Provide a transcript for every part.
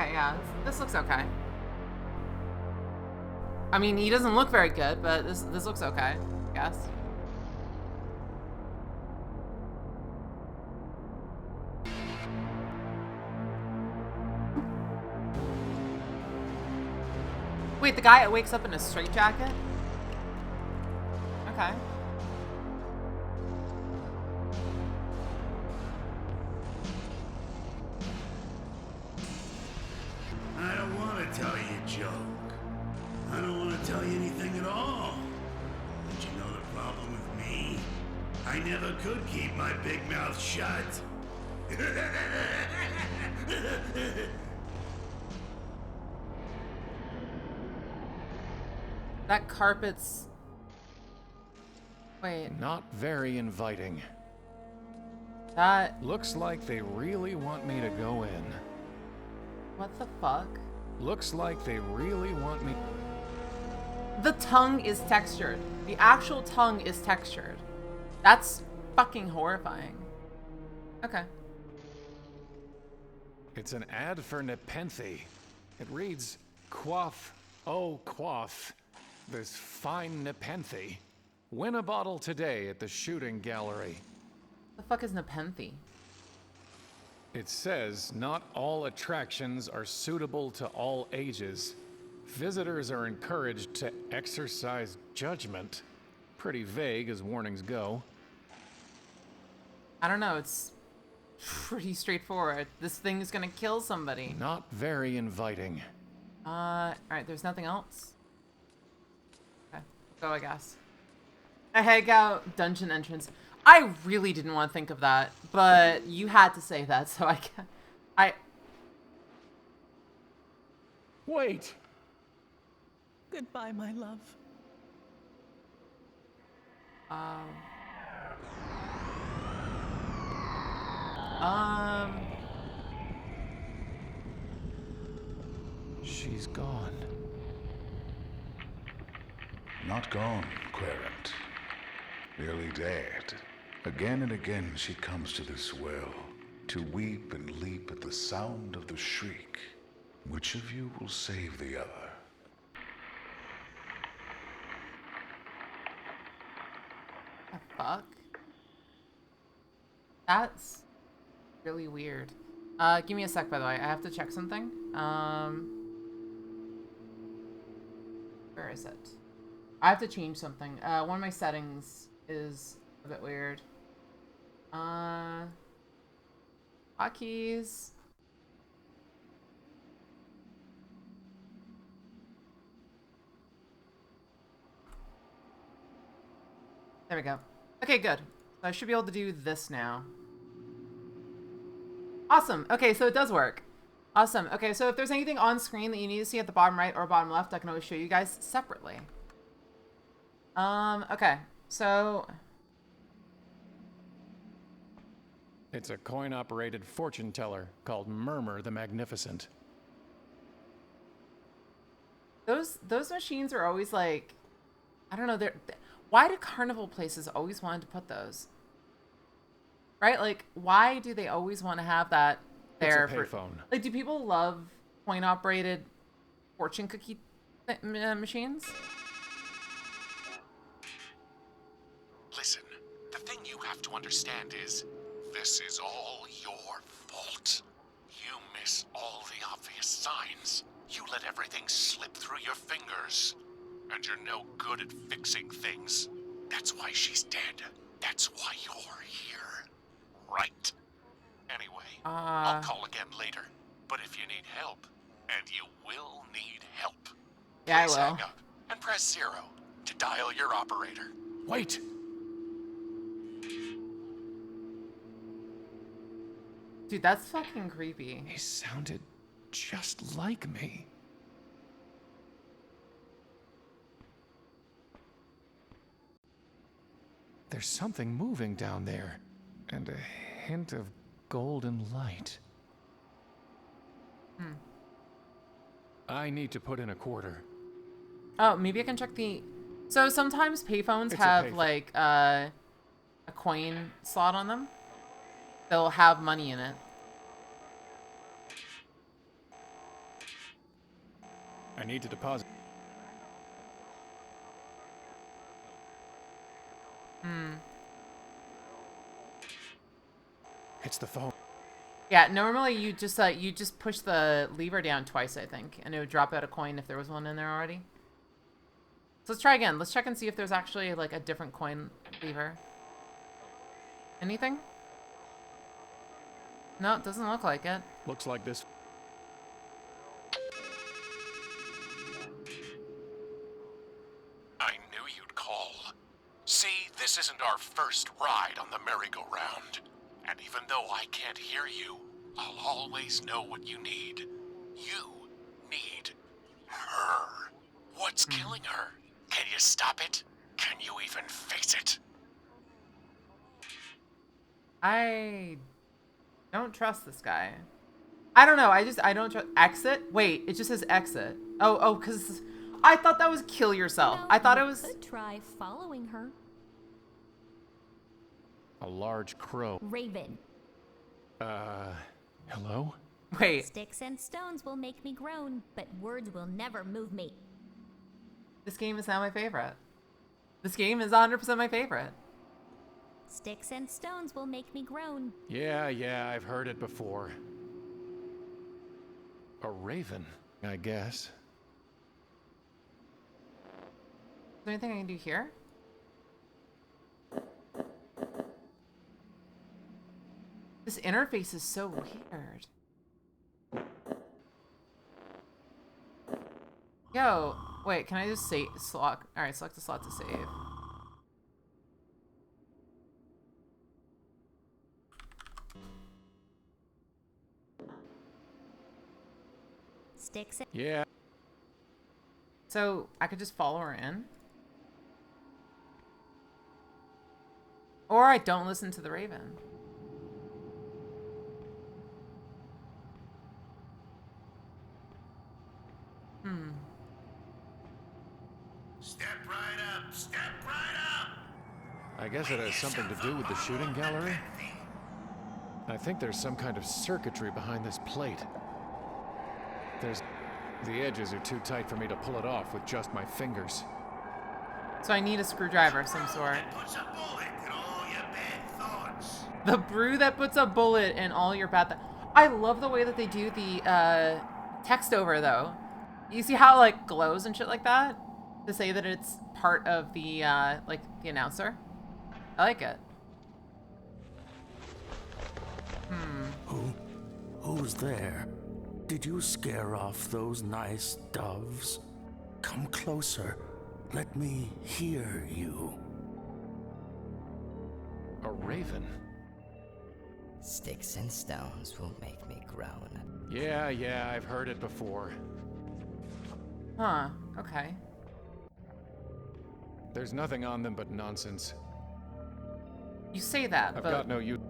Okay, yeah, this looks okay. I mean, he doesn't look very good, but this looks okay, I guess. Wait, the guy wakes up in a straitjacket? Okay. I don't want to tell you a joke. I don't want to tell you anything at all. But you know the problem with me? I never could keep my big mouth shut. That carpet's... Wait. Not very inviting. That... Looks like they really want me to go in. What the fuck? Looks like they really want me... The tongue is textured. The actual tongue is textured. That's fucking horrifying. Okay. It's an ad for Nepenthe. It reads, quaff, oh quaff, this fine Nepenthe. Win a bottle today at the shooting gallery. The fuck is Nepenthe? It says not all attractions are suitable to all ages. Visitors are encouraged to exercise judgment. Pretty vague as warnings go. I don't know, it's pretty straightforward. This thing is gonna kill somebody. Not very inviting. Alright, there's nothing else? Okay, go I guess. A hangout dungeon entrance. I really didn't want to think of that, but you had to say that, so I Wait! Goodbye, my love. She's gone. Not gone, Querent. Nearly dead. Again and again she comes to this well, to weep and leap at the sound of the shriek. Which of you will save the other? the fuck? That's really weird. Give me a sec, by the way. I have to check something. Where is it? I have to change something. One of my settings is a bit weird. Hotkeys. There we go. Okay, good. So I should be able to do this now. Awesome. Okay, so it does work. Awesome. Okay, so if there's anything on screen that you need to see at the bottom right or bottom left, I can always show you guys separately. Okay, so... It's a coin-operated fortune teller called Murmur the Magnificent. Those machines are always like... I don't know, why do carnival places always want to put those? Right? Like, why do they always want to have that there? It's a payphone. Like, do people love coin-operated fortune cookie machines? Listen, the thing you have to understand is, this is all your fault. You miss all the obvious signs. You let everything slip through your fingers. And you're no good at fixing things. That's why she's dead. That's why you're here. Right. Anyway, I'll call again later. But if you need help, and you will need help, Yeah, please I will. hang up and press 0 to dial your operator. Wait! Dude, that's fucking creepy. He sounded just like me. There's something moving down there, and a hint of golden light. I need to put in a quarter. Oh, maybe I can check the... So sometimes payphones It's a have, payphone. like, a coin slot on them. They'll have money in it. I need to deposit. It's the phone. Yeah, normally you just push the lever down twice, I think, and it would drop out a coin if there was one in there already. So let's try again. Let's check and see if there's actually like a different coin lever. Anything? No, it doesn't look like it. Looks like this. I knew you'd call. See, this isn't our first ride on the merry-go-round. And even though I can't hear you, I'll always know what you need. You need her. What's killing her? Can you stop it? Can you even face it? I don't trust this guy. I don't know. I don't trust. Exit? Wait, it just says exit. Oh, because I thought that was kill yourself. You know, I thought it you was. could try following her. A large crow. Raven. Hello? Wait, Sticks and stones will make me groan, but words will never move me. this game is now my favorite. This game is 100% my favorite. Sticks and stones will make me groan. Yeah, I've heard it before. A raven, I guess. Is there anything I can do here? This interface is so weird. Yo, wait, can I just say slot? Alright, select the slot to save. Sticks and Yeah. So I could just follow her in? Or I don't listen to the raven. Step right up, step right up. I guess it has something to do with the shooting gallery. I think there's some kind of circuitry behind this plate. The edges are too tight for me to pull it off with just my fingers. So I need a screwdriver of some sort. Puts a bullet in all your bad thoughts. The brew that puts a bullet in all your bad I love the way that they do the text over though. You see how it like glows and shit like that? To say that it's part of the like the announcer. I like it. Who's there? Did you scare off those nice doves? Come closer. Let me hear you. A raven? Sticks and stones will make me groan. Yeah, I've heard it before. Huh, okay. There's nothing on them but nonsense. You say that, I've but got no use.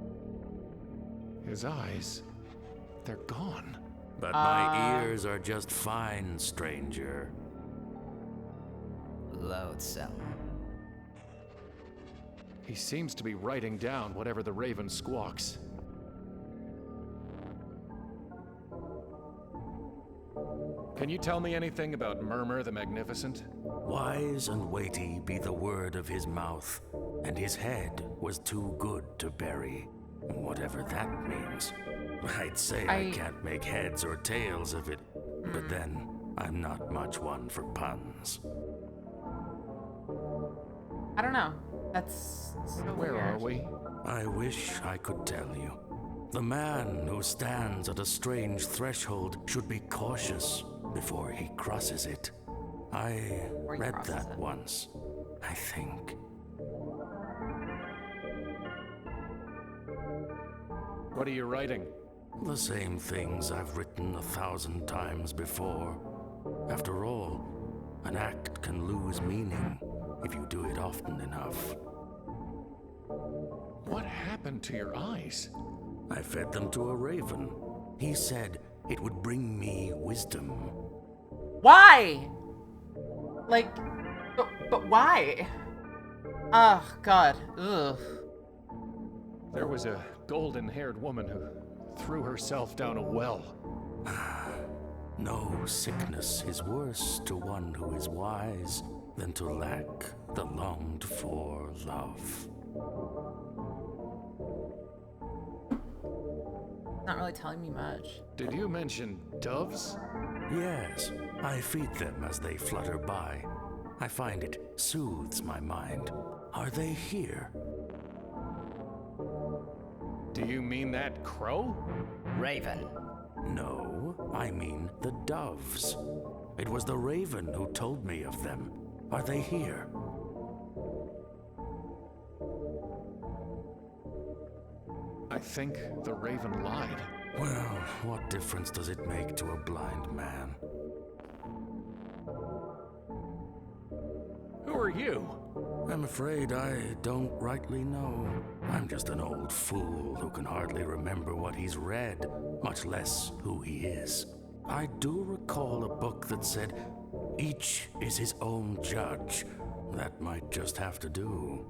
His eyes, they're gone. But my ears are just fine, stranger. Loathsome. He seems to be writing down whatever the raven squawks. Can you tell me anything about Murmur the Magnificent? Wise and weighty be the word of his mouth, and his head was too good to bury, whatever that means. I'd say I can't make heads or tails of it, but then I'm not much one for puns. I don't know. That's so Where weird. are we? I wish I could tell you. The man who stands at a strange threshold should be cautious before he crosses it. I read that once, I think. What are you writing? The same things I've written 1,000 times before. After all, an act can lose meaning if you do it often enough. What happened to your eyes? I fed them to a raven. He said it would bring me wisdom. Why? Like, but why? Oh, God. Ugh. There was a golden-haired woman who threw herself down a well. No sickness is worse to one who is wise than to lack the longed-for love. Not really telling me much. Did you mention doves? Yes, I feed them as they flutter by. I find it soothes my mind. Are they here? Do you mean that crow? Raven. No, I mean the doves. It was the raven who told me of them. Are they here? I think the raven lied. Well, what difference does it make to a blind man? Who are you? I'm afraid I don't rightly know. I'm just an old fool who can hardly remember what he's read, much less who he is. I do recall a book that said, each is his own judge. That might just have to do.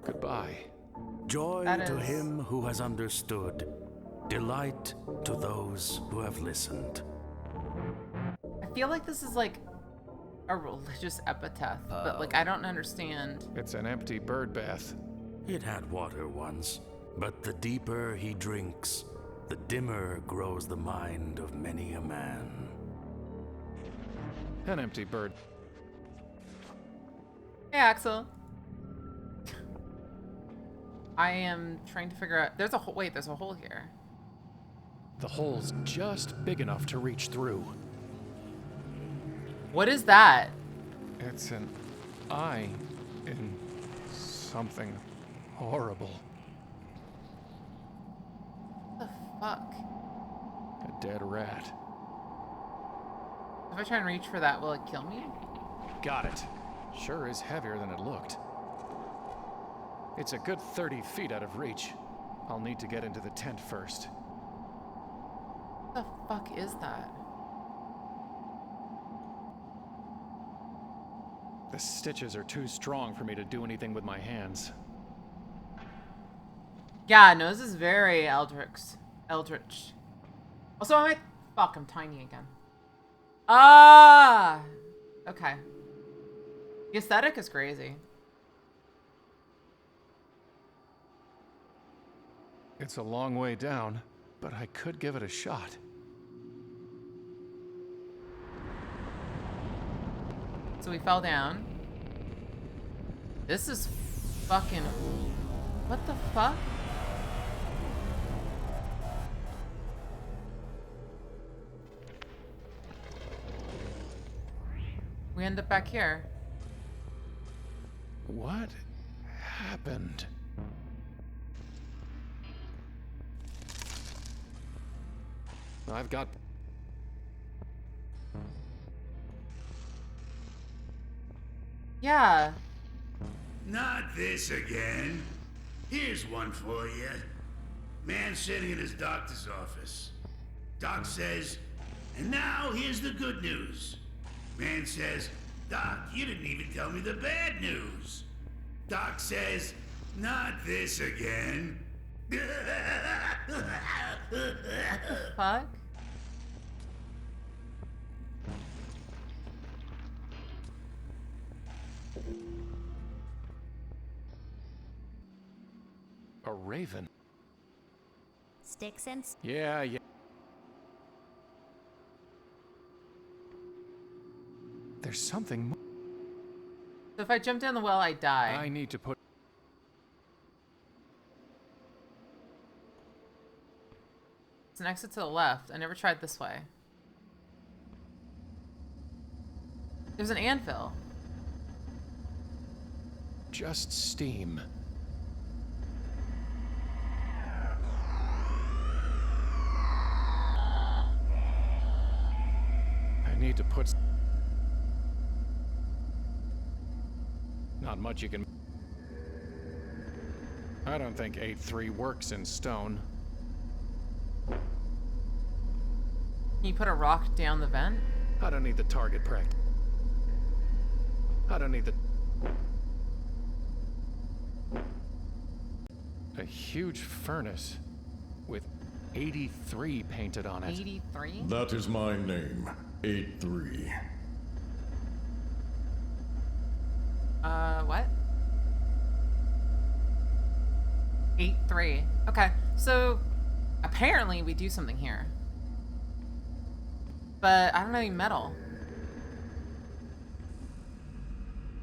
Goodbye. Joy That to is- him who has understood. Delight to those who have listened. I feel like this is like a religious epitaph, but like I don't understand. It's an empty bird bath. It had water once, but the deeper he drinks, the dimmer grows the mind of many a man. An empty bird. Hey, Axel. I am trying to figure out. There's a hole. Wait, there's a hole here. The hole's just big enough to reach through. What is that? It's an eye in something horrible. What the fuck? A dead rat. If I try and reach for that, will it kill me? Got it. Sure is heavier than it looked. It's a good 30 feet out of reach. I'll need to get into the tent first. What the fuck is that? The stitches are too strong for me to do anything with my hands. Yeah, no, this is very Eldritch. Also, I'm tiny again. Ah! Okay. The aesthetic is crazy. It's a long way down, but I could give it a shot. So we fell down. This is fucking... What the fuck? We end up back here. What happened? I've got... Yeah. Not this again. Here's one for you. Man sitting in his doctor's office. Doc says, and now here's the good news. Man says, Doc, you didn't even tell me the bad news. Doc says, not this again. Fuck. A raven. Sticks and Yeah. There's something more. So if I jump down the well, I die. I need to put... It's an exit to the left. I never tried this way. There's an anvil. Just steam. I need to put... Not much you can... I don't think 8-3 works in stone. Can you put a rock down the vent? I don't need the target practice. I don't need the... A huge furnace. with 83 painted on it. 83? That is my name, 83. What? 83. Okay, so apparently we do something here. But I don't know any metal.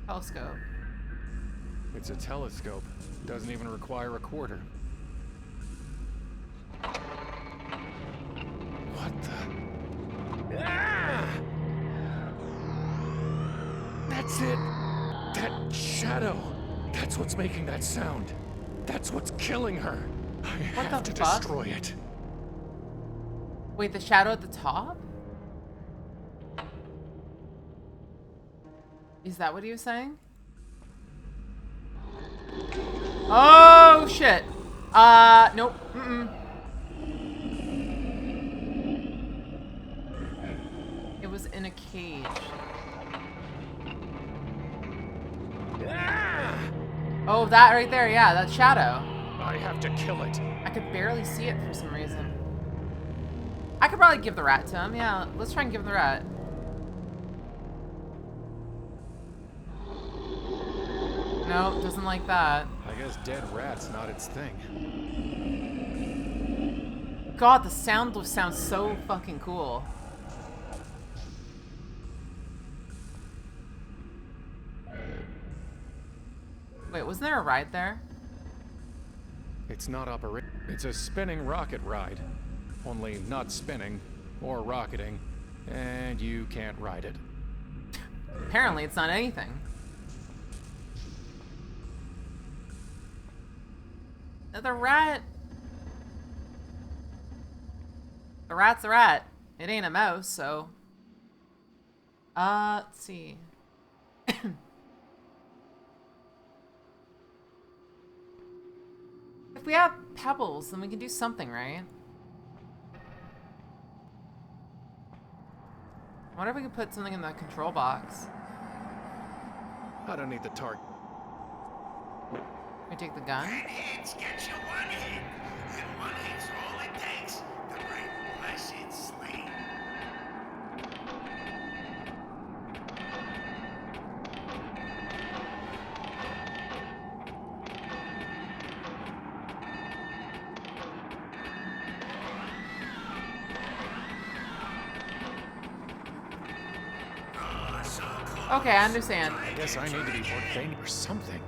Telescope. It's a telescope. Doesn't even require a quarter. What the? Ah! That's it! That shadow! That's what's making that sound. That's what's killing her. I have to destroy it. Wait, the shadow at the top? Is that what he was saying? Oh, shit. Nope. It was in a cage. Oh, that right there. Yeah, that shadow. I have to kill it. I could barely see it for some reason. I could probably give the rat to him. Yeah, let's try and give him the rat. No, doesn't like that. I guess dead rat's not its thing. God, the sound sounds so fucking cool. Wait, wasn't there a ride there? It's not operating. It's a spinning rocket ride. Only not spinning or rocketing, and you can't ride it. Apparently, it's not anything. The rat. The rat's a rat. It ain't a mouse, so. Let's see. If we have pebbles, then we can do something, right? I wonder if we can put something in the control box. I don't need the target. We take the gun. 10 hits get you 1 hit, and 1 hit's all it takes to bring blessed sleep. Okay, I understand. I guess I need to be more vain or something.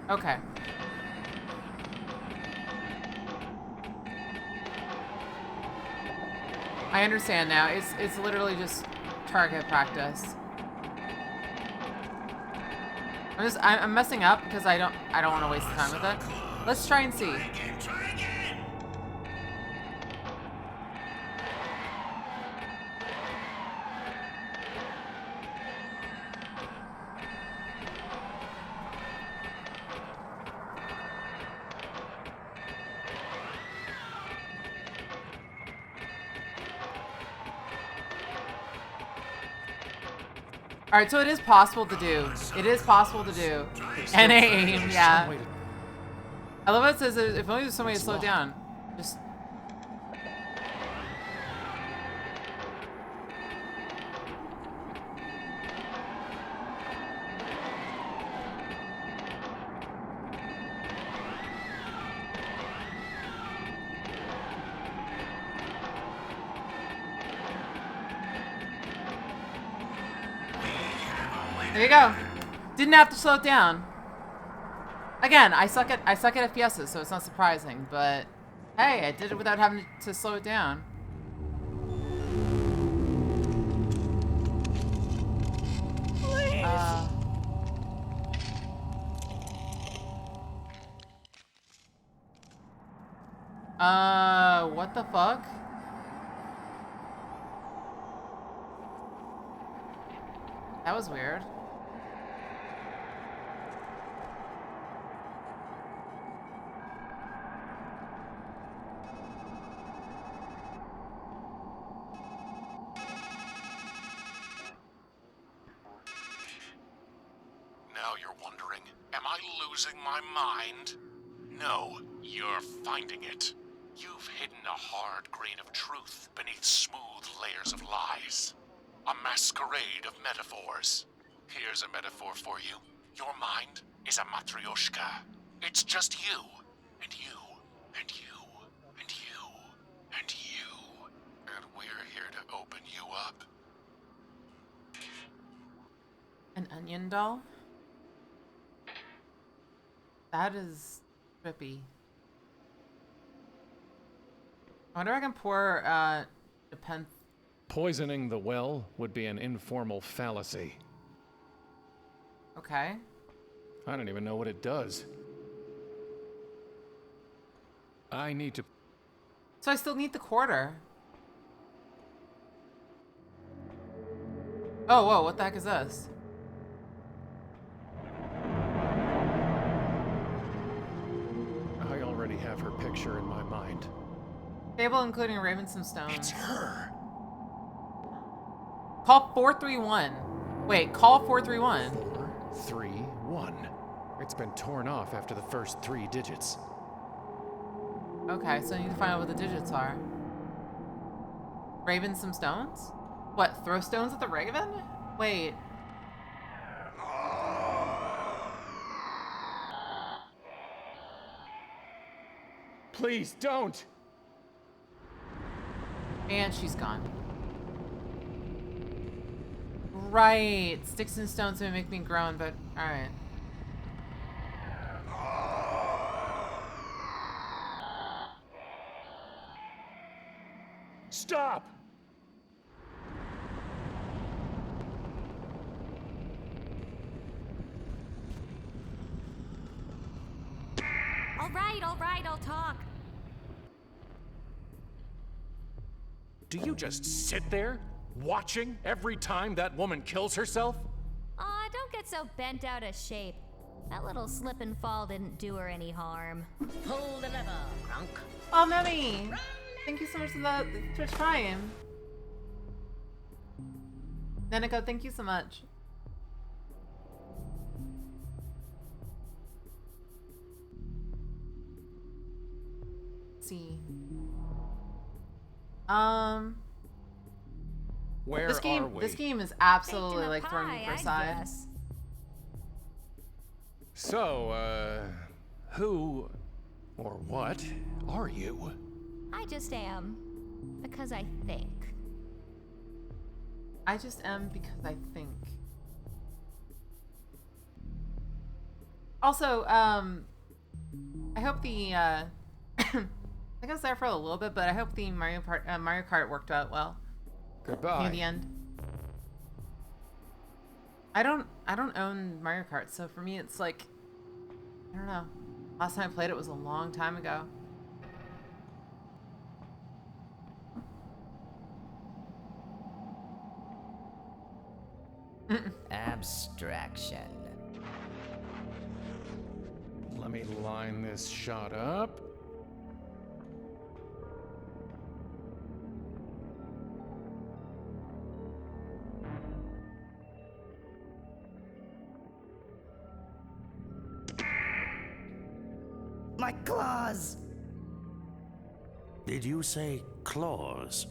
Okay. I understand now. It's literally just target practice. I'm messing up because I don't want to waste time with it. Let's try and see. Try again. All right, so it is possible to do. It is possible to do. And aim, yeah. I love how it says if only there's some way to slow it down. Just. There you go. Didn't have to slow it down. Again, I suck at FPSs, so it's not surprising. But hey, I did it without having to slow it down. What the fuck? That was weird. you're wondering. Am I losing my mind? No, you're finding it. You've hidden a hard grain of truth beneath smooth layers of lies. A masquerade of metaphors. Here's a metaphor for you. Your mind is a matryoshka. It's just you, and you, and you, and you, and you. And we're here to open you up. An onion doll? That is trippy. I wonder if I can pour, depends. Poisoning the well would be an informal fallacy. Okay. I don't even know what it does. I need to... So I still need the quarter. Oh, whoa, what the heck is this? I already have her picture in my mind. Table including Ravenstone Stone. It's her. Call 431. Wait, call 431. 431. It's been torn off after the first 3 digits. Okay, so I need to find out what the digits are. Raven some stones? What, throw stones at the Raven? Wait. Please don't! And she's gone. Right. Sticks and stones may make me groan, but alright. Stop! All right, I'll talk. Do you just sit there, watching every time that woman kills herself? Aw, don't get so bent out of shape. That little slip and fall didn't do her any harm. Pull the lever, Crunk. Oh, Memmy! Thank you so much for the Twitch Prime. Neneko, thank you so much. Let's see. Where this game, are we? This game is absolutely Baked in a like throwing me pie, for a I side. guess. So, who or what are you? I just am. Because I think. I just am because I think. Also, I hope the I think I was there for a little bit, but I hope the Mario Kart worked out well Goodbye. near the end. I don't own Mario Kart, so for me it's like, I don't know. Last time I played it was a long time ago. Abstraction. Let me line this shot up. My claws! Did you say claws?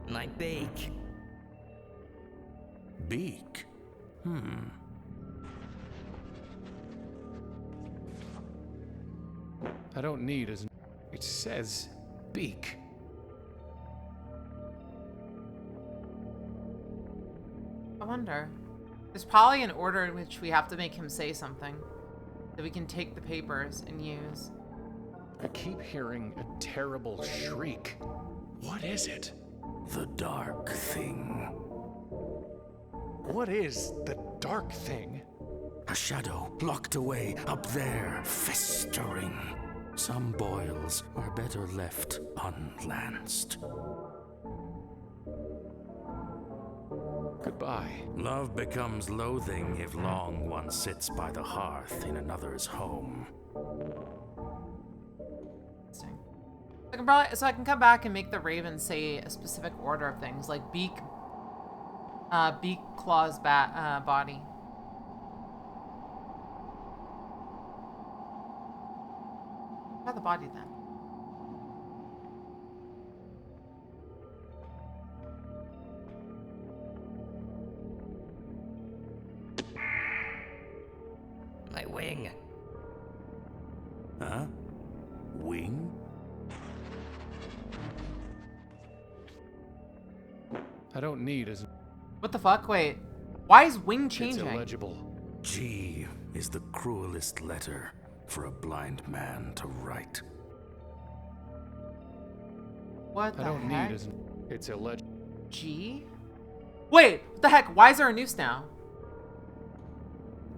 My beak. Beak? I don't need as... It says beak. I wonder. There's probably an order in which we have to make him say something that we can take the papers and use. I keep hearing a terrible shriek. What is it? The dark thing. What is the dark thing? A shadow locked away up there, festering. Some boils are better left unlanced. Goodbye. Love becomes loathing if long one sits by the hearth in another's home. Interesting. So I can come back and make the raven say a specific order of things, like beak, claws, body. What about the body then? My wing. Huh? Wing? I don't need as What the fuck? Wait. Why is wing it's changing? illegible. G is the cruelest letter for a blind man to write. What the I don't heck? need as it's illegible. G? Wait, what the heck? Why is there a noose now?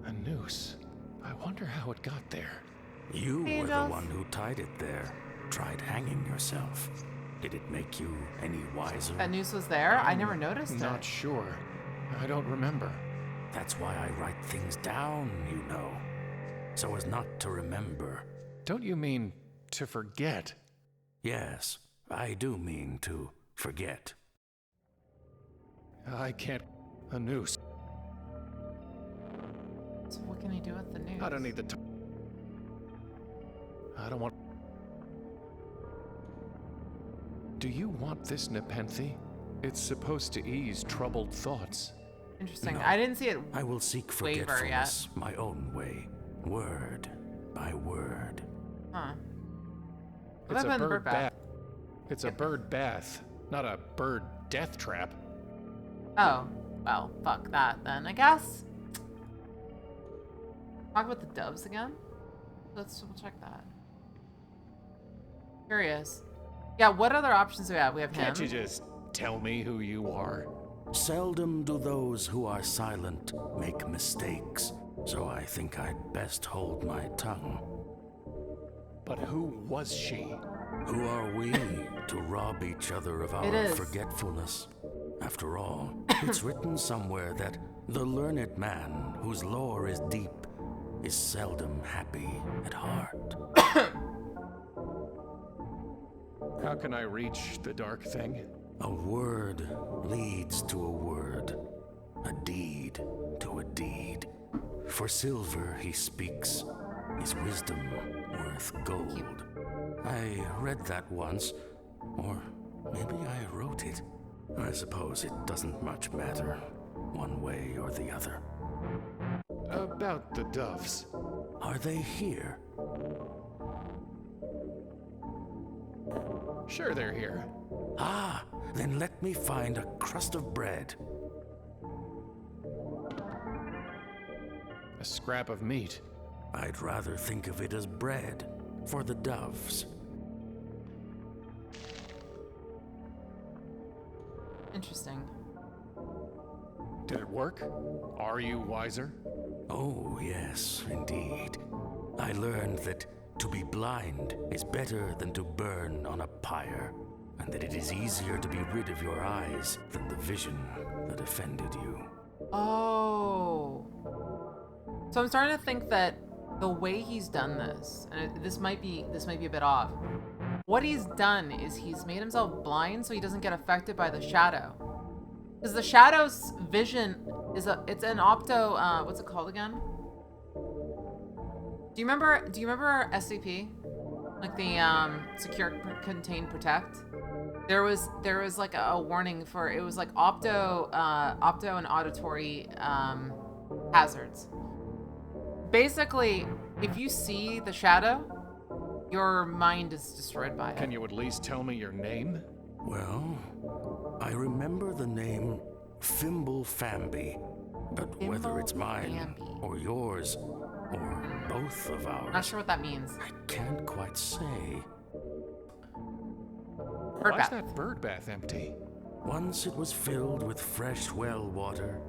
A noose. I wonder how it got there. You Hey, were the Dolph. one who tied it there. Tried hanging yourself. Did it make you any wiser? That noose was there? I never noticed Not it. sure. I don't remember. That's why I write things down, you know. So as not to remember. Don't you mean to forget? Yes, I do mean to forget. I can't. A noose. So what can he do with the noose? I don't need the. I don't want. Do you want this, Nepenthe? It's supposed to ease troubled thoughts. Interesting. No. I didn't see it. I will seek Waver yet. forgetfulness my own way, word by word. Huh. What It's a happened in the bird bath? bath. It's a bird bath, not a bird death trap. Oh, well, fuck that then, I guess. Talk about the doves again? Let's double check that. Curious. Yeah, what other options do we have? We have him. Can't you just tell me who you are? Seldom do those who are silent make mistakes, so I think I'd best hold my tongue. But who was she? Who are we to rob each other of It our is. forgetfulness? After all, it's written somewhere that the learned man whose lore is deep is seldom happy at heart. How can I reach the dark thing? A word leads to a word, a deed to a deed. For silver he speaks, his wisdom worth gold. I read that once, or maybe I wrote it. I suppose it doesn't much matter, one way or the other. About the doves. Are they here? Sure, they're here. Ah, then let me find a crust of bread. A scrap of meat. I'd rather think of it as bread for the doves. Interesting. Did it work? Are you wiser? Oh, yes, indeed. I learned that to be blind is better than to burn on a pyre, and that it is easier to be rid of your eyes than the vision that offended you. Oh. So I'm starting to think that the way he's done this, and this might be a bit off. What he's done is he's made himself blind so he doesn't get affected by the shadow. Because the shadow's vision is it's an opto, what's it called again? Do you remember SCP? Like the secure, contain, protect? There was like a warning for, it was like opto and auditory hazards. Basically, if you see the shadow, your mind is destroyed by it. Can you at least tell me your name? Well, I remember the name Fimble Famby, but whether it's mine Famby. or yours or both of ours, Not sure what that means. I can't quite say. Bird Why's bath. that bird bath empty? Once it was filled with fresh well water,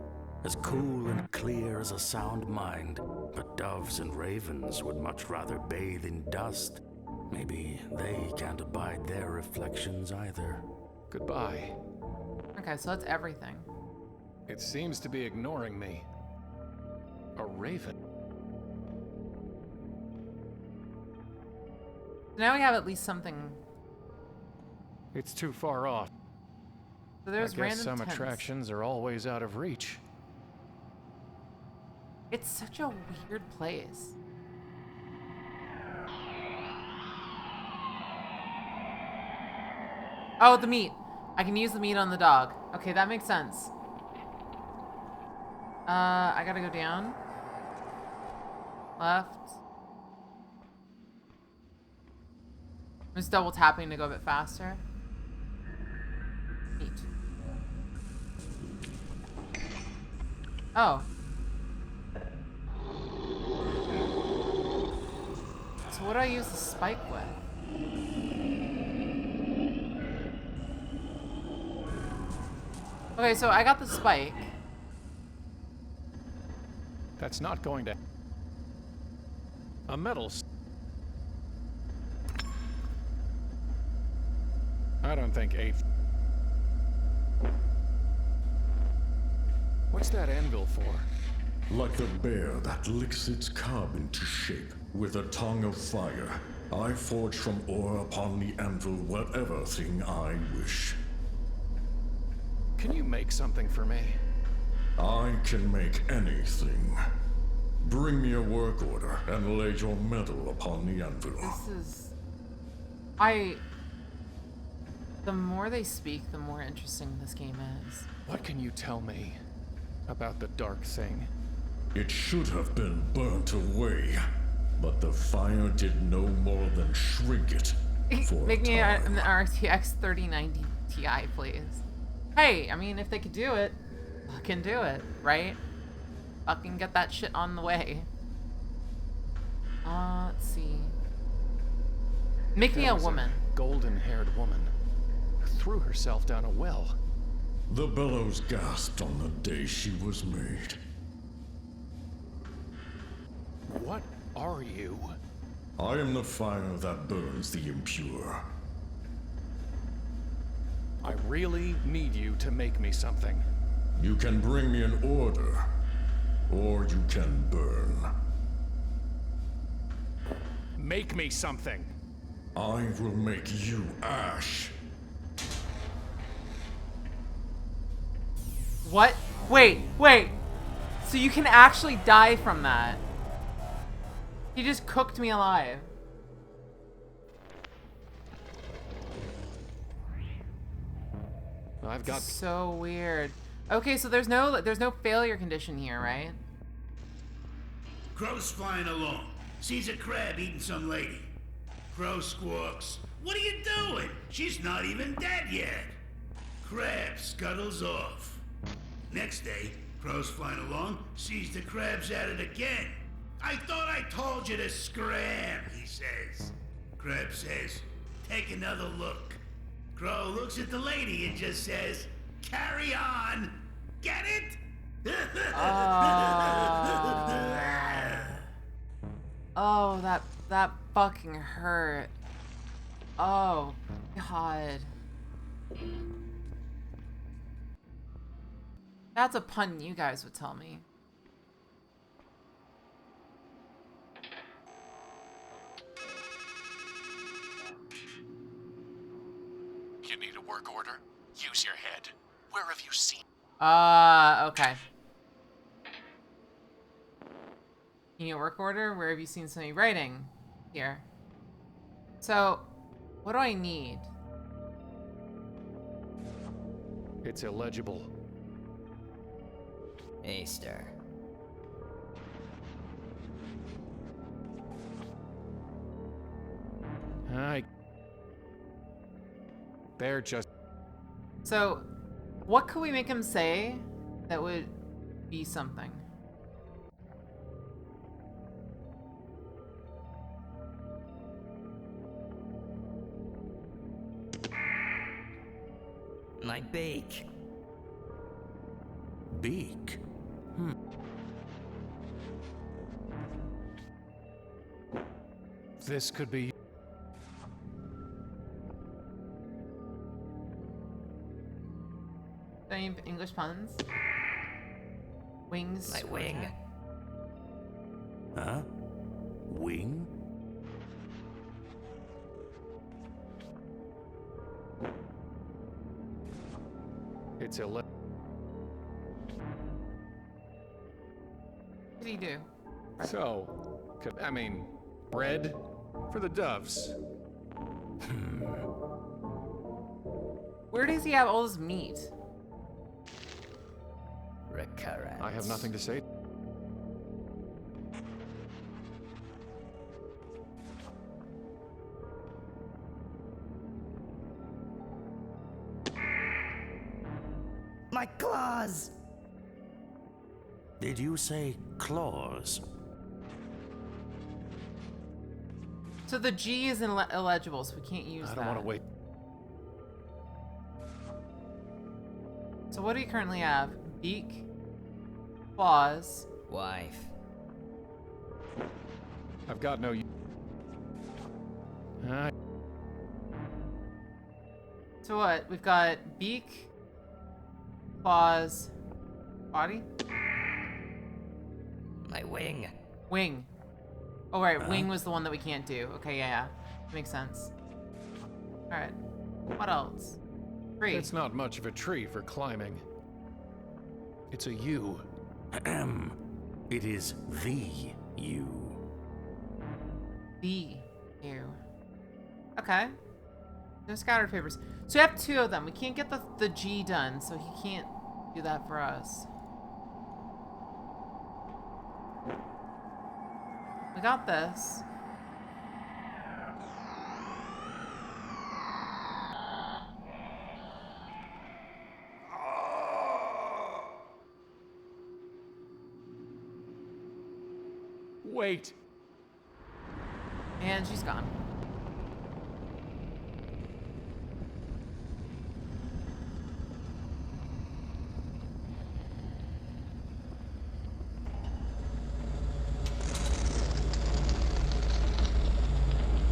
as cool and clear as a sound mind, but doves and ravens would much rather bathe in dust. Maybe they can't abide their reflections either. Goodbye. Okay, so that's everything. It seems to be ignoring me. A raven. Now we have at least something. It's too far off. So there's I guess random some tents. attractions are always out of reach. It's such a weird place. Oh, the meat. I can use the meat on the dog. Okay, that makes sense. I gotta go down. Left. I'm just double tapping to go a bit faster. Meat. Oh. So what do I use the spike with? Okay, so I got the spike. That's not going to... A metal... I don't think 8... What's that anvil for? Like the bear that licks its cub into shape with a tongue of fire, I forge from ore upon the anvil whatever thing I wish. Can you make something for me? I can make anything. Bring me a work order and lay your metal upon the anvil. This is... The more they speak, the more interesting this game is. What can you tell me about the dark thing? It should have been burnt away, but the fire did no more than shrink it for Make a me time. an RTX 3090 Ti, please. Hey, I mean, if they could do it, fucking do it, right? Fucking get that shit on the way. Let's see. Make me There a was woman. Golden-haired woman who threw herself down a well. The bellows gasped on the day she was made. What are you? I am the fire that burns the impure. I really need you to make me something. You can bring me an order, or you can burn. Make me something. I will make you ash. What? Wait. So you can actually die from that. He just cooked me alive. I've got... So weird. Okay, so there's no failure condition here, right? Crow's flying along. Sees a crab eating some lady. Crow squawks, "What are you doing? She's not even dead yet." Crab scuttles off. Next day, Crow's flying along, sees the crab's at it again. "I thought I told you to scram," he says. Crab says, "Take another look." Crow looks at the lady and just says, "Carry on." Get it? Oh, that fucking hurt. Oh, God. That's a pun you guys would tell me. You need a work order? Use your head. Where have you seen? Okay. You need a work order? Where have you seen somebody writing? Here. So, what do I need? It's illegible. Easter. They're just... So, what could we make him say that would be something? My beak. Beak? This could be... Any English puns? Wings. My wing. Okay. Huh? Wing? It's What did he do? So, I mean, bread for the doves. Where does he have all his meat? Recurrent. I have nothing to say. My claws! Did you say claws? So the G is illegible, so we can't use that. I don't want to wait. So what do you currently have? Beak, claws. Wife. I've got no. So what? We've got beak, claws, body, My wing. wing. Oh right, wing was the one that we can't do. Okay, yeah. Makes sense. All right. What else? Tree. It's not much of a tree for climbing. It's a U. Ahem. It is the you. B. Ew. Okay. No scattered papers. So we have 2 of them. We can't get the G done, so he can't do that for us. We got this. Wait. And she's gone.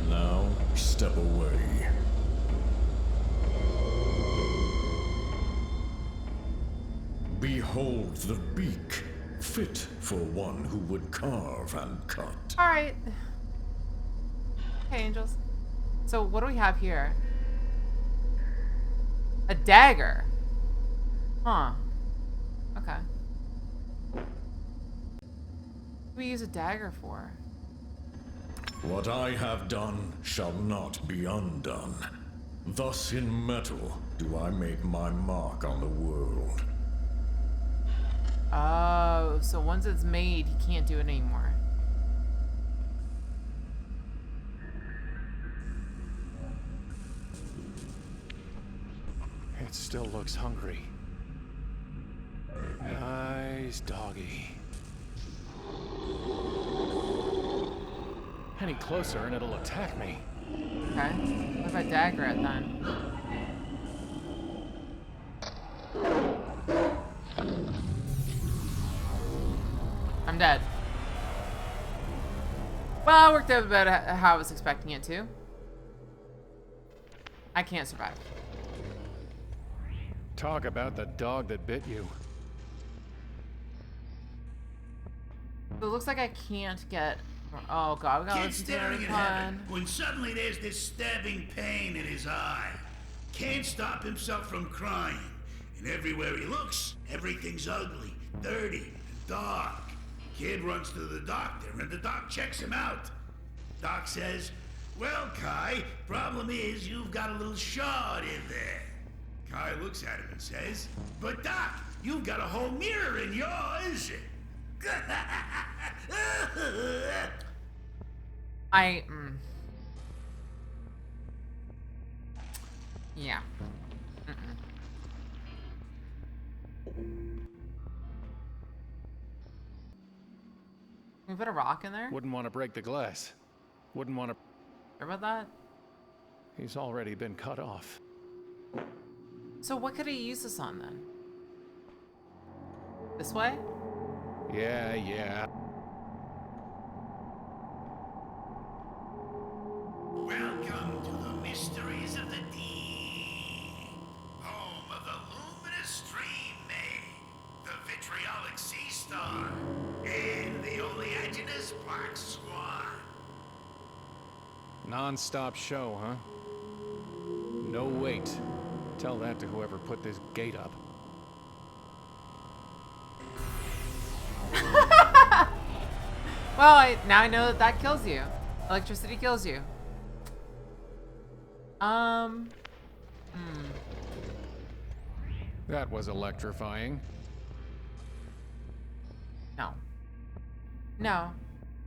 Now, step away. Behold the beak, fit for one who would carve and cut. All right. Okay, angels. So what do we have here? A dagger. Huh. Okay. What do we use a dagger for? What I have done shall not be undone. Thus in metal do I make my mark on the world. Oh, so once it's made, he can't do it anymore. It still looks hungry. Nice doggy. Any closer and it'll attack me. Okay. What if I dagger it then? I'm dead. Well, it worked out about how I was expecting it to. I can't survive. Talk about the dog that bit you. So it looks like I can't get... Oh god, we gotta Kid listen to staring it at heaven when suddenly there's this stabbing pain in his eye. Can't stop himself from crying. And everywhere he looks, everything's ugly, dirty, and dark. Kid runs to the doctor, and the doc checks him out. Doc says, "Well, Kai, problem is you've got a little shard in there." Kai looks at him and says, "But Doc, you've got a whole mirror in yours." Yeah. Can we put a rock in there? Wouldn't want to break the glass. Wouldn't want to... Sure about that? He's already been cut off. So what could he use this on then? This way? Yeah. Welcome to the mysteries of the deep, home of the luminous stream maid, the vitriolic sea star, Non-stop show, huh? No wait. Tell that to whoever put this gate up. Well, now I know that kills you. Electricity kills you. That was electrifying. No. No.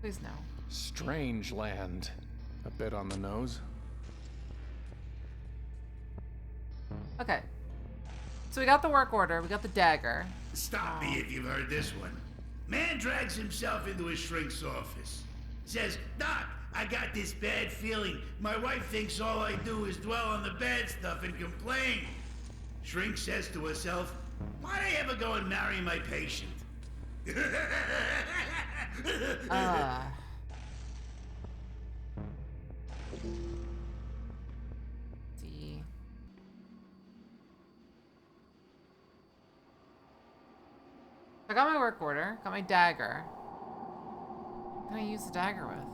Please no. Strangeland. A bit on the nose. Okay. So we got the work order, we got the dagger. Stop me if you've heard this one. Man drags himself into his shrink's office. Says, Doc, I got this bad feeling. My wife thinks all I do is dwell on the bad stuff and complain. Shrink says to herself, why'd I ever go and marry my patient? See. I got my work order, got my dagger. What can I use the dagger with?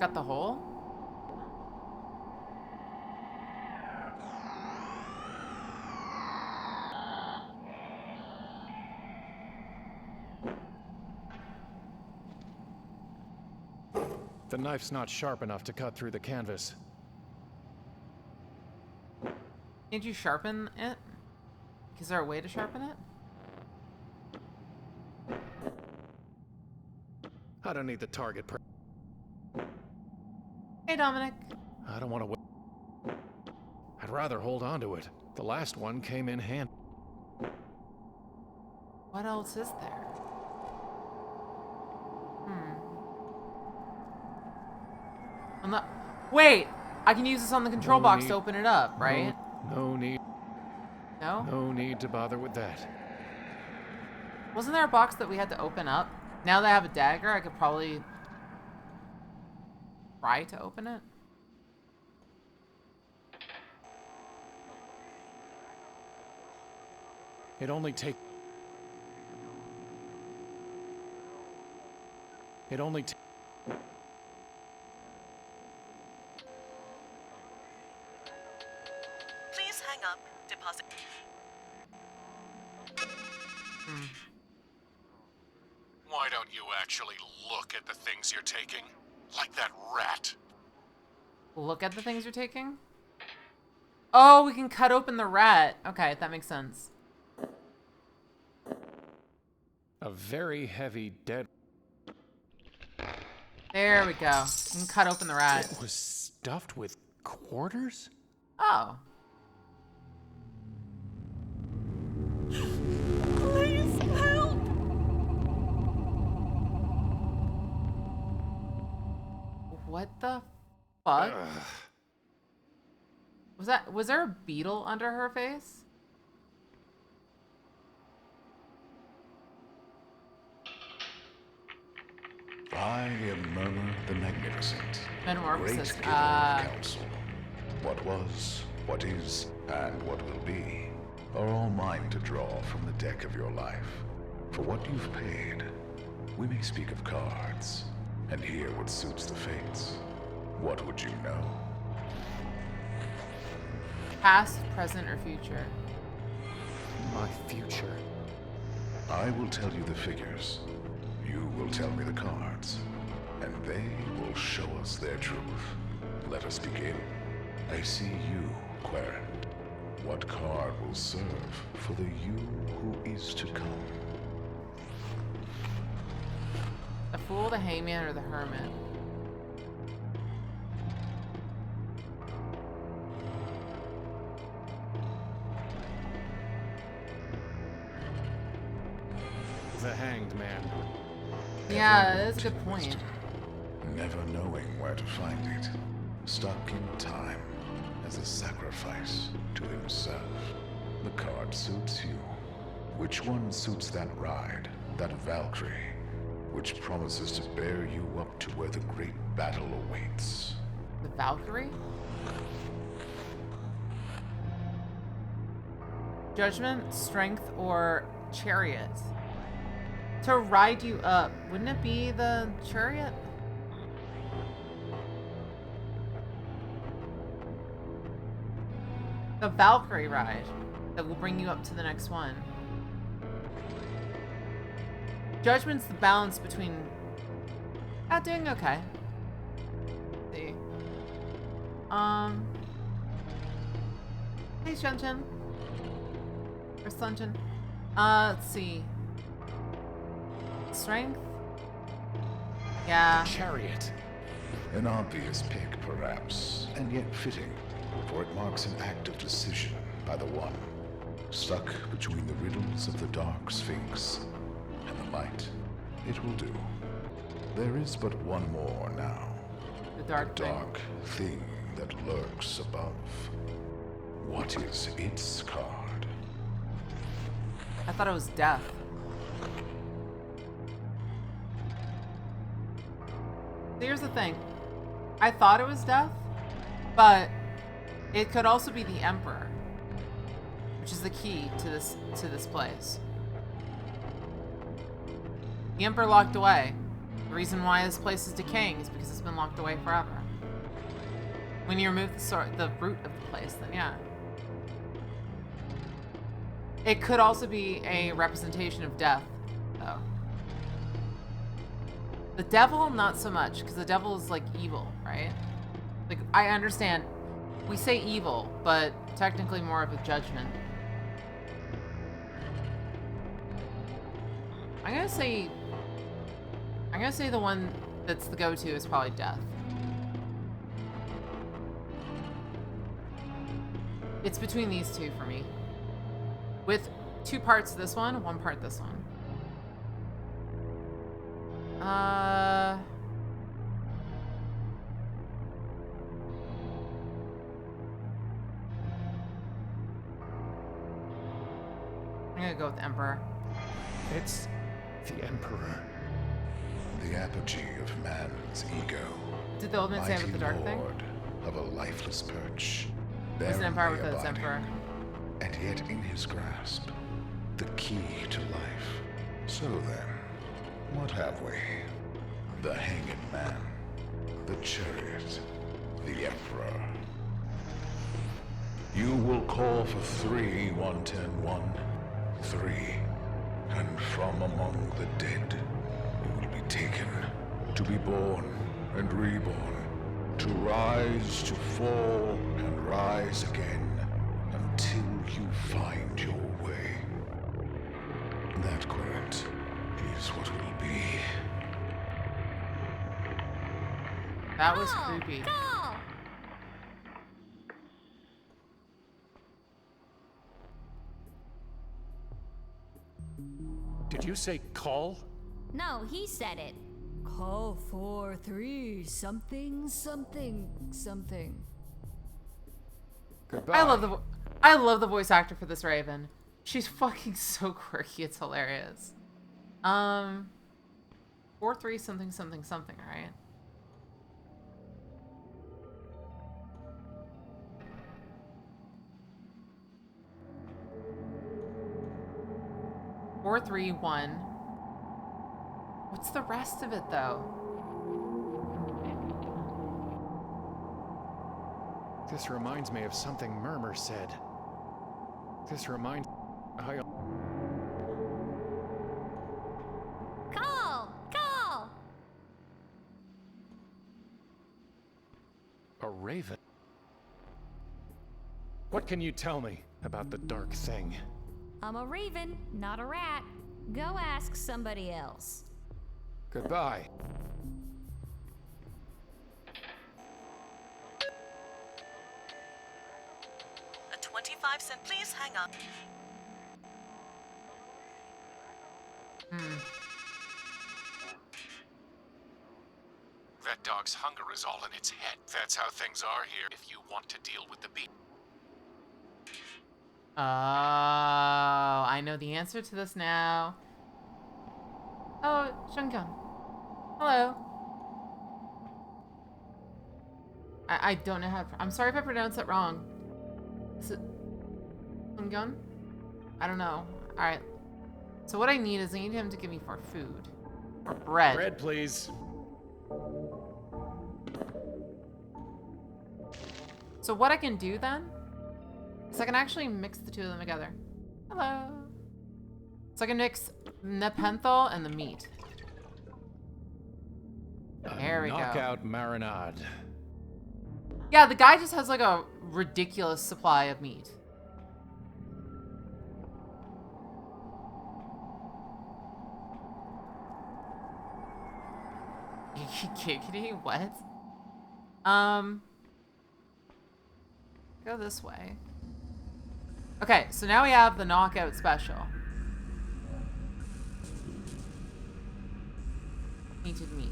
Got the hole? The knife's not sharp enough to cut through the canvas. Can't you sharpen it? Is there a way to sharpen it? I don't need the target. Hey, Dominic. I don't want to wait. I'd rather hold on to it. The last one came in handy. What else is there? I'm not. Wait! I can use this on the control box to open it up, right? No need. No? No need to bother with that. Wasn't there a box that we had to open up? Now that I have a dagger, I could probably try to open it. It only take. It only. Please hang up. Deposit. Why don't you actually look at the things you're taking? Like that rat. Look at the things you're taking? Oh, we can cut open the rat. Okay, that makes sense. A very heavy dead. There we go. We can cut open the rat. It was stuffed with quarters? Oh. Please help! What the fuck? Was there a beetle under her face? I am Murmur the Magnificent, Metamorphosis. great giver of counsel. What was, what is, and what will be are all mine to draw from the deck of your life. For what you've paid, we may speak of cards, and hear what suits the fates. What would you know? Past, present, or future? My future. I will tell you the figures. You will tell me the cards. And they will show us their truth. Let us begin. I see you, Quarren. What card will serve for the you who is to come? The Fool, the Hangman, or the Hermit? The Hanged Man. Yeah, that's a good point. Never knowing where to find it. Stuck in time as a sacrifice to himself. The card suits you. Which one suits that ride, that Valkyrie? Which promises to bear you up to where the great battle awaits? The Valkyrie? Judgment, Strength, or Chariot? To ride you up. Wouldn't it be the Chariot? a Valkyrie ride that will bring you up to the next one. Judgment's the balance between... doing okay. Let's see. Hey, Shunjin. Or Sunjin. Let's see. Strength? Yeah. Chariot. An obvious pick, perhaps, and yet fitting, for it marks an act of decision by the one, stuck between the riddles of the Dark Sphinx and the light. It will do. There is but one more now. The dark thing that lurks above. What is its card? I thought it was death. Here's the thing. I thought it was death, but it could also be the Emperor, which is the key to this place. The Emperor locked away. The reason why this place is decaying is because it's been locked away forever. When you remove the root of the place, then yeah. It could also be a representation of death, though. The devil, not so much, because the devil is like evil, right? Like, I understand we say evil, but technically more of a judgment. I'm gonna say the one that's the go-to is probably death. It's between these two for me. With 2 parts this one, 1 part this one. I'm gonna go with the Emperor. It's the Emperor. The apogee of man's ego. Did the old man say about the dark thing? Lord of a lifeless perch. There's an Empire with its abiding, Emperor. And yet in his grasp, the key to life. So then, what have we? The hanging man, the chariot, the emperor. You will call for 3, 110-1. 3. And from among the dead, you will be taken to be born and reborn, to rise, to fall, and rise again, until you find your way. That, Querent, is what will be. That was creepy. Go! Did you say call? No, he said it. Call 4-3 something something something. Goodbye. I love the voice actor for this Raven. She's fucking so quirky. It's hilarious. 4-3 something something something, right? Four, 3, 1. What's the rest of it, though? This reminds me of something Murmur said. This reminds... Call! Call! A raven? What can you tell me about the dark thing? I'm a raven, not a rat. Go ask somebody else. Goodbye. A 25-cent, please hang up. That dog's hunger is all in its head. That's how things are here if you want to deal with the beast. Oh, I know the answer to this now. Oh, Shungun. Hello. I don't know how to... I'm sorry if I pronounced that wrong. Is it... Shungun? I don't know. Alright. So what I need is I need him to give me for food. Or bread. Bread, please. So what I can do then Because I can actually mix the two of them together. Hello. So I can mix Nepenthe and the meat. There we go. Knockout marinade. Yeah, the guy just has like a ridiculous supply of meat. Giggity? What? Go this way. Okay, so now we have the knockout special. Painted meat.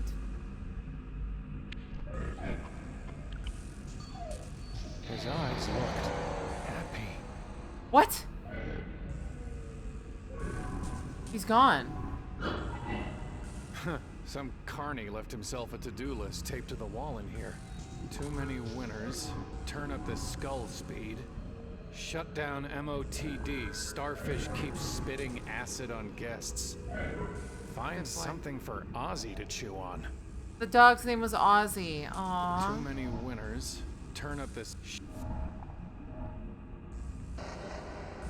His eyes looked happy. What? He's gone. Some carny left himself a to-do list taped to the wall in here. Too many winners. Turn up the skull speed. Shut down MOTD. Starfish keeps spitting acid on guests. Find something for Ozzy to chew on. The dog's name was Ozzy. Aww. Too many winners. Turn up this.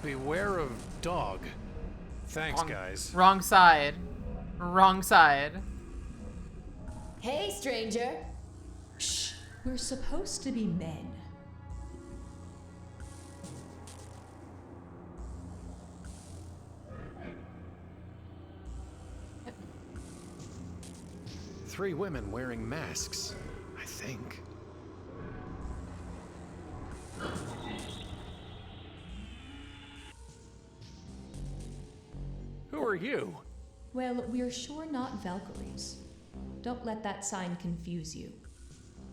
Beware of dog. Thanks, guys. Wrong side. Wrong side. Hey, stranger. Shh. We're supposed to be men. Three women wearing masks, I think. Who are you? Well, we're sure not Valkyries. Don't let that sign confuse you.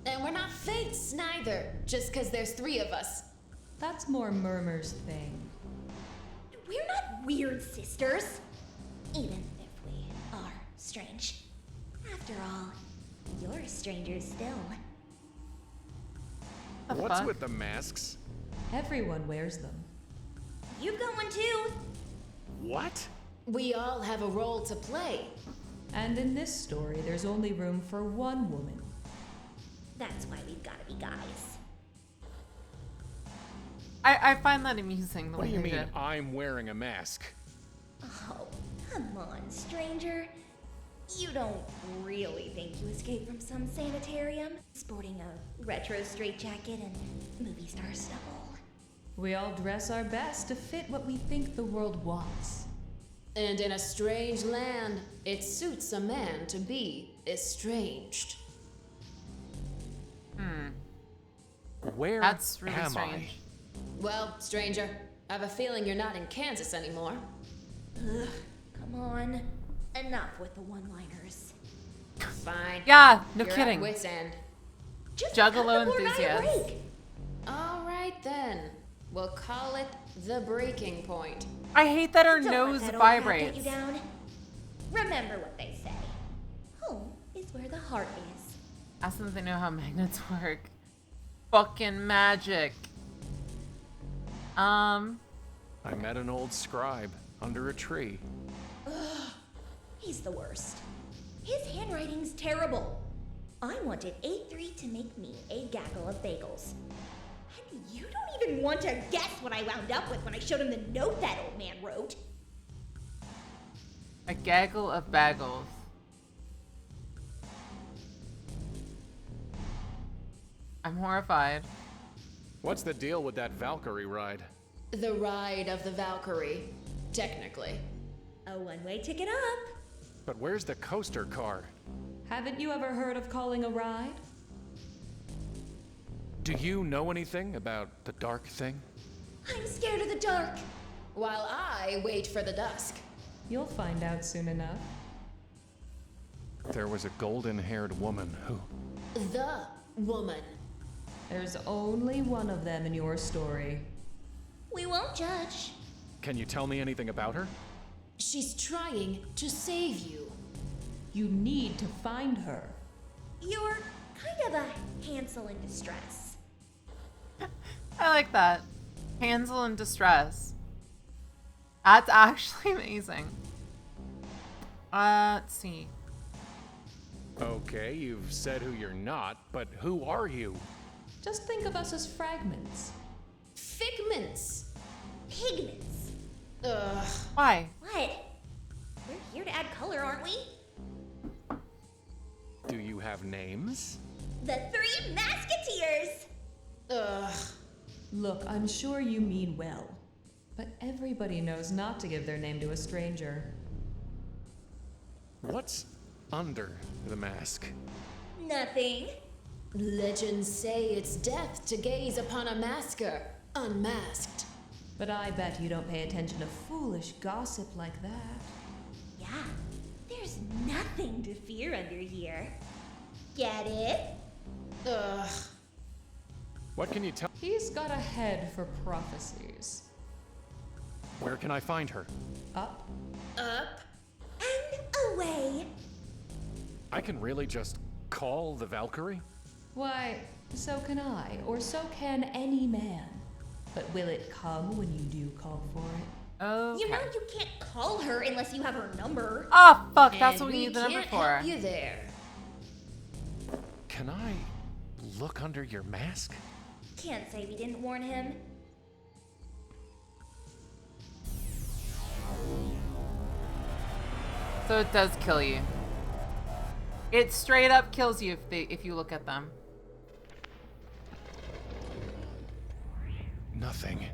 And we're not fates, neither, just because there's three of us. That's more Murmur's thing. We're not weird sisters. Even if we are strange. After all, you're strangers still. What's with the masks? Everyone wears them. You've got one too. What? We all have a role to play. And in this story, there's only room for one woman. That's why we've got to be guys. I find that amusing. The What way do you they mean did. I'm wearing a mask? Oh, come on, stranger. You don't really think you escaped from some sanitarium, sporting a retro straitjacket and movie star stubble? We all dress our best to fit what we think the world wants. And in a strange land, it suits a man to be estranged. Where That's really am strange. Well, stranger, I have a feeling you're not in Kansas anymore. Ugh, come on. Enough with the one-liners. Fine. Yeah, no You're kidding. At wit's end. Just Juggalo cut the poor guy a enthusiast. break. All right then. We'll call it the breaking point. I hate that her Don't nose let that old hat vibrates. get you down. Remember what they say. Home is where the heart is. Ask them if they know how magnets work. Fucking magic. I met an old scribe under a tree. Ugh, he's the worst. His handwriting's terrible. I wanted A3 to make me a gaggle of bagels. And you don't even want to guess what I wound up with when I showed him the note that old man wrote. A gaggle of bagels. I'm horrified. What's the deal with that Valkyrie ride? The ride of the Valkyrie, technically. A one-way ticket up. But where's the coaster car? Haven't you ever heard of calling a ride? Do you know anything about the dark thing? I'm scared of the dark. While I wait for the dusk. You'll find out soon enough. There was a golden-haired woman who... The woman. There's only one of them in your story. We won't judge. Can you tell me anything about her? She's trying to save you. You need to find her. You're kind of a Hansel in distress. I like that. Hansel in distress. That's actually amazing. Let's see. Okay, you've said who you're not, but who are you? Just think of us as fragments. Figments. Pigments. Ugh. Why? What? We're here to add color, aren't we? Do you have names? The Three Musketeers! Ugh. Look, I'm sure you mean well, but everybody knows not to give their name to a stranger. What's under the mask? Nothing. Legends say it's death to gaze upon a masker, unmasked. But I bet you don't pay attention to foolish gossip like that. Yeah, there's nothing to fear under here. Get it? Ugh. What can you tell? He's got a head for prophecies. Where can I find her? Up. Up. And away. I can really just call the Valkyrie? Why, so can I, or so can any man. But will it come when you do call for it? Okay. You know you can't call her unless you have her number. Oh, fuck, that's And what we need the number can't for. help you there. Can I look under your mask? Can't say we didn't warn him. So it does kill you. It straight up kills you if you look at them. Nothing.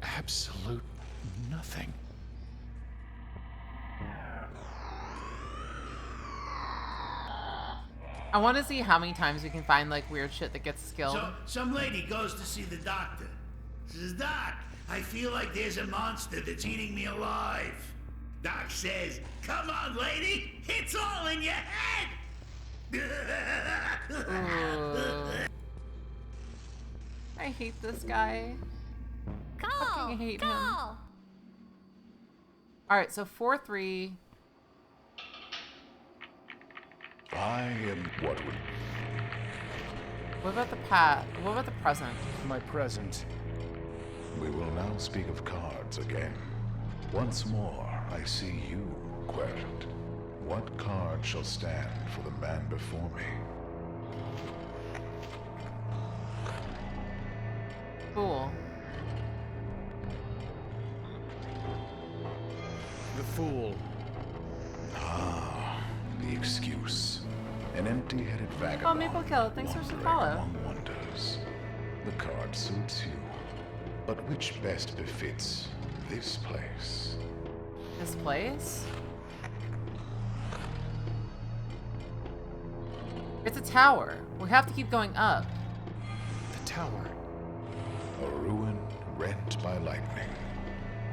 Absolute nothing. I want to see how many times we can find like weird shit that gets skilled. So, some lady goes to see the doctor. Says, Doc, I feel like there's a monster that's eating me alive. Doc says, come on, lady, it's all in your head. I hate this guy. Call! I hate him. Call! Alright, so 4-3. I am what would... What about the past? What about the present? My present. We will now speak of cards again. Once more, I see you, Querent. What card shall stand for the man before me? Fool. The Fool. Ah, the excuse. An empty-headed Oh, vagabond. Maple Kill, thanks for the wandering follow. among wonders. The card suits you, but which best befits this place? This place? It's a tower. We have to keep going up. The tower. A ruin rent by lightning.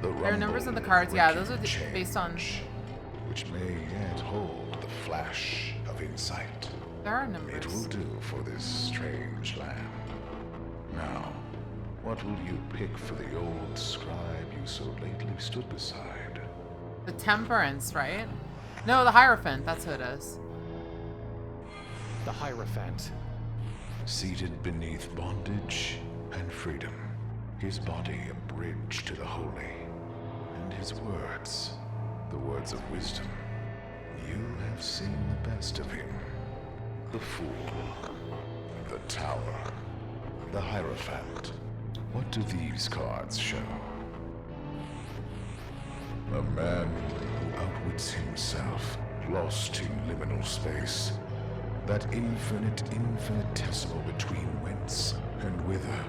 The There are numbers on the rumble cards. of Yeah, those are wicked based on. change, which may yet hold the flash of insight. There are It numbers. will do for this strange land. Now, what will you pick for the old scribe you so lately stood beside? The Temperance, right? No, the Hierophant. That's who it is. The Hierophant. Seated beneath bondage and freedom, his body a bridge to the holy, and his words, the words of wisdom. You have seen the best of him. The Fool, the Tower, the Hierophant. What do these cards show? A man who outwits himself, lost in liminal space. That infinitesimal between whence and whither.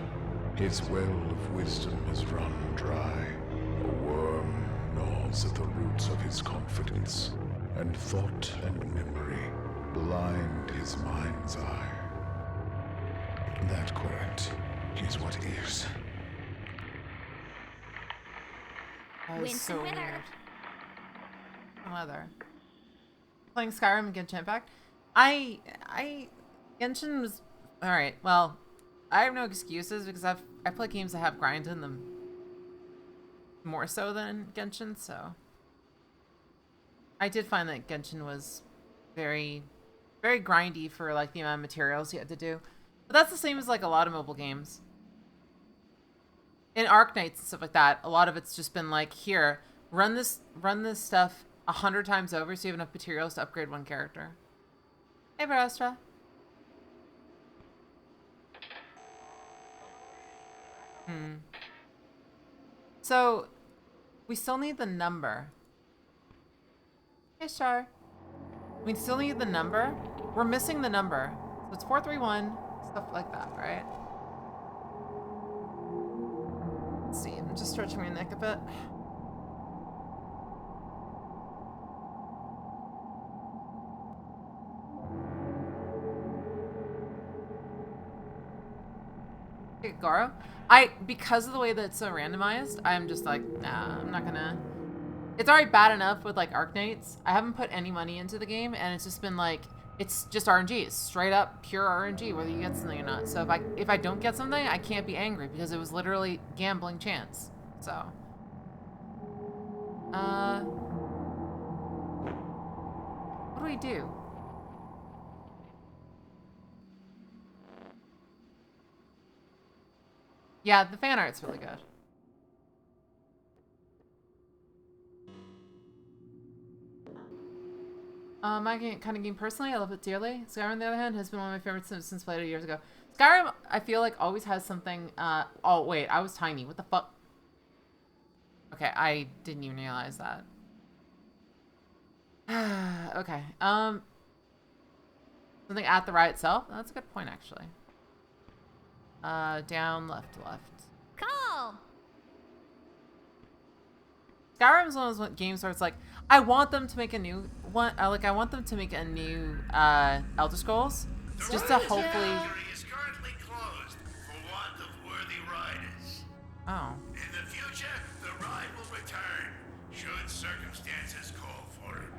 His well of wisdom has run dry. A worm gnaws at the roots of his confidence, and thought and memory blind his mind's eye. That, Querent, is what is. That was Winston so Wither. weird. Weather. Playing Skyrim and Genshin Impact. Genshin was alright. Well, I have no excuses because I play games that have grind in them more so than Genshin. So I did find that Genshin was very, very grindy for like the amount of materials you had to do. But that's the same as like a lot of mobile games. In Arknights and stuff like that, a lot of it's just been like, here, run this stuff 100 times over so you have enough materials to upgrade one character. Hey, Barastra. So, we still need the number. Hey, Char. We still need the number. We're missing the number. So it's 431, stuff like that, right? Let's see. I'm just stretching my neck a bit. Okay, Garo. Because of the way that it's so randomized, I'm just like, nah, I'm not gonna. It's already bad enough with like Arknights. I haven't put any money into the game, and it's just been like, it's just RNG. It's straight up pure RNG, whether you get something or not. So if I don't get something, I can't be angry because it was literally gambling chance. So, what do we do? Yeah, the fan art's really good. My kind of game personally, I love it dearly. Skyrim, on the other hand, has been one of my favorites since played it years ago. Skyrim, I feel like always has something. Oh wait, I was tiny. What the fuck? Okay, I didn't even realize that. Okay. Something at the ride itself. That's a good point, actually. Down, left. Call! Skyrim is one of those games where it's like, I want them to make a new one. I want them to make a new Elder Scrolls, just to hopefully. Is currently closed for want of worthy riders. Oh. In the future, the ride will return, should circumstances call for it.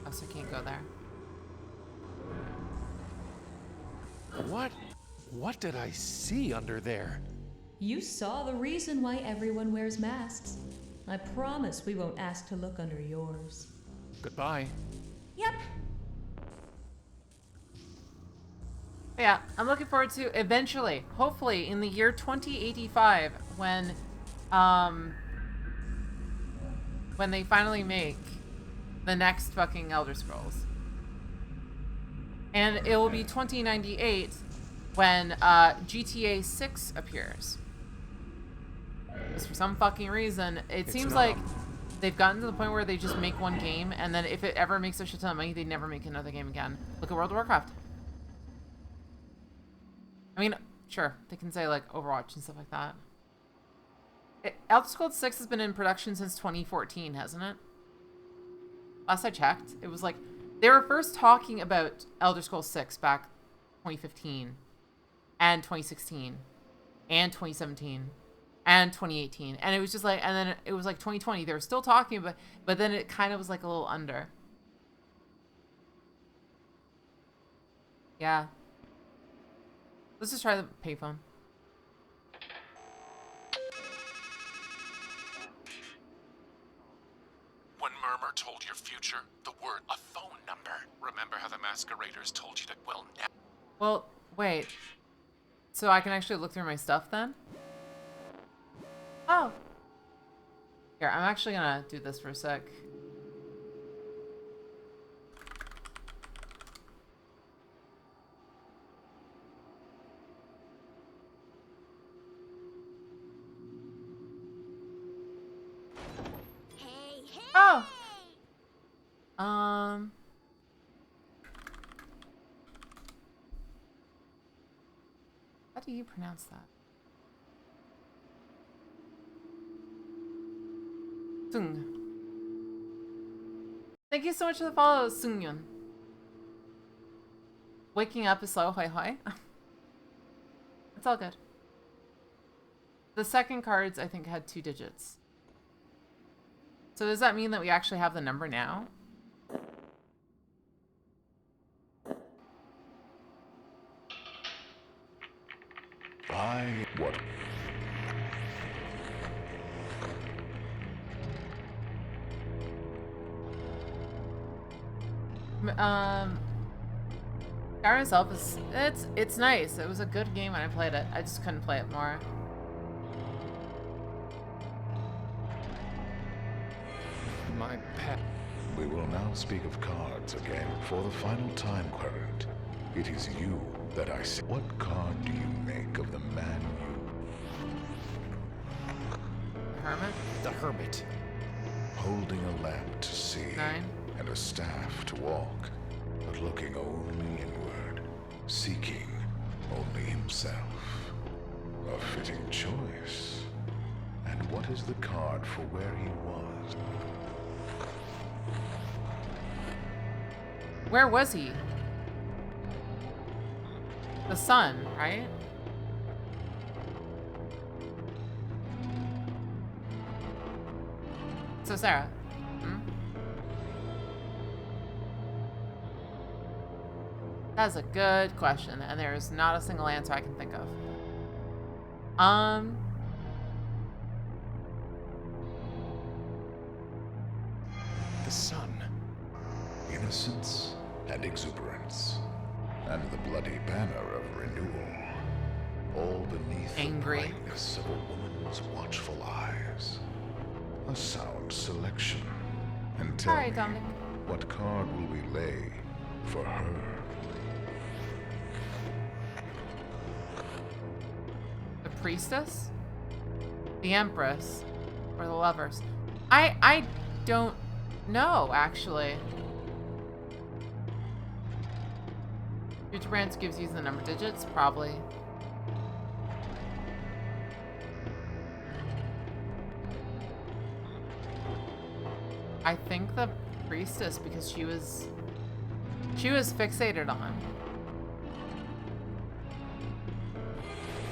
Oh, so I can't go there. What did I see under there? You saw the reason why everyone wears masks. I promise we won't ask to look under yours. Goodbye. Yep. Yeah, I'm looking forward to eventually, hopefully, in the year 2085, when they finally make the next fucking Elder Scrolls. And it will be 2098 when GTA 6 appears. Because for some fucking reason, it seems like they've gotten to the point where they just make one game, and then if it ever makes a shit ton of money, they never make another game again. Look at World of Warcraft. I mean, sure, they can say like Overwatch and stuff like that. Elder Scrolls 6 has been in production since 2014, hasn't it? Last I checked, it was like they were first talking about Elder Scrolls 6 back 2015 and 2016 and 2017 and 2018, and it was just like, and then it was like 2020 they were still talking about, but then it kind of was like a little under. Yeah. Let's just try the payphone. When Murmur told your future, the word a phone number. Remember how the masqueraders told you that we'll never. Well, wait. So I can actually look through my stuff then? Oh. Here, I'm actually gonna do this for a sec. Oh! How do you pronounce that? Sung. Thank you so much for the follow, Sungyun. Waking up is slow, hoi hoi. It's all good. The second cards, I think, had 2 digits. So does that mean that we actually have the number now? What? Skyrim itself is it's nice. It was a good game when I played it. I just couldn't play it more. My pet. We will now speak of cards again. For the final time, Querent, it is you that I see. What card do you make of the man Hermit? The Hermit. holding a lamp to see 9. and a staff to walk, but looking only inward, seeking only himself? A fitting choice. And what is the card for where he was? Where was he? The sun, right? So Sarah, That's a good question, and there is not a single answer I can think of. The sun. Innocence and exuberance, and the bloody banner of renewal, all beneath Angry. the brightness of a woman's watchful eyes. A sound selection. And tell Alright, me, Dominic. what card will we lay for her? The priestess? The empress? Or the lovers? I don't know, actually. Future branch gives you the number digits? Probably. I think the priestess, because she was fixated on.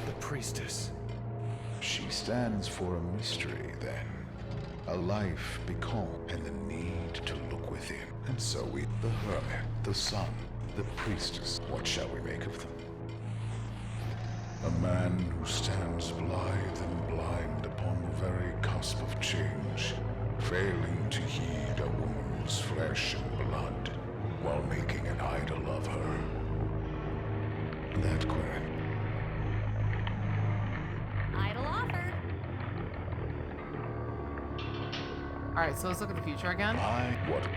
The priestess. She stands for a mystery, then. A life becalmed, and the need to look within. And so we, the hermit, the sun, the priestess, what shall we make of them? A man who stands blithe and blind upon the very cusp of change, failing to heed a woman's flesh and blood, while making an idol of her. That Querent. Idle offer. Alright, so let's look at the future again. What?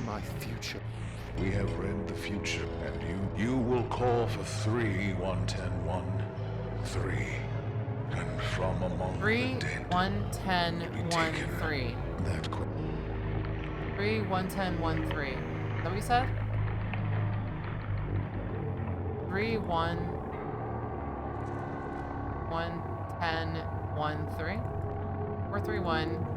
My future. We have read the future, and you will call for 3, 1, 10, 1, 3. And from among 3, the dead, 1, 10, 1, 3. that 3, 1, 10, 1, 3. Is that what you said? 3, 1, 1, 10, 1, 3? 4, 3, 1.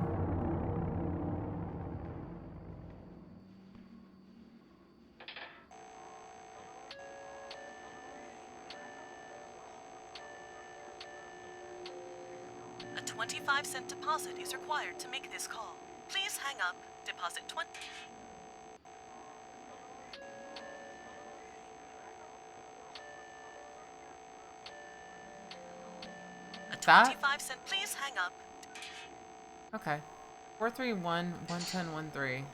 A 25-cent deposit is required to make this call. Please hang up. Deposit 20. A 25-cent. Please hang up. Okay. 4, 3, 1, 1, 10, 1, 3.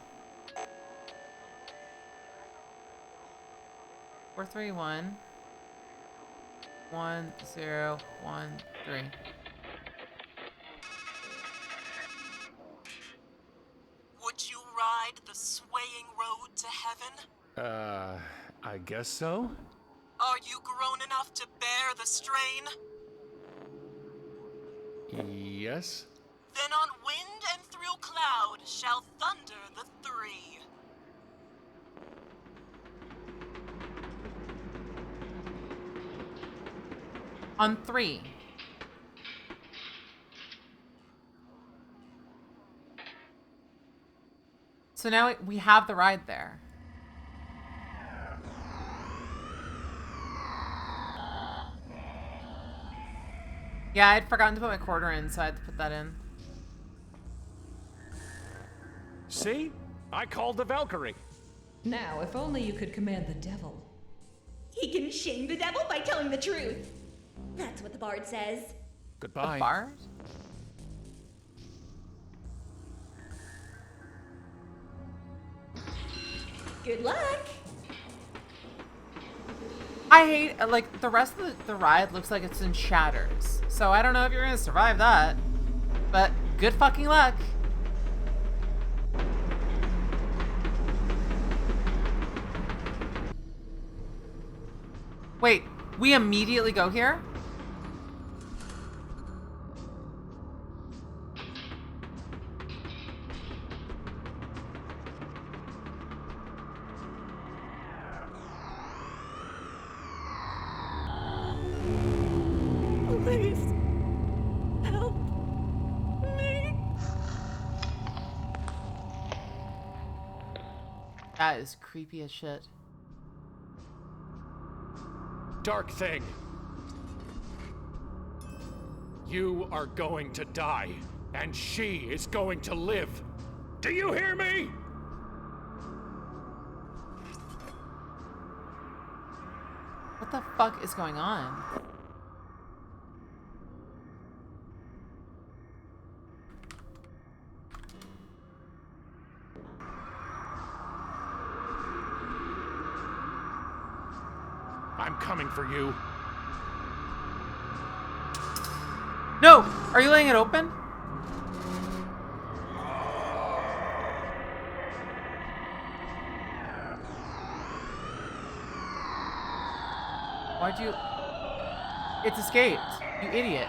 4, 3, 1, 1, 0, 1, 3. Would you ride the swaying road to heaven? I guess so? Are you grown enough to bear the strain? Yes? Then on wind and through cloud shall thunder the 3. On 3. So now we have the ride there. Yeah, I'd forgotten to put my quarter in, so I had to put that in. See? I called the Valkyrie. Now, if only you could command the devil. He can shame the devil by telling the truth. That's what the bard says. Goodbye. The bard? Good luck. I hate, like, the rest of the ride looks like it's in shatters. So I don't know if you're gonna survive that. But good fucking luck. Wait, we immediately go here? Please. Help me. That is creepy as shit. Dark thing. You are going to die, and she is going to live. Do you hear me? What the fuck is going on? I'm coming for you. No! Are you laying it open? Why'd you... It's escaped. You idiot.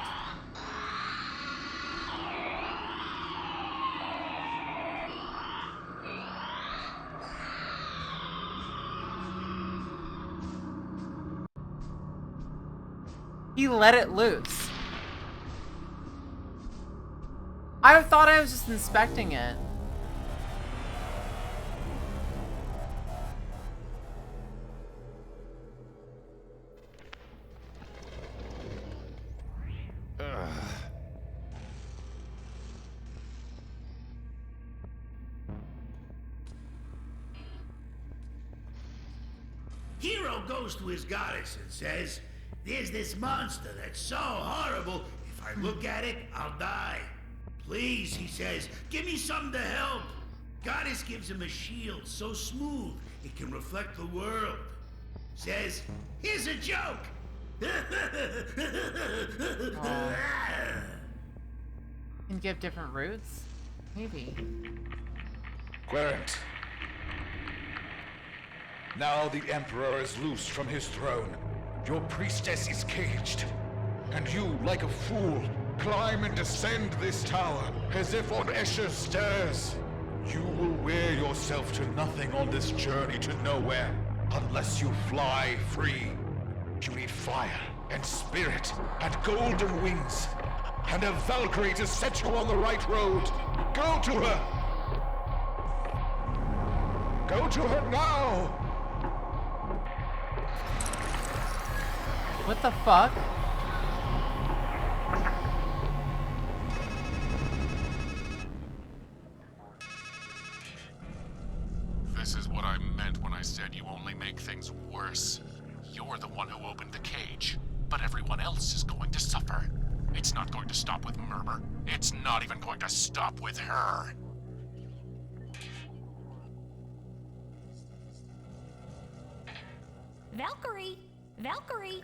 He let it loose. I thought I was just inspecting it. Hero goes to his goddess and says, "There's this monster that's so horrible, if I look at it, I'll die. Please," he says, "give me something to help." Goddess gives him a shield so smooth it can reflect the world. Says, "Here's a joke." Can give different routes? Maybe. Querent. Now the Emperor is loose from his throne. Your priestess is caged. And you, like a fool, climb and descend this tower as if on Escher's stairs. You will wear yourself to nothing on this journey to nowhere unless you fly free. You need fire and spirit and golden wings and a Valkyrie to set you on the right road. Go to her! Go to her now! What the fuck? This is what I meant when I said you only make things worse. You're the one who opened the cage, but everyone else is going to suffer. It's not going to stop with Murmur. It's not even going to stop with her. Valkyrie! Valkyrie!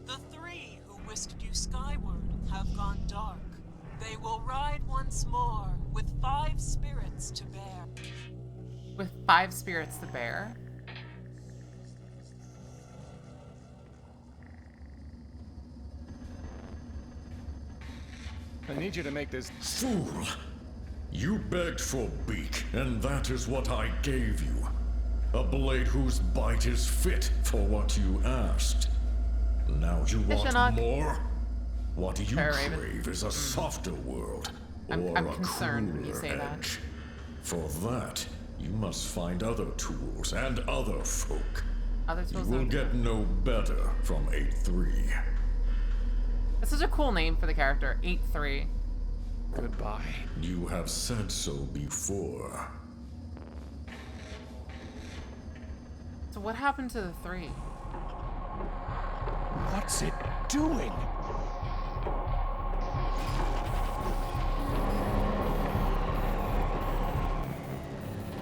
The three who whisked you skyward have gone dark. They will ride once more with 5 spirits to bear. With 5 spirits to bear? I need you to make this... Fool! You begged for beak, and that is what I gave you. A blade whose bite is fit for what you asked. Now you want more? What you crave is a softer world, or I'm a concerned when you cooler say that. edge. For that, you must find other tools and other folk. Other You tools will and- get no better from 8-3. That's such a cool name for the character, 8-3. Goodbye. You have said so before. So what happened to the 3? What's it doing?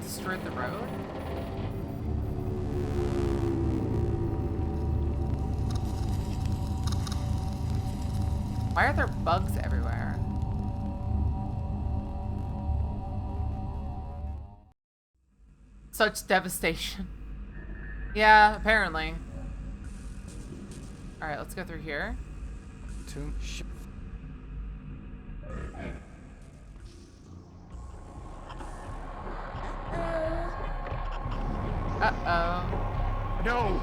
Destroyed the road? Why are there bugs everywhere? Such devastation. Yeah, apparently. Alright, let's go through here. Uh-oh. No!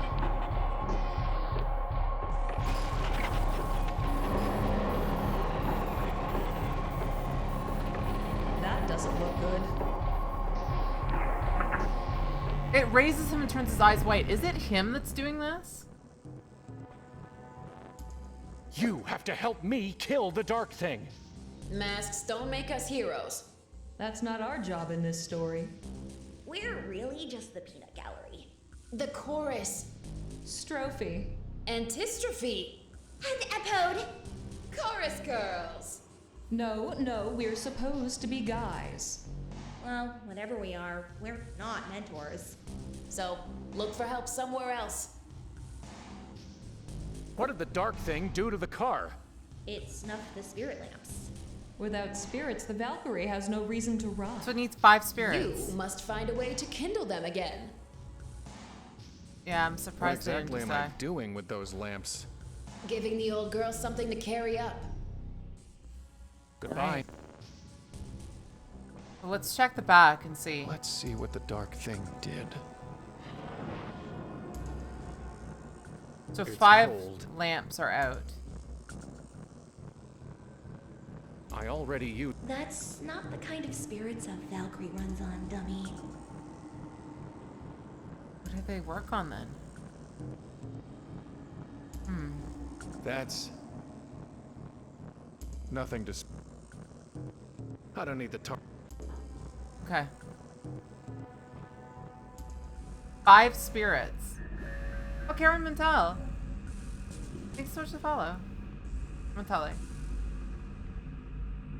That doesn't look good. It raises him and turns his eyes white. Is it him that's doing this? You have to help me kill the dark thing. Masks don't make us heroes. That's not our job in this story. We're really just the peanut gallery. The chorus. Strophe. Antistrophe. And epode. Chorus girls. No, we're supposed to be guys. Well, whatever we are, we're not mentors. So, look for help somewhere else. What did the dark thing do to the car? It snuffed the spirit lamps. Without spirits, the Valkyrie has no reason to rot. So it needs 5 spirits. You must find a way to kindle them again. Yeah, I'm What surprised they exactly didn't am I decide. doing with those lamps? Giving the old girl something to carry up. Goodbye. Right. Well, let's check the back and see. Let's see what the dark thing did. So It's 5 cold. lamps are out. I already used. That's not the kind of spirits a Valkyrie runs on, dummy. What did they work on then? That's nothing to. I don't need the tar. Okay. 5 spirits. Oh, Karen Mantel. Thanks so much to follow. Mantele.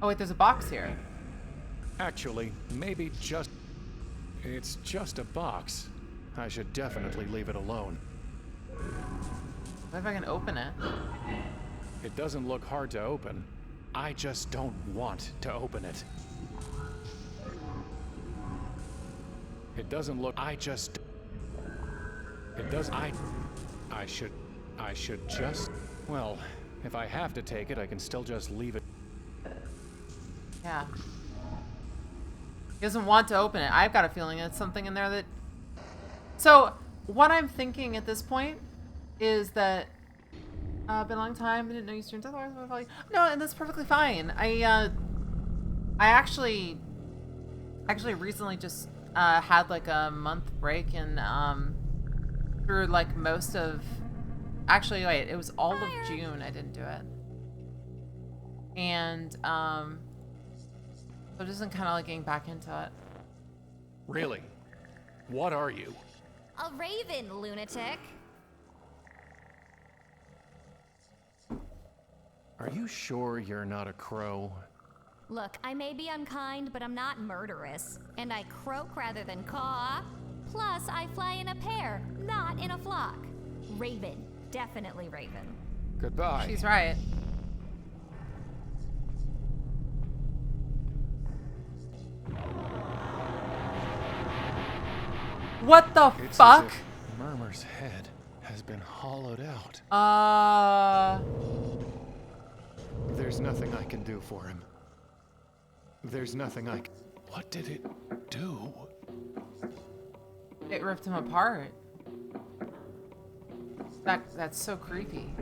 Oh wait, there's a box here. Actually, maybe just. It's just a box. I should definitely leave it alone. What if I can open it? It doesn't look hard to open. I just don't want to open it. It doesn't look. I just. It does. I should just. Well, if I have to take it, I can still just leave it. Yeah. He doesn't want to open it. I've got a feeling it's something in there that... So, what I'm thinking at this point is that... been a long time, I didn't know you streamed otherwise. No, and that's perfectly fine. I actually recently just had like a month break and through like most of... Actually, wait, it was all of June I didn't do it. And, so just kind of like getting back into it. Really? What are you? A raven, lunatic. Are you sure you're not a crow? Look, I may be unkind, but I'm not murderous. And I croak rather than caw. Plus, I fly in a pair, not in a flock. Raven. Definitely raven. Goodbye. She's right. What the It's fuck? as if Murmur's head has been hollowed out. There's nothing I can do for him. There's nothing I can... What did it do? It ripped him apart. That's so creepy.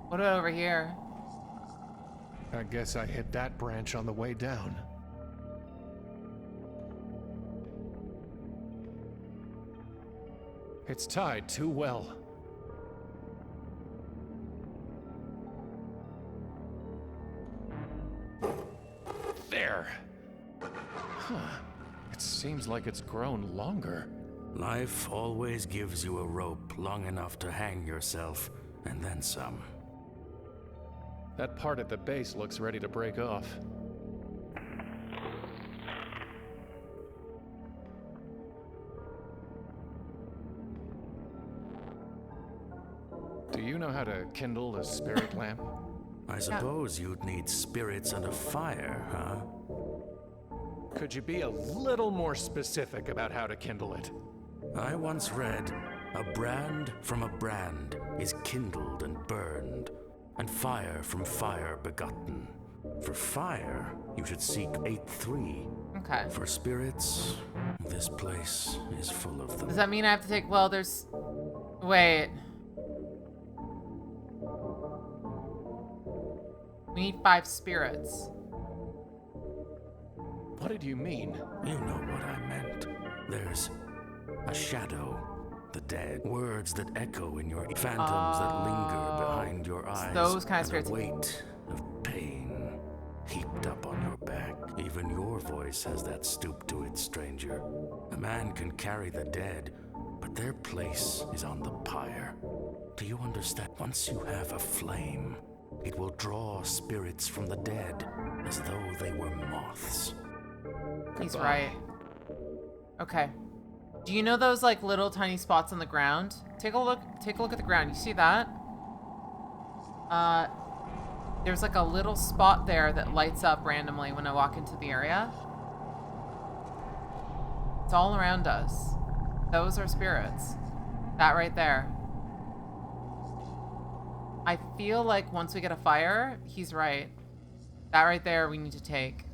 What about over here? I guess I hit that branch on the way down. It's tied too well. There. Huh. It seems like it's grown longer. Life always gives you a rope long enough to hang yourself, and then some. That part at the base looks ready to break off. you know how to kindle a spirit lamp? I suppose you'd need spirits and a fire, huh? Could you be a little more specific about how to kindle it? I once read, a brand from a brand is kindled and burned, and fire from fire begotten. For fire, you should seek 8-3. Okay. For spirits, this place is full of them. Does that mean I have to take, well, there's, wait. We need 5 spirits. What did you mean? You know what I meant. There's a shadow, the dead, words that echo in your phantoms that linger behind your eyes. Those kind of spirits. A weight of pain heaped up on your back. Even your voice has that stoop to it, stranger. A man can carry the dead, but their place is on the pyre. Do you understand? Once you have a flame, it will draw spirits from the dead as though they were moths. He's right. Okay. Do you know those like little tiny spots on the ground? Take a look at the ground. You see that? There's like a little spot there that lights up randomly when I walk into the area. It's all around us. Those are spirits. That right there. I feel like once we get a fire, he's right. That right there we need to take.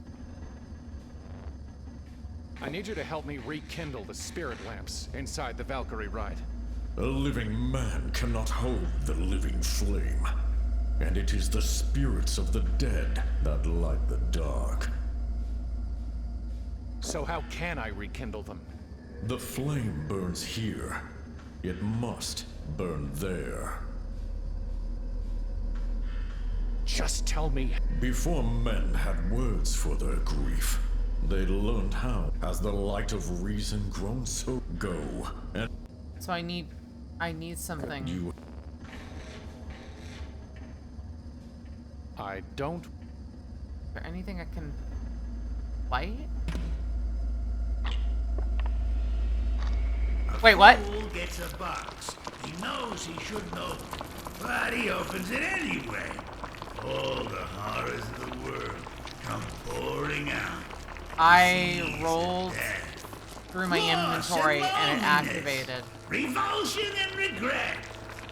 I need you to help me rekindle the spirit lamps inside the Valkyrie ride. A living man cannot hold the living flame. And it is the spirits of the dead that light the dark. So how can I rekindle them? The flame burns here. It must burn there. Just tell me. Before men had words for their grief, they learned how. Has the light of reason grown so go? And so I need something. You. I don't. Is there anything I can light? Wait, what? Fool gets a box. He knows he shouldn't open it, but he opens it anyway. All the horrors of the world come pouring out. I rolled through my inventory and it activated. Revulsion and regret.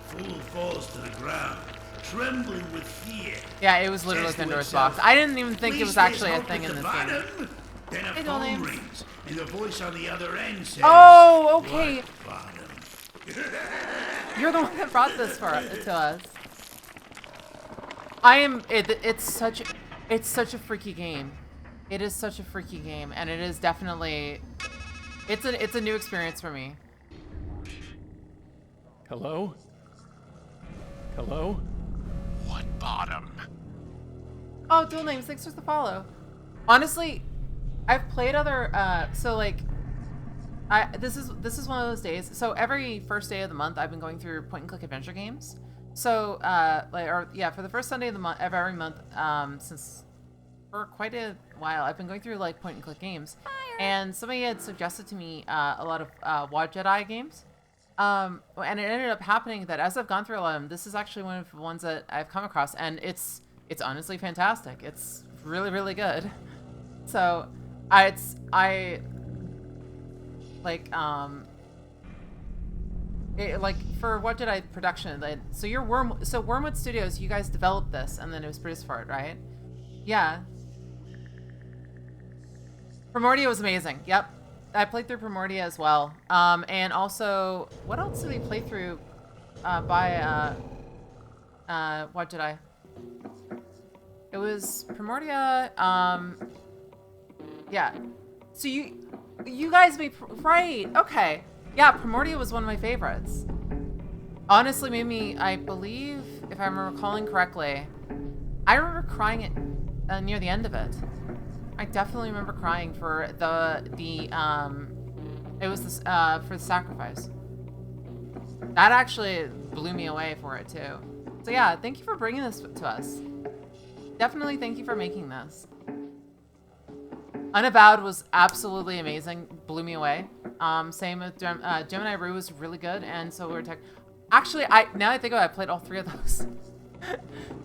Fool falls to the ground, trembling with fear. Yeah, it was literally Pandora's box. I didn't even think it was actually a thing in this game. Then a phone rings, and the voice on the other end says, "Oh, okay. You're the one that brought this to us." I am. It's such a freaky game. It is such a freaky game, and it is definitely. It's a new experience for me. Hello? Hello? What bottom? Oh, dual names. Thanks for the follow. Honestly, I've played other. So like, this is one of those days. So every first day of the month, I've been going through point-and-click adventure games. So for the first Sunday of every month, since for quite a while, I've been going through like point-and-click games. And somebody had suggested to me a lot of WoW Jedi games. And it ended up happening that as I've gone through a lot of them, this is actually one of the ones that I've come across, and it's honestly fantastic. It's really, really good. So, for What Did I production? So Wormwood Studios, you guys developed this, and then it was produced for it, right? Yeah. Primordia was amazing. Yep. I played through Primordia as well. And also, what else did we play through What Did I? It was Primordia, yeah. So you guys made, right, okay. Yeah, Primordia was one of my favorites. Honestly, made me, I believe, if I'm recalling correctly, I remember crying at near the end of it. I definitely remember crying for it was for the sacrifice. That actually blew me away for it too. So yeah, thank you for bringing this to us. Definitely thank you for making this. Unavowed was absolutely amazing, blew me away. Same with Gemini Rue was really good, and so we were Actually, now I think about it, I played all 3 of those.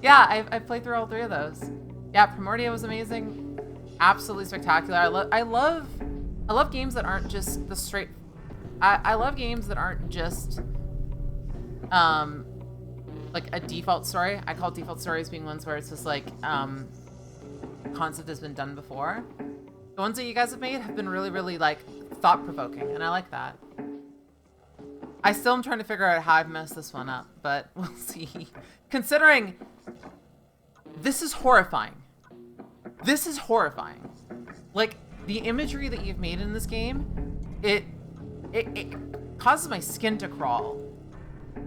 Yeah, I played through all 3 of those. Yeah, Primordia was amazing. Absolutely spectacular. I love games that aren't just the straight... I love games that aren't just like a default story. I call default stories being ones where it's just like concept has been done before. The ones that you guys have made have been really, really like thought-provoking, and I like that. I still am trying to figure out how I've messed this one up, but we'll see. Considering this is horrifying. This is horrifying. Like, the imagery that you've made in this game, it causes my skin to crawl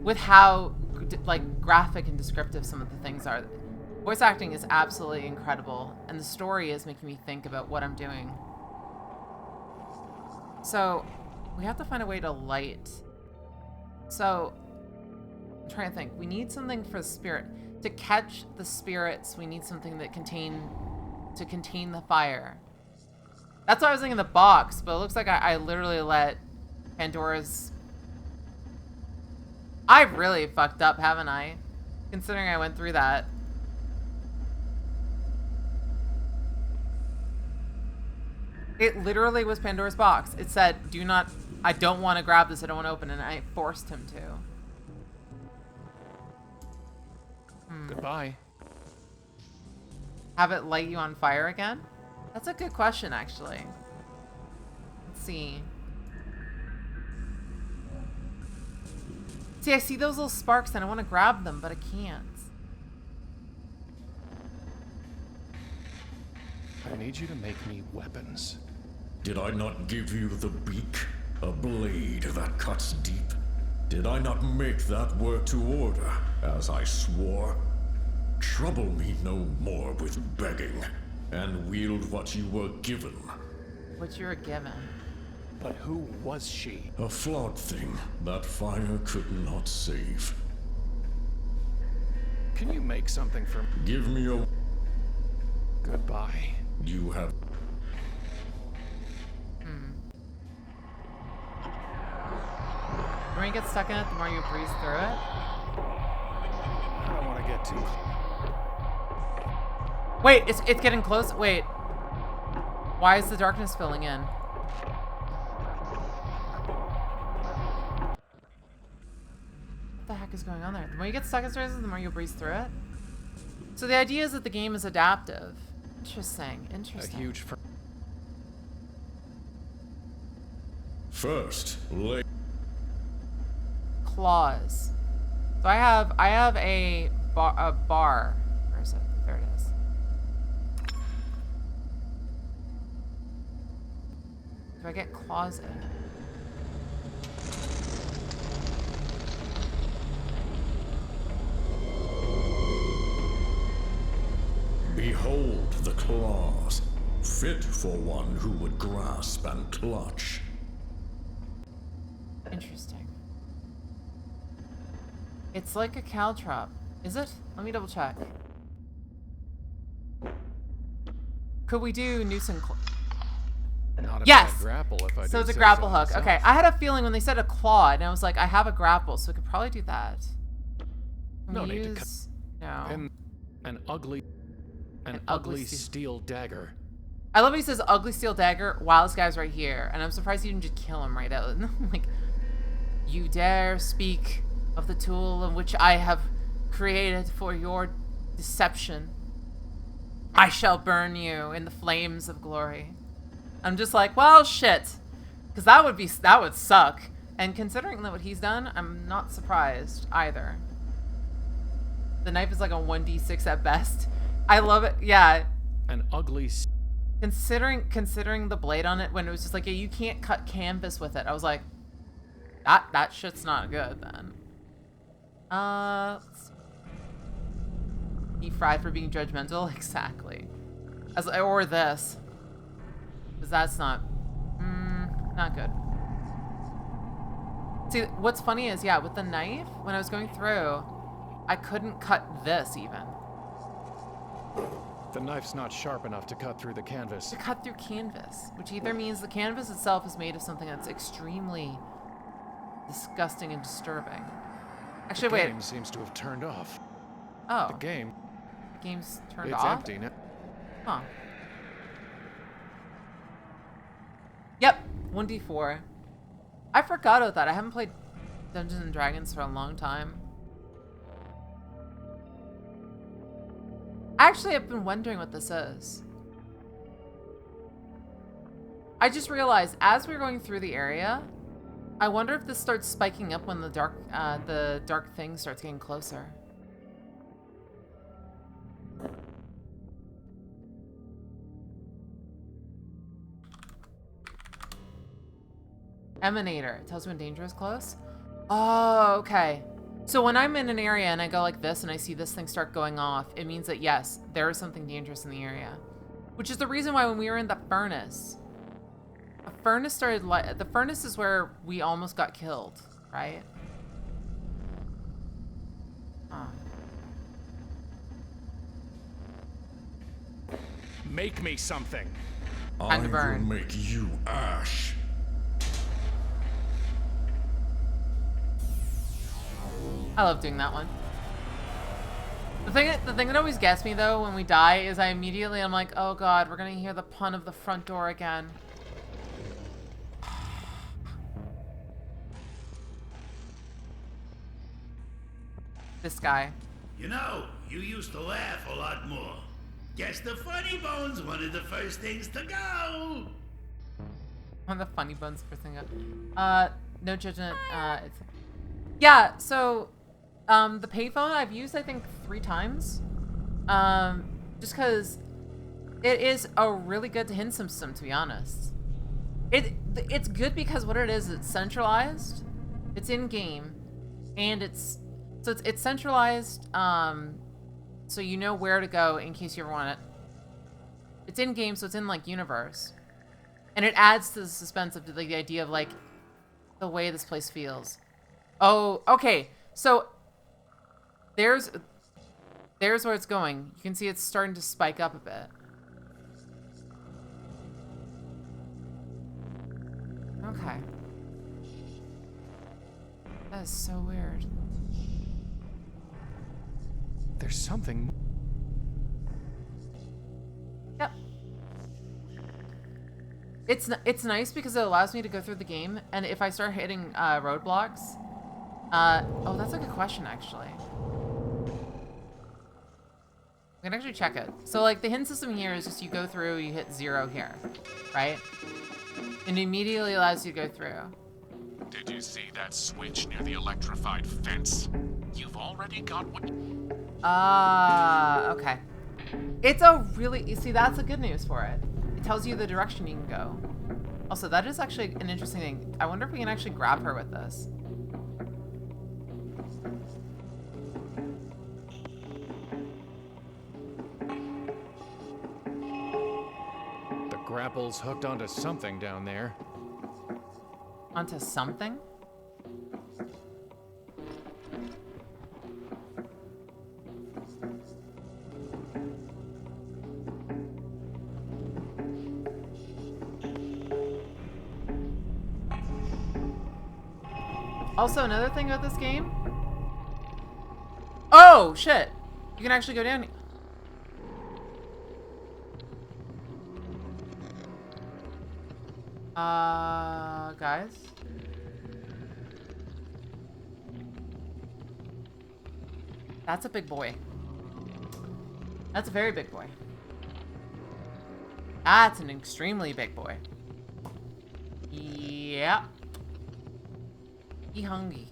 with how like graphic and descriptive some of the things are. Voice acting is absolutely incredible, and the story is making me think about what I'm doing. So we have to find a way to light. So I'm trying to think. We need something for the spirit. To catch the spirits, we need something that contain the fire. That's why I was thinking the box, but it looks like I literally let Pandora's... I've really fucked up, haven't I? Considering I went through that. It literally was Pandora's box. It said, I don't want to grab this, I don't want to open it, and I forced him to. Goodbye. Have it light you on fire again? That's a good question, actually. Let's see. See, I see those little sparks and I want to grab them, but I can't. I need you to make me weapons. Did I not give you the beak? A blade that cuts deep? Did I not make that work to order, as I swore? Trouble me no more with begging, and wield what you were given. What you were given? But who was she? A flawed thing that fire could not save. Can you make something for me? Give me a... Goodbye. You have... The more you get stuck in it, the more you breeze through it. I don't want to get too... Wait, it's getting close. Wait. Why is the darkness filling in? What the heck is going on there? The more you get stuck in spaces, the more you breeze through it. So the idea is that the game is adaptive. Interesting. Interesting. A huge... First, lay... Claws. So I have a bar. Where is it? There it is. Do I get claws in? Behold the claws, fit for one who would grasp and clutch. Interesting. It's like a caltrop. Is it? Let me double check. Could we do noose and Not yes! a grapple if I so do it's a say grapple so hook. myself. Okay, I had a feeling when they said a claw, and I was like, I have a grapple, so we could probably do that. Can No we need to use... No. And an ugly steel dagger. I love he says ugly steel dagger while this guy's right here, and I'm surprised you didn't just kill him right out. Like, you dare speak of the tool in which I have created for your deception. I shall burn you in the flames of glory. I'm just like, well, shit, because that would suck. And considering that what he's done, I'm not surprised either. The knife is like a 1d6 at best. I love it. Yeah. An ugly. Considering the blade on it, when it was just like, yeah, you can't cut canvas with it. I was like, that shit's not good then. Let's see. Deep fried for being judgmental, exactly. Or this, because that's not good. See, what's funny is, yeah, with the knife, when I was going through, I couldn't cut this even. The knife's not sharp enough to cut through the canvas. To cut through canvas, which either means the canvas itself is made of something that's extremely disgusting and disturbing, Actually, the wait. game seems to have turned off. Oh. The game. Game's turned It's off? empty now. Huh. Yep, 1d4. I forgot about that. I haven't played Dungeons and Dragons for a long time. Actually, I've been wondering what this is. I just realized as we're going through the area, I wonder if this starts spiking up when the dark thing starts getting closer. Emanator. It tells when danger is close. Oh, okay. So when I'm in an area and I go like this and I see this thing start going off, it means that yes, there is something dangerous in the area. Which is the reason why when we were in the furnace, a furnace started the furnace is where we almost got killed, right? Huh. Make me something. Time to burn. I will make you ash. I love doing that one. The thing that always gets me though when we die is I'm like, oh god, we're gonna hear the pun of the front door again. This guy. You know, you used to laugh a lot more. Guess the funny bone's one of the first things to go. One of the funny bones first thing. No judgment. Yeah. So, the payphone I've used I think 3 times. Just because it is a really good hint system, to be honest. It's good because what it is, it's centralized, it's in game, and it's centralized. So you know where to go in case you ever want it. It's in game, so it's in like universe, and it adds to the suspense of the idea of like the way this place feels. Oh, okay. So there's where it's going. You can see it's starting to spike up a bit. Okay. That is so weird. There's something. Yep. It's nice because it allows me to go through the game, and if I start hitting roadblocks, oh, that's a good question actually. We can actually check it. So like the hint system here is just you go through, you hit 0 here, right? And it immediately allows you to go through. Did you see that switch near the electrified fence? You've already got what... Okay. It's a really... You see, that's the good news for it. It tells you the direction you can go. Also, that is actually an interesting thing. I wonder if we can actually grab her with this. The grapple's hooked onto something down there. Onto something? Also, another thing about this game. Oh, shit. You can actually go down. Guys. That's a big boy. That's a very big boy. That's an extremely big boy. Yeah. He hungry.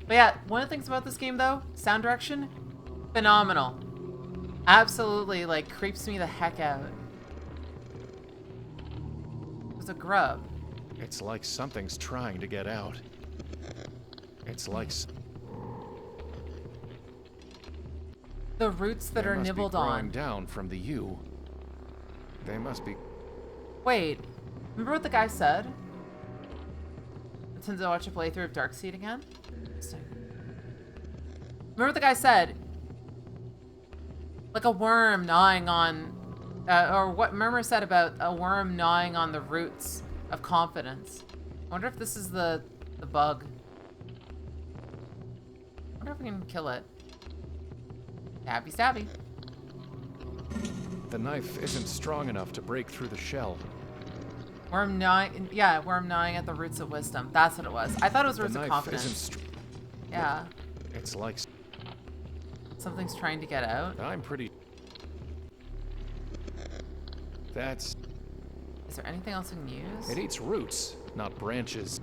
But yeah, one of the things about this game though, sound direction, phenomenal. Absolutely, like, creeps me the heck out. There's a grub. It's like something's trying to get out. It's like... The roots that are nibbled on. Down from the U. They must be... Wait, remember what the guy said? Since I watch a playthrough of Darkseid again? Interesting. Remember what the guy said? Like a worm gnawing on... or what Murmur said about a worm gnawing on the roots of confidence. I wonder if this is the bug. wonder if we can kill it. Stabby, stabby. The knife isn't strong enough to break through the shell. Where I'm gnawing, yeah, where I'm gnawing at the roots of wisdom. That's what it was. I thought it was roots of confidence. Yeah. It's like something's trying to get out. I'm pretty. That's. Is there anything else we can use? It eats roots, not branches.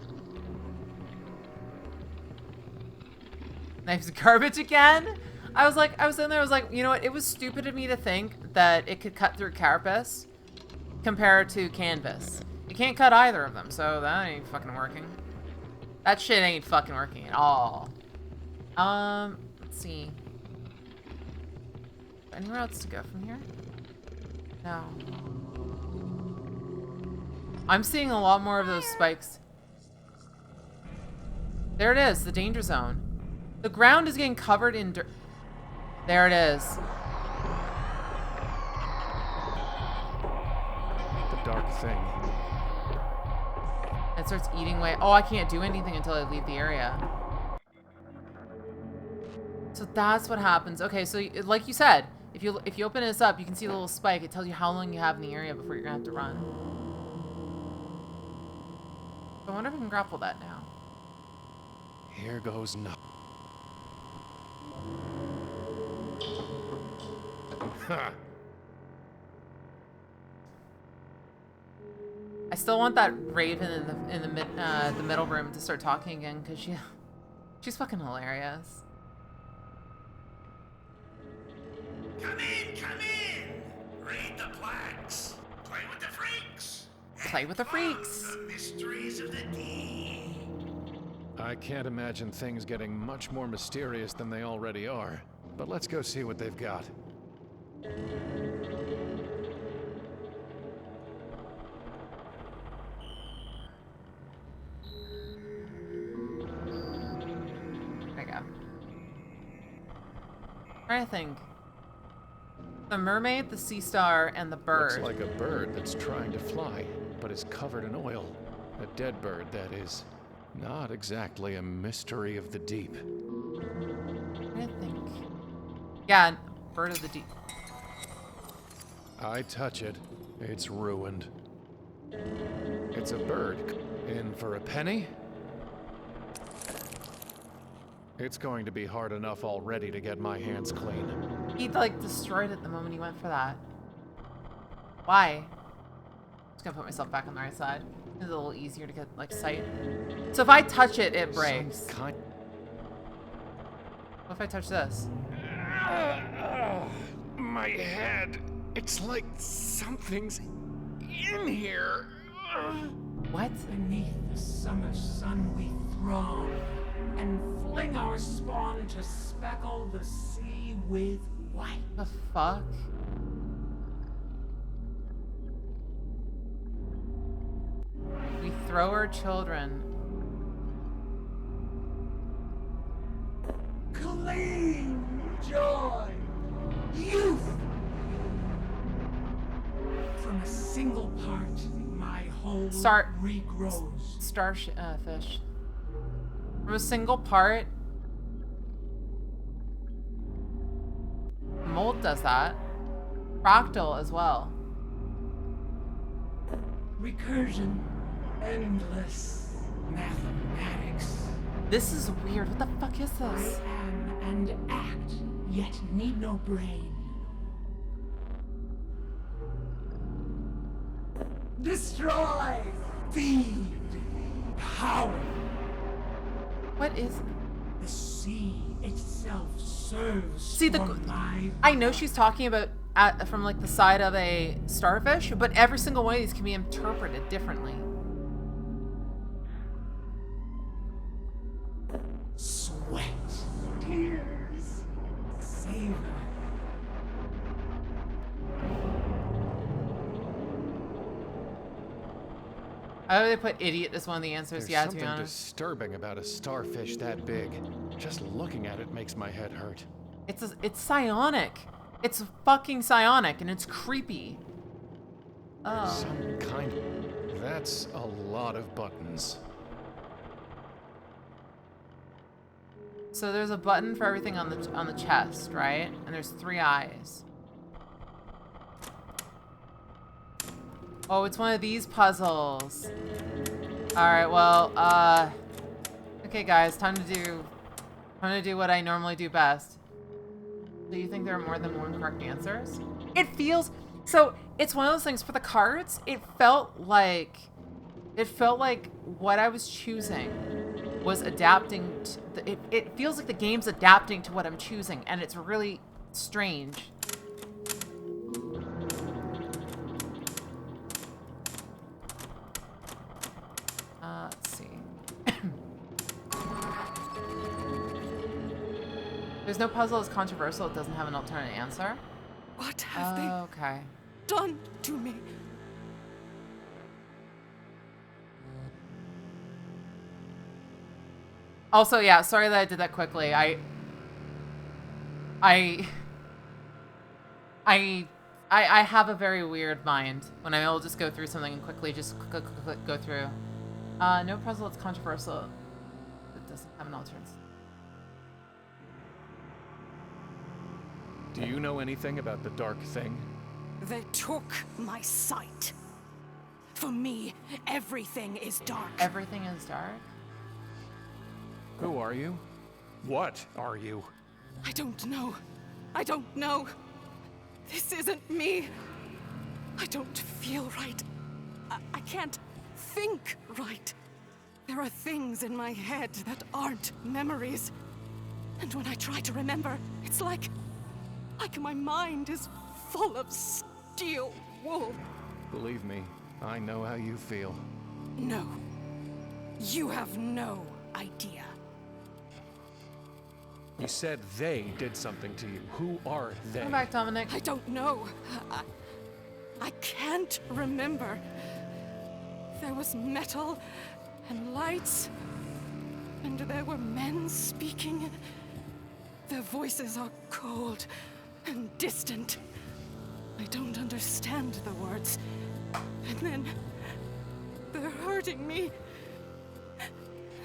Knife's garbage again? I was sitting there, I was like, you know what? It was stupid of me to think that it could cut through carapace compared to canvas. You can't cut either of them, so that ain't fucking working. That shit ain't fucking working at all. Let's see. Anywhere else to go from here? No. I'm seeing a lot more of those spikes. There it is, the danger zone. The ground is getting covered in dirt. There it is. The dark thing. It starts eating away. Oh, I can't do anything until I leave the area. So that's what happens. Okay, so like you said, if you open this up, you can see the little spike. It tells you how long you have in the area before you're gonna have to run. I wonder if we can grapple that now. Here goes nothing. I still want that Raven in the middle room to start talking again because she's fucking hilarious. Come in! Read the plaques. Play with the freaks. Play with the freaks. The mysteries of the deep. I can't imagine things getting much more mysterious than they already are. But let's go see what they've got. I think the mermaid, the sea star, and the bird. Looks like a bird that's trying to fly, but is covered in oil. A dead bird, that is. Not exactly a mystery of the deep. I think. Yeah, bird of the deep. I touch it, it's ruined. It's a bird. In for a penny? It's going to be hard enough already to get my hands clean. He like destroyed it the moment he went for that. Why? I'm just gonna put myself back on the right side. It's a little easier to get like sight. So if I touch it, it breaks. What if I touch this? My head. It's like something's in here. What? Beneath the summer sun we throb and fling our spawn to speckle the sea with white. The fuck? We throw our children. Clean joy, youth. From a single part, my whole regrows. Starfish. From a single part. Mold does that. Fractal as well. Recursion. Endless mathematics. This is weird. What the fuck is this? I am and act, yet need no brain. Destroy, feed, power. What is the sea itself serves? See the. My I know she's talking about from like the side of a starfish, but every single one of these can be interpreted differently. Sweat, tears, savor. I would put idiot as one of the answers. There's yeah, to be something honest. disturbing about a starfish that big. Just looking at it makes my head hurt. It's psionic. It's fucking psionic, and it's creepy. Oh. Some kind. That's a lot of buttons. So there's a button for everything on the chest, right? And there's 3 eyes. Oh, it's one of these puzzles. Alright, well, okay guys, time to do what I normally do best. Do you think there are more than one correct answers? It feels, so it's one of those things for the cards, it felt like what I was choosing was adapting to, it feels like the game's adapting to what I'm choosing, and it's really strange. Let's see. There's no puzzle that's controversial. It doesn't have an alternate answer. What have they okay. done to me? Also, yeah, sorry that I did that quickly. I have a very weird mind when I will just go through something and quickly just go through. No puzzle that's controversial. It doesn't have an alternate. Do you know anything about the dark thing? They took my sight. For me, everything is dark. Everything is dark? Who are you? What are you? I don't know. I don't know. This isn't me. I don't feel right. I can't think right. There are things in my head that aren't memories. And when I try to remember, it's like my mind is full of steel wool. Believe me, I know how you feel. No. You have no idea. You said they did something to you. Who are they? Come back, Dominic. I don't know. I can't remember. There was metal and lights, and there were men speaking. Their voices are cold and distant. I don't understand the words. And then they're hurting me.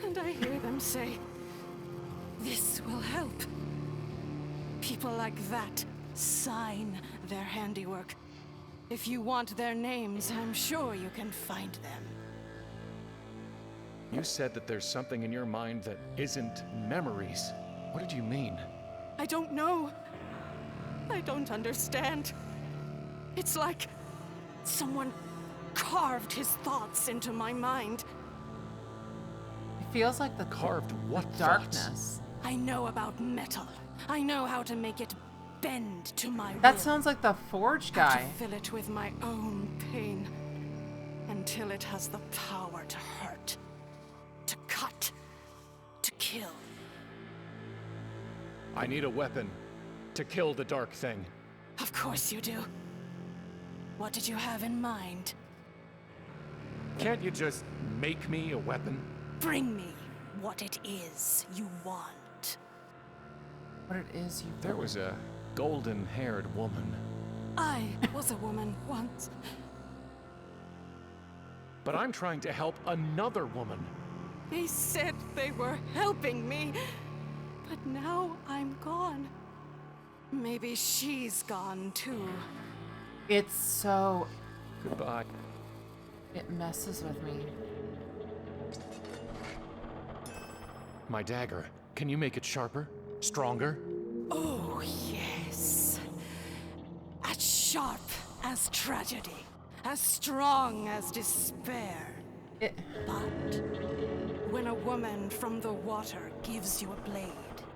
And I hear them say, "This will help." People like that sign their handiwork. If you want their names, I'm sure you can find them. You said that there's something in your mind that isn't memories. What did you mean? I don't know. I don't understand. It's like someone carved his thoughts into my mind. It feels like the carved what darkness. I know about metal. I know how to make it bend to my That will. sounds like the Forge How guy. to fill it with my own pain until it has the power to hurt, to cut, to kill. I need a weapon to kill the dark thing. Of course you do. What did you have in mind? Can't you just make me a weapon? Bring me what it is you want. What it is you want. There was a golden-haired woman. I was a woman once. But I'm trying to help another woman. They said they were helping me, but now I'm gone. Maybe she's gone too. It's so... Goodbye. It messes with me. My dagger. Can you make it sharper? Stronger? Oh, yes. As sharp as tragedy. As strong as despair. But when a woman from the water gives you a blade,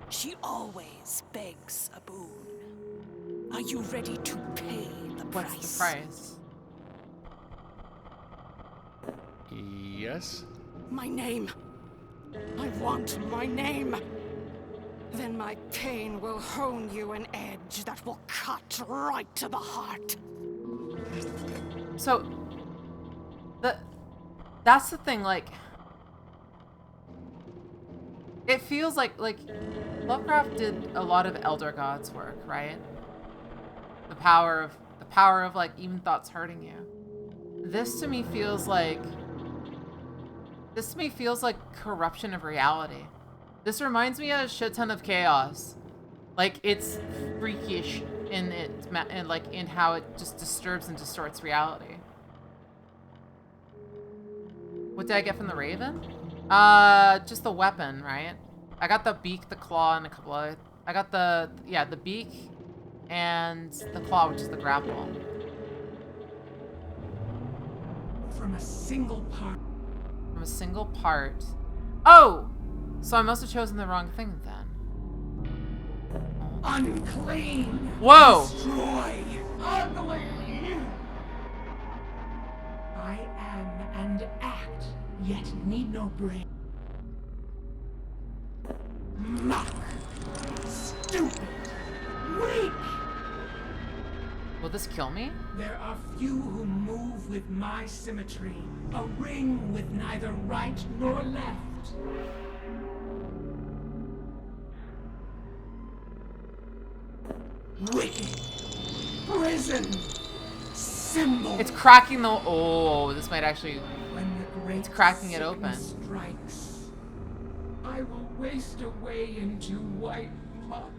she always begs a boon. Are you ready to pay the price? What's the price? Yes? My name. I want my name. Then my pain will hone you an edge that will cut right to the heart. So, that's the thing, like, it feels like Lovecraft did a lot of Elder Gods work, right? The power of like even thoughts hurting you. This to me feels like corruption of reality. This reminds me of a shit ton of chaos. Like, it's freakish in in how it just disturbs and distorts reality. What did I get from the Raven? Just the weapon, right? I got the beak, the claw, and a couple of... I got the beak and the claw, which is the grapple. From a single part. From a single part. Oh! So I must have chosen the wrong thing then. Unclean. Whoa! Destroy. Ugly. I am and act, yet need no brain. Muck. Stupid. Weak. Will this kill me? There are few who move with my symmetry. A ring with neither right nor left. Wicked. Prison. Symbol. It's cracking the... Oh, this might actually... When the great it's cracking it open. Strikes, I will waste away into white muck.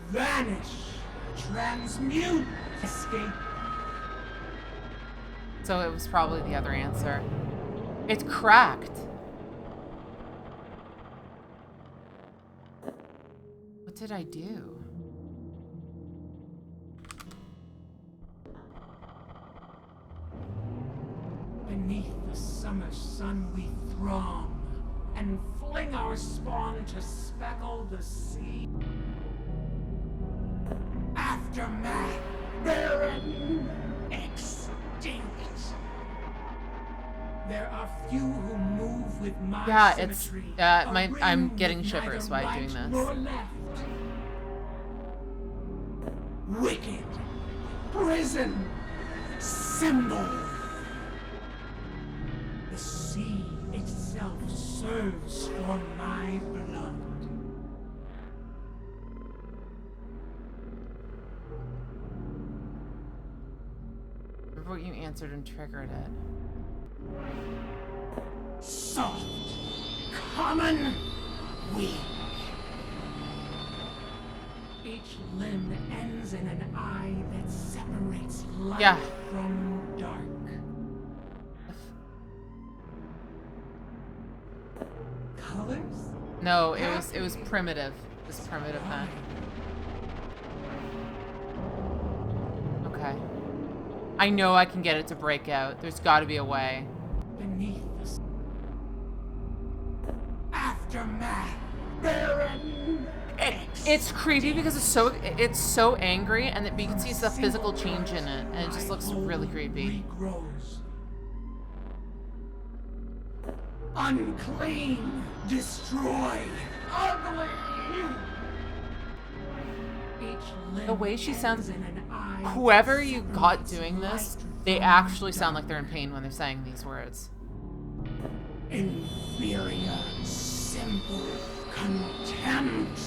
Vanish. Transmute. Escape. So it was probably the other answer. It's cracked. What did I do? Beneath the summer sun we throng, and fling our spawn to speckle the sea. Aftermath, barren, extinct. There are few who move with my symmetry. I'm getting shivers by doing this. Nor left. Wicked. Prison. Symbol. The sea itself serves for my blood. Remember what you answered and triggered it. Soft, common, weak. Each limb ends in an eye that separates light from dark. Colors? No, it was primitive. This primitive then. Okay. I know I can get it to break out. There's got to be a way. Beneath the aftermath, barren. It's creepy because it's so angry, and you can see the physical change in it, and it just looks really creepy. Regrows. Unclean, destroy, ugly. The way she sounds, whoever you got doing this, they actually sound like they're in pain when they're saying these words. Inferior, simple contempt.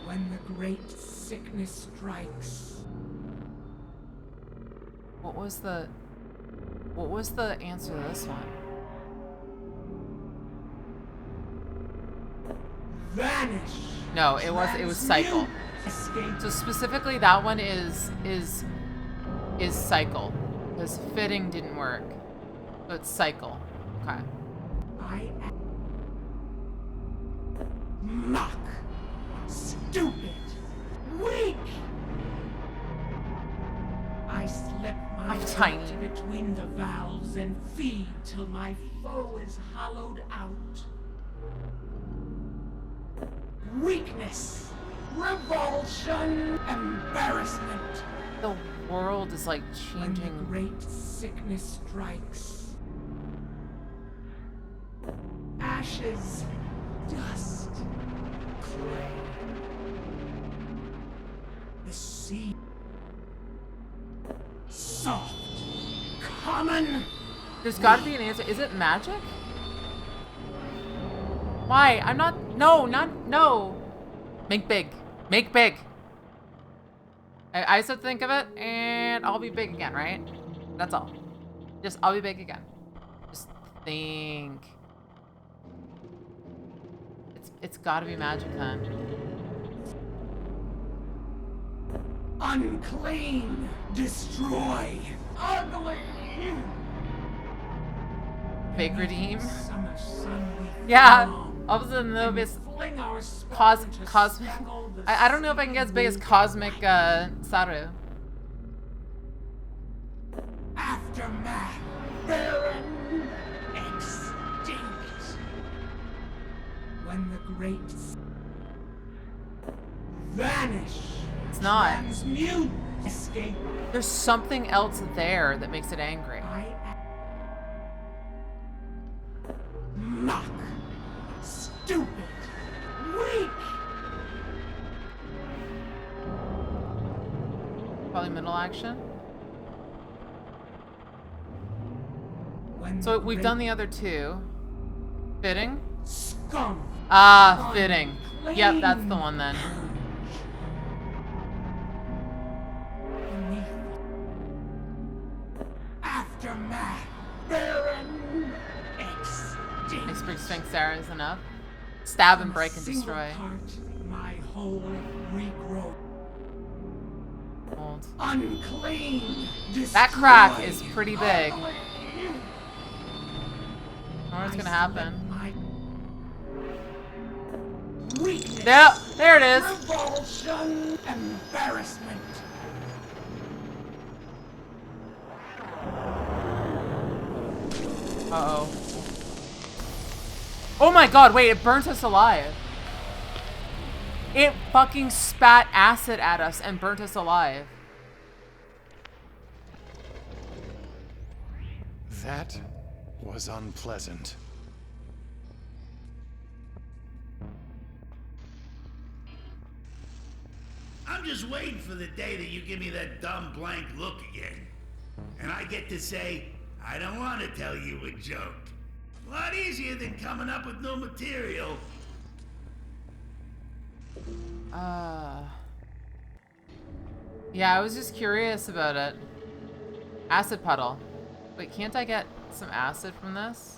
When the great sickness strikes. What was the answer to this one? Vanish. No, it was cycle. Escape. So specifically that one is cycle. Because fitting didn't work. So it's cycle. Okay. I am muck. Stupid. Weak. I slip my foot between the valves and feed till my foe is hollowed out. Weakness, revulsion, embarrassment. The world is like changing. When the great sickness strikes. Ashes, dust, clay. The sea. Soft, common. There's got to be an answer. Is it magic? Why? I'm not. No, not. No. Make big. Make big. I said think of it, and I'll be big again, right? That's all. Just, I'll be big again. Just think. It's gotta be magic then. Unclean! Destroy! Ugly! Big redeem? Yeah! All of a sudden there'll be cosmic. I don't know if I can get as big as cosmic Saru. Aftermath! Barren! Extinct! When the great vanish! It's not. Transmute! Escape! There's something else there that makes it angry. Mock! Stupid! Weak! Probably middle action. So we've done the other two. Fitting? Scum! Ah, fitting. Yep, that's the one then. Aftermath! Barren! Extinct! Nice big strength Sarah is enough. Stab and break and Single destroy. Part, my whole regrowth. Hold. Unclean! That crack is pretty big. I don't know what's gonna happen. Weakness, Yep, there it is. revulsion, embarrassment. Uh-oh. Oh my god, wait, it burnt us alive. It fucking spat acid at us and burnt us alive. That was unpleasant. I'm just waiting for the day that you give me that dumb blank look again. And I get to say, I don't want to tell you a joke. A lot easier than coming up with no material. Yeah, I was just curious about it. Acid puddle. Wait, can't I get some acid from this?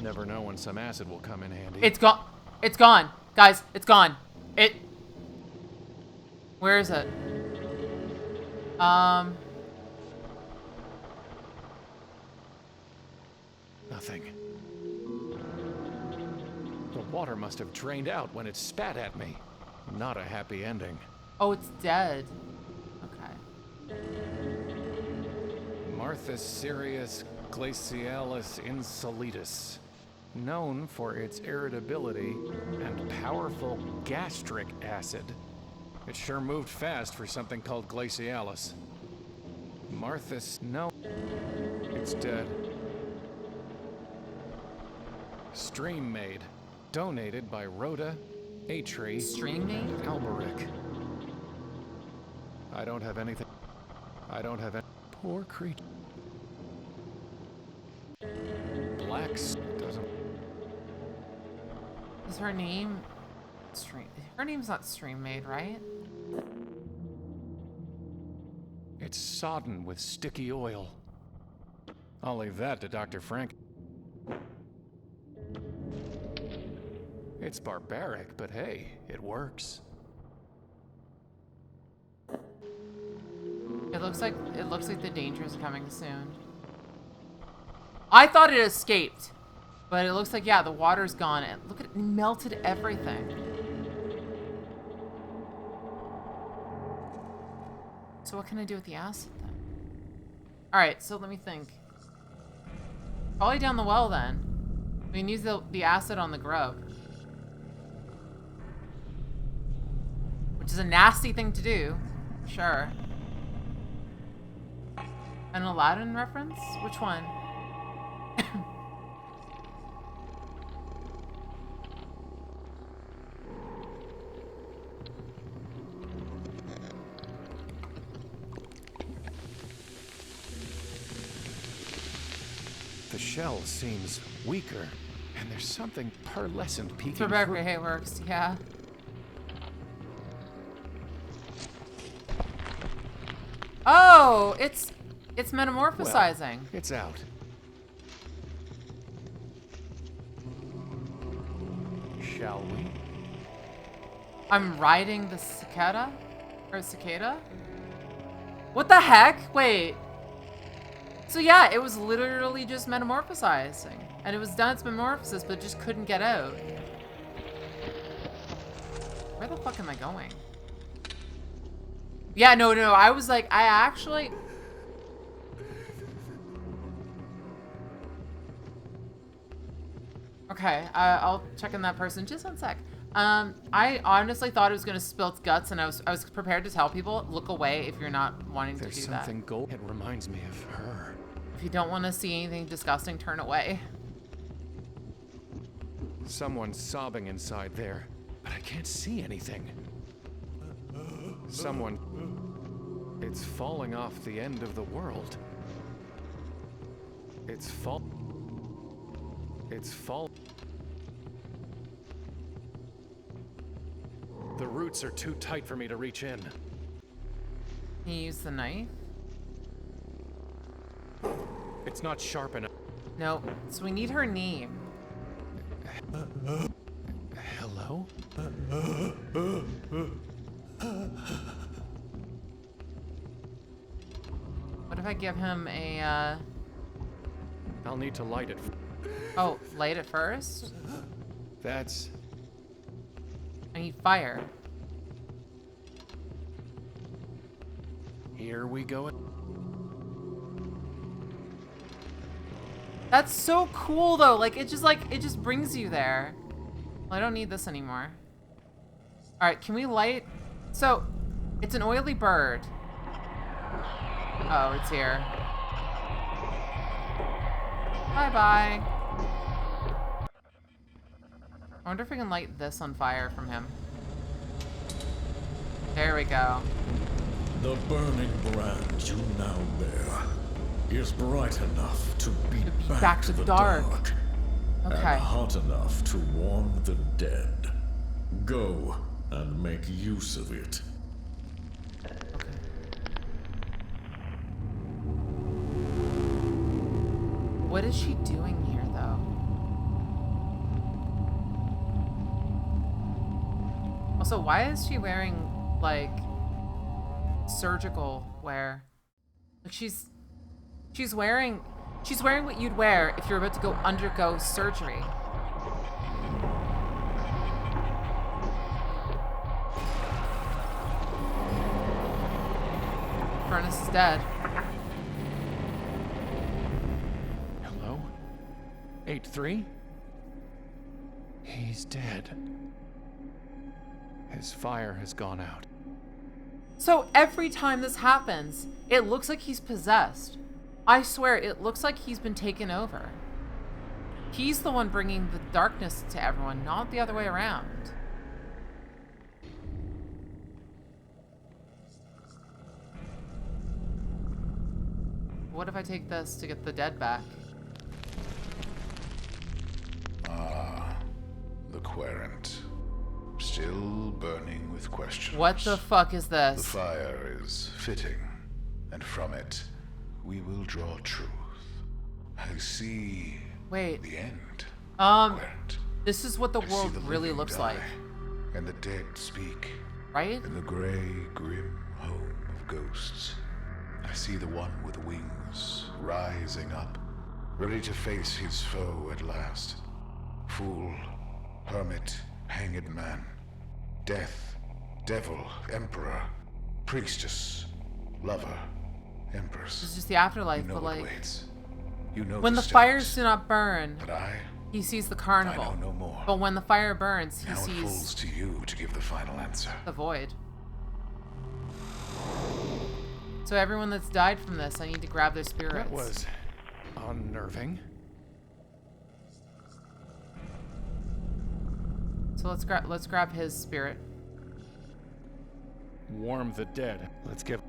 Never know when some acid will come in handy. It's gone. It's gone. Guys, it's gone. Where is it? Nothing. The water must have drained out when it spat at me. Not a happy ending. Oh, it's dead. Okay. Marthas Sirius glacialis insolitus. Known for its irritability and powerful gastric acid. It sure moved fast for something called glacialis. Marthas, no. It's dead. Stream Maid. Donated by Rhoda, Atri, Stream Maid? Alberic. I don't have anything. I don't have any. Poor creature. Blacks doesn't. Is her name Stream? Her name's not Stream Maid, right? It's sodden with sticky oil. I'll leave that to Dr. Frank. It's barbaric, but hey, it works. It looks like the danger is coming soon. I thought it escaped, but it looks like, yeah, the water's gone. And look at it, melted everything. So what can I do with the acid then? All right, so let me think. Probably down the well then. We can use the acid on the grub. Which is a nasty thing to do. Sure. An Aladdin reference? Which one? The shell seems weaker and And there's something pearlescent peeking For Rebecca through. Hayworks, yeah. Oh, it's metamorphosizing. Well, it's out. Shall we? I'm riding the cicada? Or cicada? What the heck? Wait. So yeah, it was literally just metamorphosizing. And it was done its metamorphosis, but it just couldn't get out. Where the fuck am I going? Yeah, no, I was like, I actually... Okay, I'll check on that person just one sec. I honestly thought it was gonna spill its guts, and I was prepared to tell people, look away if you're not wanting to do that. There's something gold. It reminds me of her. If you don't want to see anything disgusting, turn away. Someone's sobbing inside there, but I can't see anything. Someone... It's falling off the end of the world. It's fall... The roots are too tight for me to reach in. Can you use the knife? It's not sharp enough. No, so we need her name. Hello? What if I give him a, I'll need to light it. Oh, light it first? That's... I need fire. Here we go. That's so cool though. Like it just brings you there. Well, I don't need this anymore. All right, can we light? So, it's an oily bird. Oh, it's here. Bye-bye. I wonder if we can light this on fire from him. There we go. The burning brand you now bear is bright enough to beat back to the dark. Okay. And hot enough to warm the dead. Go and make use of it. What is she doing here, though? Also, why is she wearing, like, surgical wear? Like, she's wearing what you'd wear if you're about to go undergo surgery. Furnace is dead. 8-3? He's dead. His fire has gone out. So every time this happens, it looks like he's possessed. I swear, it looks like he's been taken over. He's the one bringing the darkness to everyone, not the other way around. What if I take this to get the dead back? The Querent. Still burning with questions. What the fuck is this? The fire is fitting, and from it, we will draw truth. I see... Wait. The end. Querent. This is what the world really looks die, like. And the dead speak. Right? In the gray, grim home of ghosts. I see the one with wings rising up, ready to face his foe at last. Fool, hermit, hanged man, death, devil, emperor, priestess, lover, empress. It's just the afterlife, you know but like... waits. You know when the steps. fires do not burn, But he sees the carnival. I know no more. But when the fire burns, he Now it sees falls to you to give the final answer. the void. So everyone that's died from this, I need to grab their spirits. That was unnerving. So let's grab his spirit. Warm the dead. Let's give...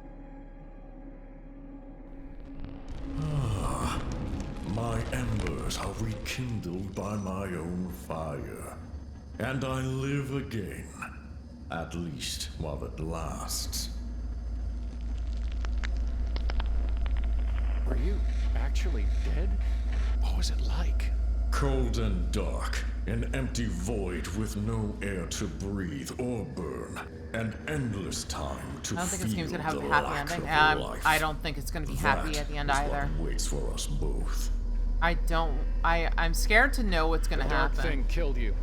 My embers embers are rekindled by my own fire, and I live again, at least while it lasts. Were you actually dead? What was it like? Cold and dark, an empty void with no air to breathe or burn, an endless time to I don't think this game's feel gonna have the a happy lack ending. of life. I don't think it's gonna be happy at the end either. What waits for us both. I'm scared to know what's gonna The dark happen. thing killed you,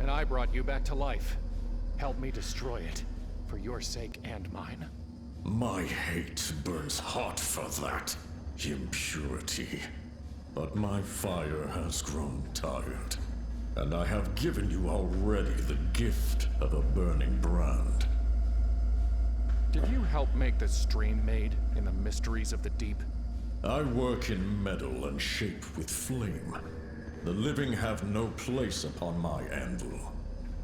and I brought you back to life. Help me destroy it, for your sake and mine. My hate burns hot for that impurity. But my fire has grown tired, and I have given you already the gift of a burning brand. Did you help make the stream made in the mysteries of the deep? I work in metal and shape with flame. The living have no place upon my anvil.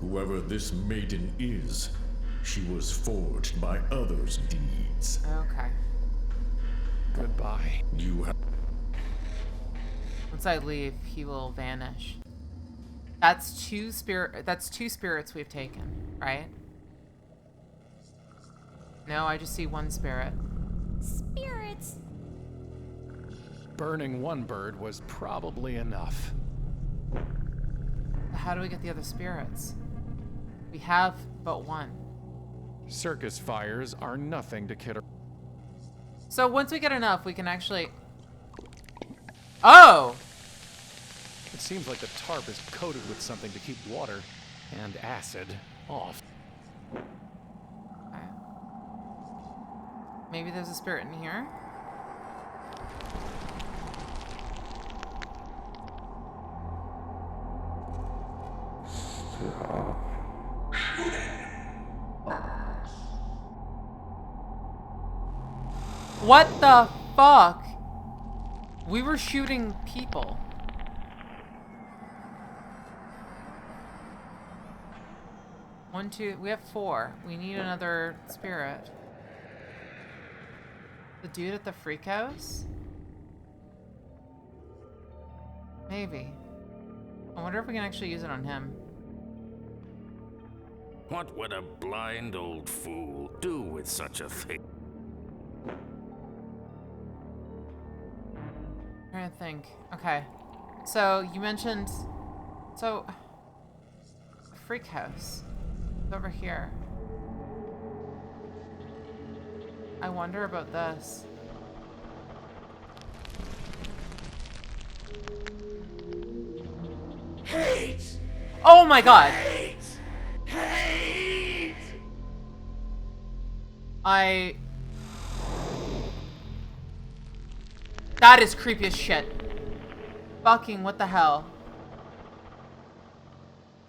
Whoever this maiden is, she was forged by others' deeds. Okay. Goodbye. You have... Once I leave, he will vanish. That's two spirits we've taken, right? No, I just see one spirit. Spirits. Burning one bird was probably enough. How do we get the other spirits? We have but one. Circus fires are nothing to kid. So once we get enough, we can actually... Oh! It seems like the tarp is coated with something to keep water and acid off. Okay. Maybe there's a spirit in here. What the fuck? We were shooting people. One, two, we have 4. We need another spirit. The dude at the freak house? Maybe. I wonder if we can actually use it on him. What would a blind old fool do with such a thing? I'm trying to think. Okay. So, you mentioned... So... The freak house. It's over here. I wonder about this. Hate! Oh my god! Hate! Hate! That is creepy as shit. Fucking what the hell?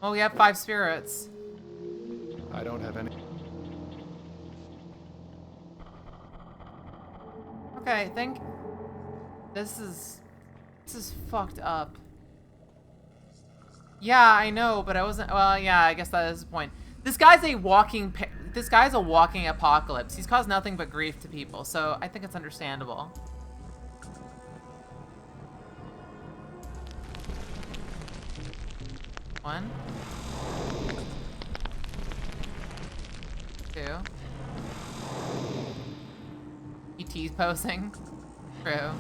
Oh, we have 5 spirits. I don't have any. Okay, I think this is fucked up. Yeah, I know, but I wasn't. Well, yeah, I guess that is the point. This guy's a walking apocalypse. He's caused nothing but grief to people, so I think it's understandable. One. 2. ET's posing. True.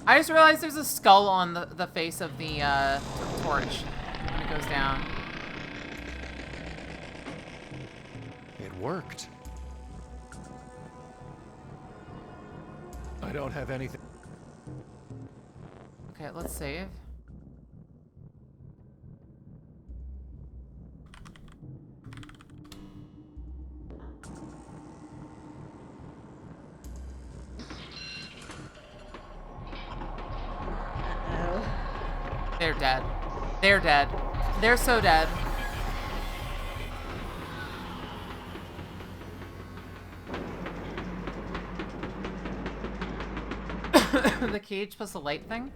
I just realized there's a skull on the face of the torch when it goes down. It worked. I don't have anything. Okay, let's save. They're dead. They're dead. They're so dead. The cage plus the light thing?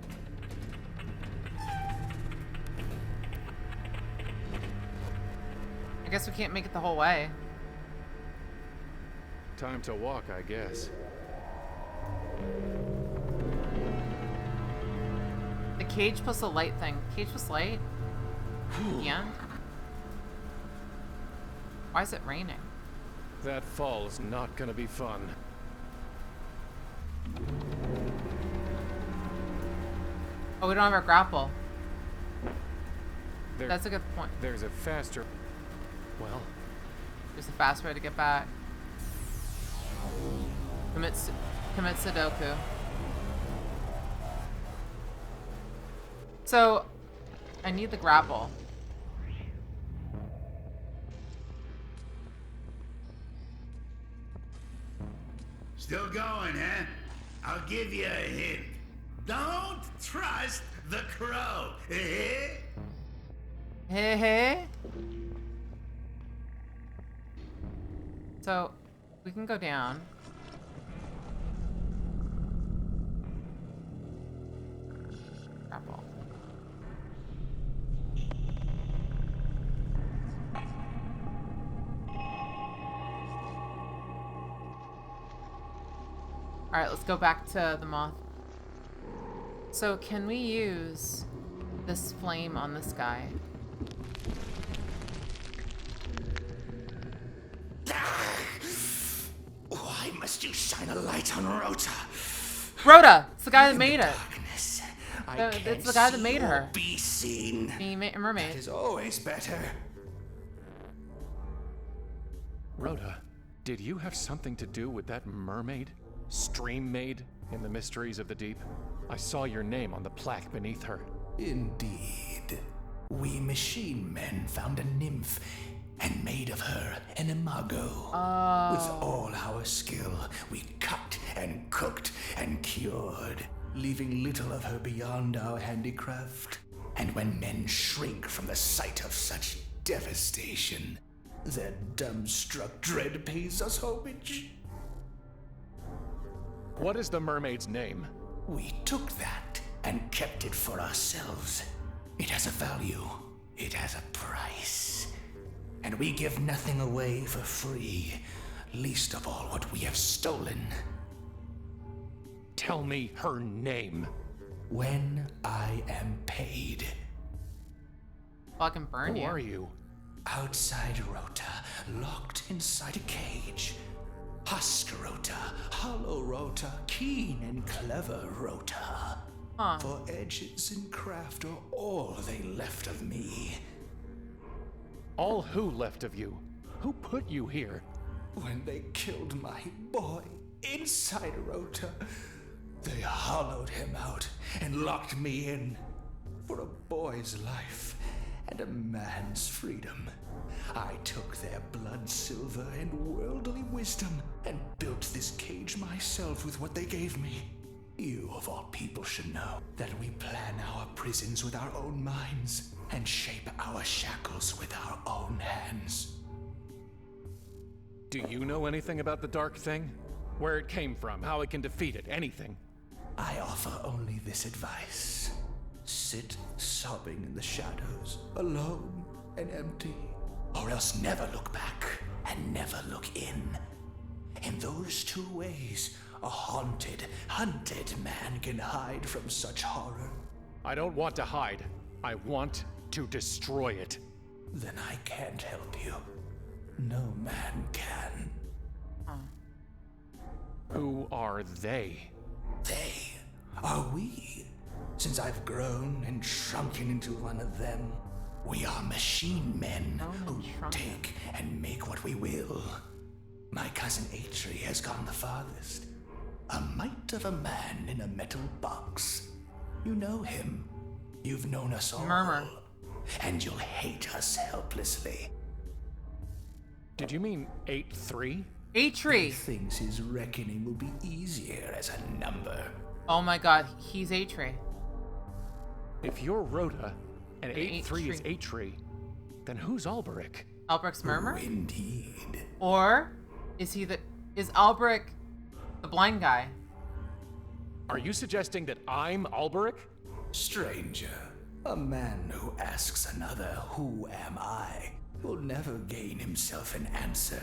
I guess we can't make it the whole way. Time to walk, I guess. The cage plus the light thing. Cage plus light? The end? Why is it raining? That fall is not gonna be fun. Oh, we don't have our grapple. There, That's a good point. There's a faster... Well... There's a fast way to get back. Commit Sudoku. So, I need the grapple. Still going, huh? I'll give you a hint. Don't trust the crow. Hey, hey. So, we can go down. Grapple. Alright, let's go back to the moth. So, can we use this flame on this guy? Why must you shine a light on Rota? Rhoda! It's the guy that made it. Darkness, It's the guy that made her. Be seen. The mermaid. That is always better. Rhoda, did you have something to do with that mermaid? Stream maid in the mysteries of the deep? I saw your name on the plaque beneath her. Indeed. We machine men found a nymph and made of her an imago. With all our skill, we cut and cooked and cured, leaving little of her beyond our handicraft. And when men shrink from the sight of such devastation, their dumbstruck dread pays us homage. What is the mermaid's name? We took that and kept it for ourselves. It has a value. It has a price. And we give nothing away for free, least of all what we have stolen. Tell me her name. When I am paid. Fucking burn you. Who are you? Outside Rota, locked inside a cage. Husk Rota, hollow Rota, keen and clever Rota. For edges and craft are all they left of me. All who left of you? Who put you here? When they killed my boy inside Rota, they hollowed him out and locked me in. For a boy's life and a man's freedom, I took their blood silver and worldly wisdom and built this cage myself with what they gave me. You, of all people, should know that we plan our prisons with our own minds and shape our shackles with our own hands. Do you know anything about the Dark Thing? Where it came from, how it can defeat it, anything? I offer only this advice. Sit sobbing in the shadows, alone and empty. Or else never look back and never look in. In those two ways, a haunted, hunted man can hide from such horror. I don't want to hide. I want to destroy it. Then I can't help you. No man can. Who are they? They are we. Since I've grown and shrunken into one of them, we are machine men who take and make what we will. My cousin Atri has gone the farthest. A mite of a man in a metal box. You know him. You've known us all. Murmur. And you'll hate us helplessly. Did you mean 8-3? Atri! He thinks his reckoning will be easier as a number. Oh my god, he's Atri. If you're Rhoda and 8-3 is Atri, then who's Alberic? Alberic's Murmur? Oh, indeed. Or is Alberic the blind guy? Are you suggesting that I'm Alberic? Stranger, a man who asks another, who am I, will never gain himself an answer.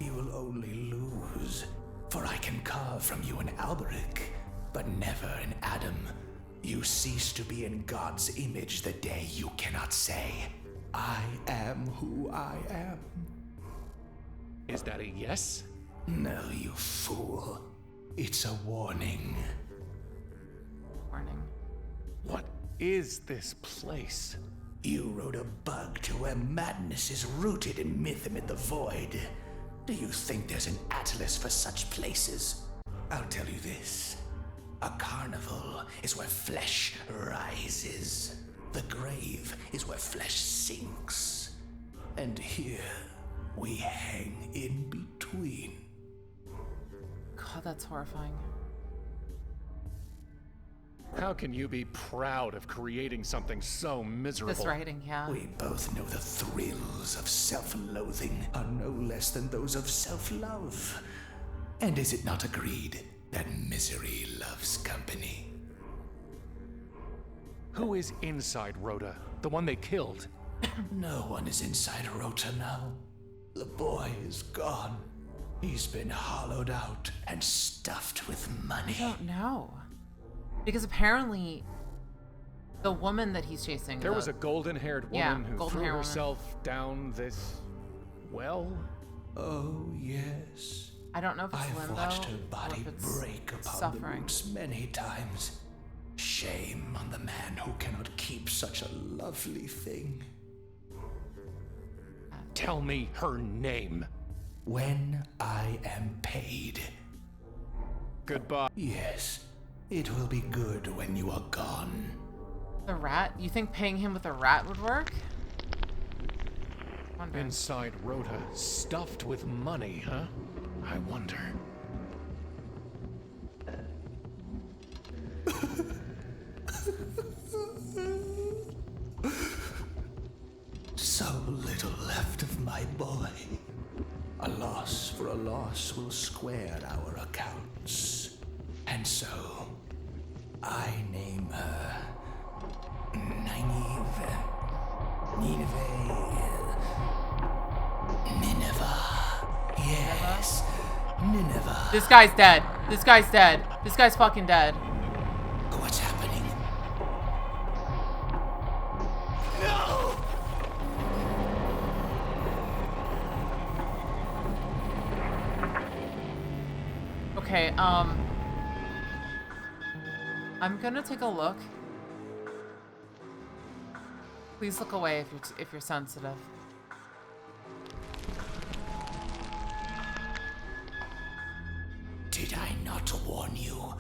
You will only lose, for I can carve from you an Alberic, but never an Adam. You cease to be in God's image the day you cannot say, I am who I am. Is that a yes? No, you fool. It's a warning. Warning. What is this place? You rode a bug to where madness is rooted in myth amid the void. Do you think there's an atlas for such places? I'll tell you this. A carnival is where flesh rises. The grave is where flesh sinks. And here, we hang in between. God, that's horrifying. How can you be proud of creating something so miserable? This writing, yeah. We both know the thrills of self-loathing are no less than those of self-love. And is it not agreed that misery loves company? Who is inside Rhoda? The one they killed? No one is inside Rota now. The boy is gone. He's been hollowed out and stuffed with money. I don't know. Because apparently, the woman that he's chasing... There was a golden-haired woman who threw herself down this well? Oh, yes. I don't know if it's limbo, I've watched her body or if it's break upon suffering. the roots many times. Shame on the man who cannot keep such a lovely thing. Tell me her name. When I am paid. Goodbye. Yes, it will be good when you are gone. The rat? You think paying him with a rat would work? Inside Rhoda, stuffed with money, huh? I wonder. So little left of my boy. A loss for a loss will square our accounts. And so, I name her Nineveh. Yes, Nineveh. This guy's dead. This guy's dead. This guy's fucking dead. What's happening? No! Okay, I'm gonna take a look. Please look away if you're sensitive. Did I not warn you?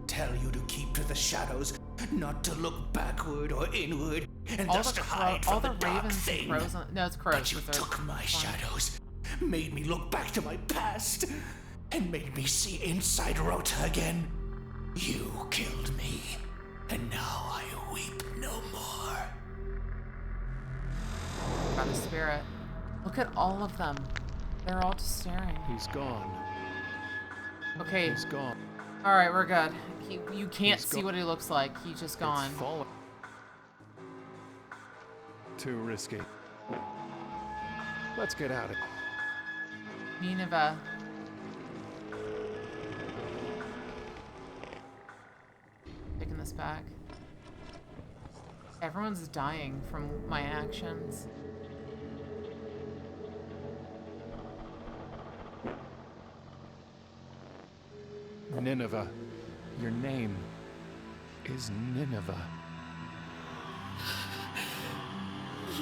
Tell you to keep to the shadows, not to look backward or inward, and thus to hide from the dark thing. No, it's crows. But you took my shadows, made me look back to my past, and made me see inside Rota again. You killed me, and now I weep no more. Got a spirit. Look at all of them. They're all just staring. He's gone. Okay. He's gone. Alright, we're good. You can't see what he looks like. He's just gone. It's fallen. Too risky. Let's get out of here. Nineveh. Taking this back. Everyone's dying from my actions. Nineveh. Your name is Nineveh.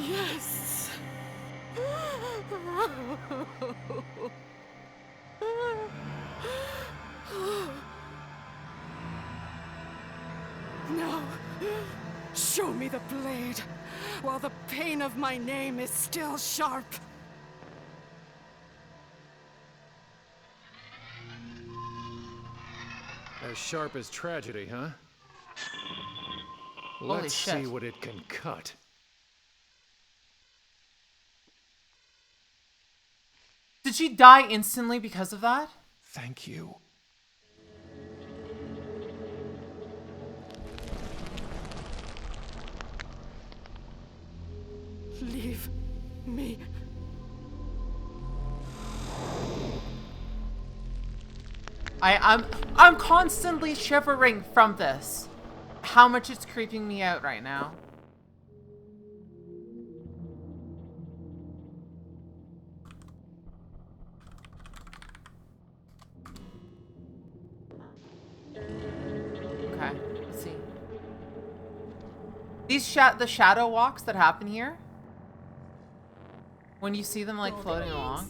Yes. Now, show me the blade, while the pain of my name is still sharp. As sharp as tragedy, huh? Holy Let's shit. see what it can cut. Did she die instantly because of that? Thank you. Leave me. I'm constantly shivering from this. How much it's creeping me out right now. Okay, let's see. These the shadow walks that happen here, when you see them like floating along.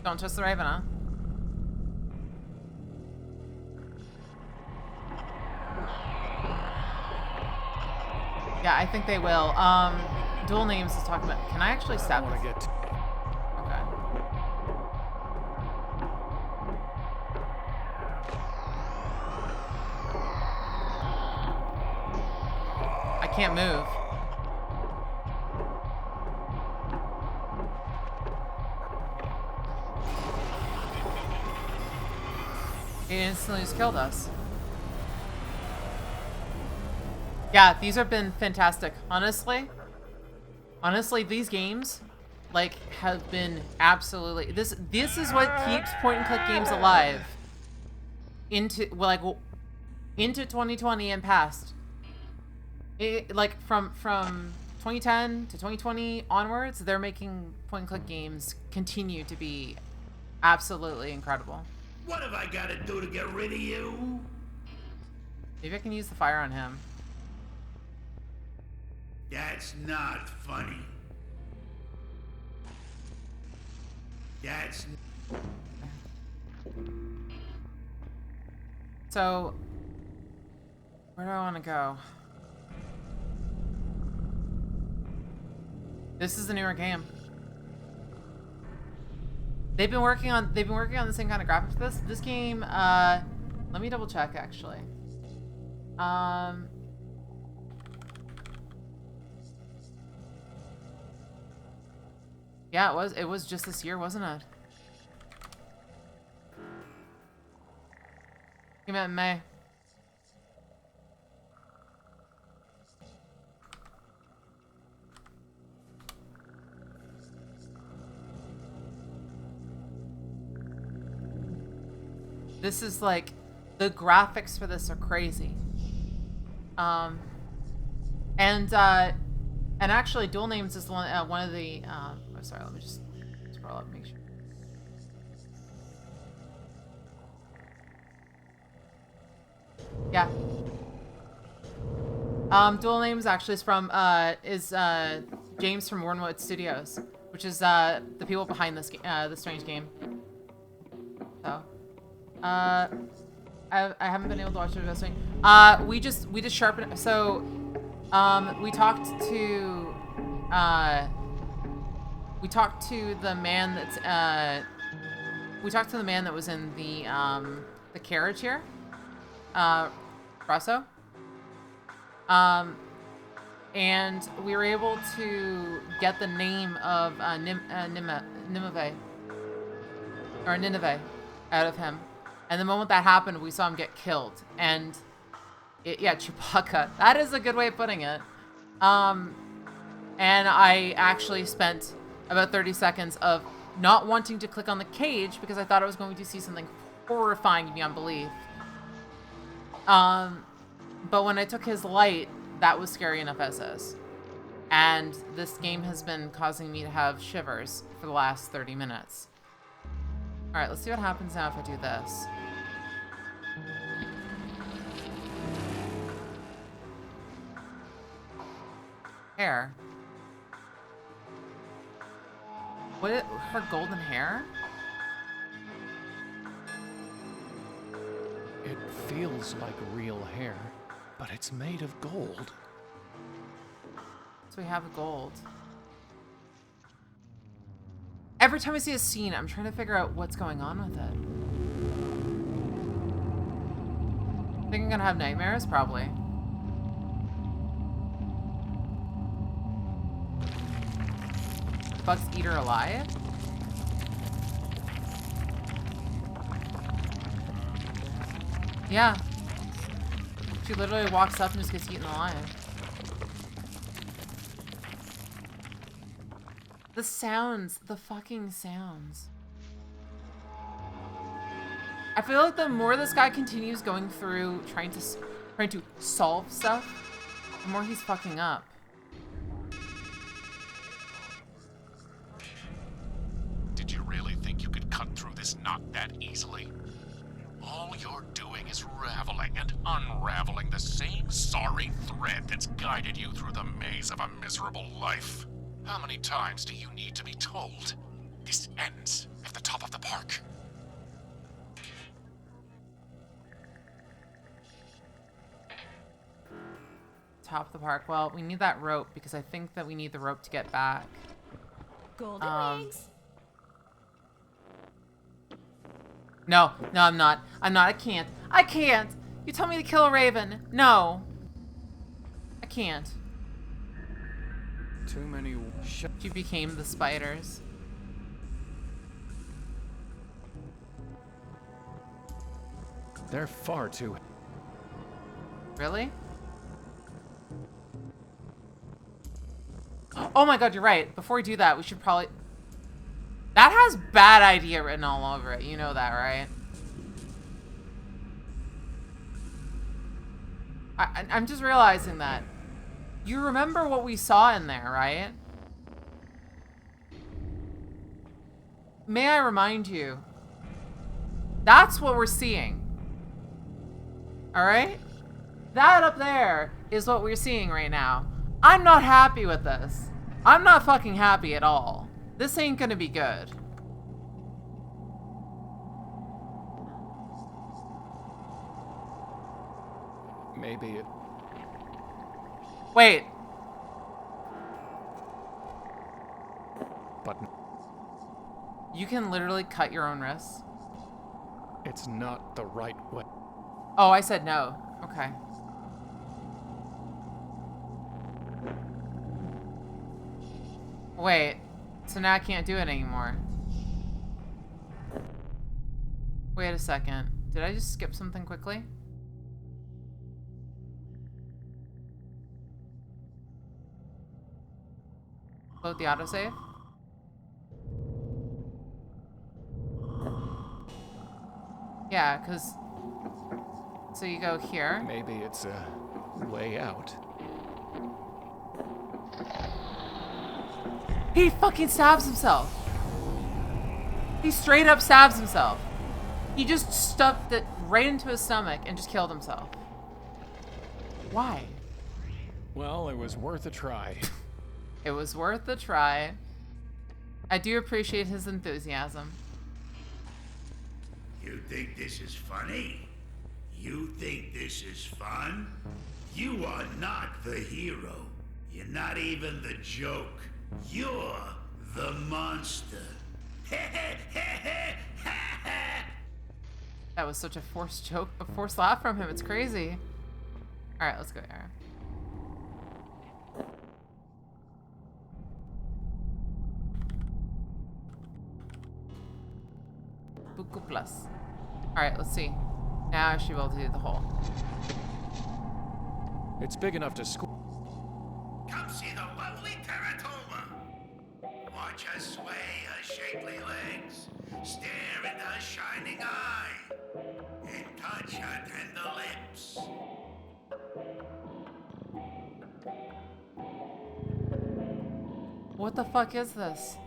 Don't trust the Raven, huh? Yeah, I think they will. Dual Names is talking about. Can I actually step? I want to get. Okay. I can't move. He instantly just killed us. Yeah, these have been fantastic. Honestly, these games, like, have been absolutely. This is what keeps point-and-click games alive. Into 2020 and past. Like from 2010 to 2020 onwards, they're making point-and-click games continue to be absolutely incredible. What have I got to do to get rid of you? Maybe I can use the fire on him. That's not funny. That's... So, where do I want to go? This is a newer game. They've been working on the same kind of graphics for this. This game, let me double check actually. Yeah, it was just this year, wasn't it? Came out in May. This is like, the graphics for this are crazy. And actually, Dual Names is one of the. Oh, sorry, let me just scroll up and make sure. Yeah. Dual Names actually is from James from Warnwood Studios, which is the people behind this the Strange game. So. I haven't been able to watch it this week. We just sharpened. So, we talked to the man that's that was in the carriage here, Brasso. And we were able to get the name of Nineveh out of him. And the moment that happened, we saw him get killed. And, yeah, Chewbacca. That is a good way of putting it. And I actually spent about 30 seconds of not wanting to click on the cage because I thought I was going to see something horrifying beyond belief. But when I took his light, that was scary enough as is. And this game has been causing me to have shivers for the last 30 minutes. Alright, let's see what happens now if I do this. Hair. What? Her golden hair? It feels like real hair, but it's made of gold. So we have gold. Every time I see a scene, I'm trying to figure out what's going on with it. Think I'm gonna have nightmares? Probably. Bugs eat her alive? Yeah. She literally walks up and just gets eaten alive. The sounds. The fucking sounds. I feel like the more this guy continues going through trying to solve stuff, the more he's fucking up. Did you really think you could cut through this knot that easily? All you're doing is raveling and unraveling the same sorry thread that's guided you through the maze of a miserable life. How many times do you need to be told? This ends at the top of the park. Top of the park. Well, we need that rope because I think that we need the rope to get back. Golden wings. No, I'm not. I can't. You tell me to kill a raven. No. I can't. Too many. You became the spiders. They're far too. Really? Oh my god, you're right. Before we do that, we should probably... That has bad idea written all over it. You know that, right? I'm just realizing that. You remember what we saw in there, right? May I remind you? That's what we're seeing. Alright? That up there is what we're seeing right now. I'm not happy with this. I'm not fucking happy at all. This ain't gonna be good. Maybe it... Wait. But... You can literally cut your own wrists. It's not the right way. Oh, I said no. Okay. Wait. So now I can't do it anymore. Wait a second. Did I just skip something quickly? Load the autosave? Yeah, because... So you go here. Maybe it's a way out. He fucking stabs himself. He straight up stabs himself. He just stuffed it right into his stomach and just killed himself. Why? Well, it was worth a try. It was worth a try. I do appreciate his enthusiasm. You think this is funny? You think this is fun? You are not the hero. You're not even the joke. You're the monster. That was such a forced joke, a forced laugh from him. It's crazy. All right, let's go, Aaron. Buku plus. All right, let's see. Now I should be able to do the hole. It's big enough to squeeze. Come see the lovely Teratoma. Watch her sway her shapely legs, stare into her shining eye, and touch her tender lips. What the fuck is this?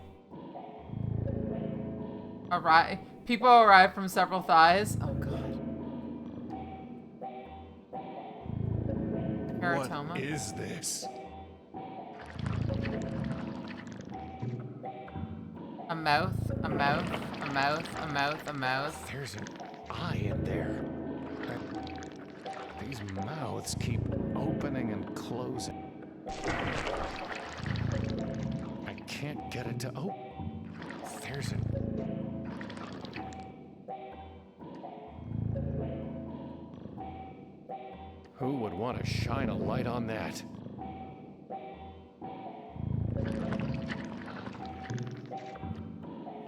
People arrive from several thighs. Oh god. Teratoma. What is this? A mouth, a mouth, a mouth, a mouth, a mouth. There's an eye in there. These mouths keep opening and closing. I can't get it to open. There's an... Who would want to shine a light on that?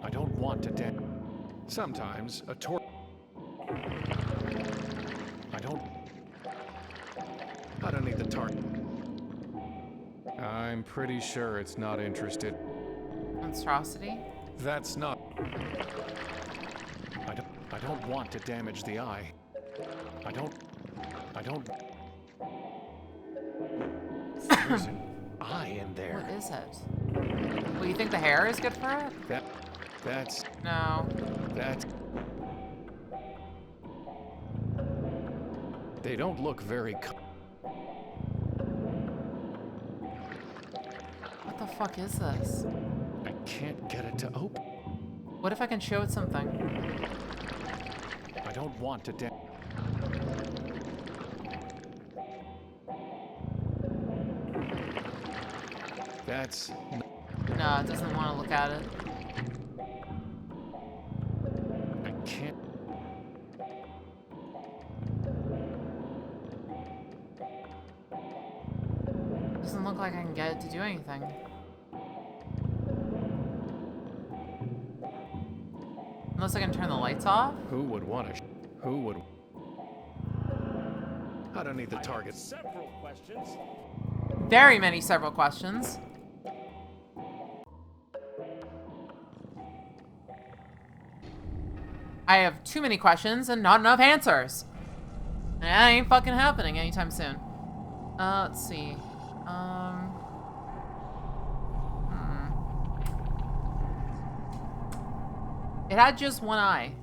I don't want to dead. Sometimes a torch. I don't need the target. I'm pretty sure it's not interested. Monstrosity? That's not. I don't want to damage the eye. I don't... There's an eye in there. What is it? Well, you think the hair is good for it? That's... No. That's... They don't look very... What the fuck is this? I can't get it to open. What if I can show it something? I don't want to That's... No, it doesn't want to look at it. I can't... Doesn't look like I can get it to do anything. Unless I can turn the lights off? Who would want to... Who would... I don't need the target. Several questions. Very many several questions. I have too many questions and not enough answers. And that ain't fucking happening anytime soon. Let's see. It had just one eye.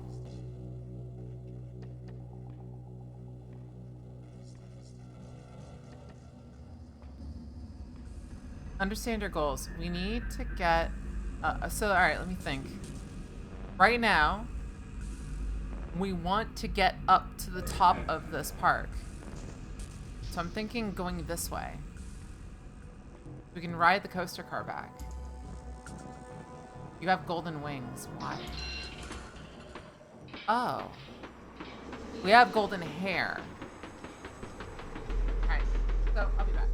Understand your goals. We need to get... so, alright, let me think. Right now, we want to get up to the top of this park. So I'm thinking going this way. We can ride the coaster car back. You have golden wings. Why? Oh. We have golden hair. Alright, so I'll be back.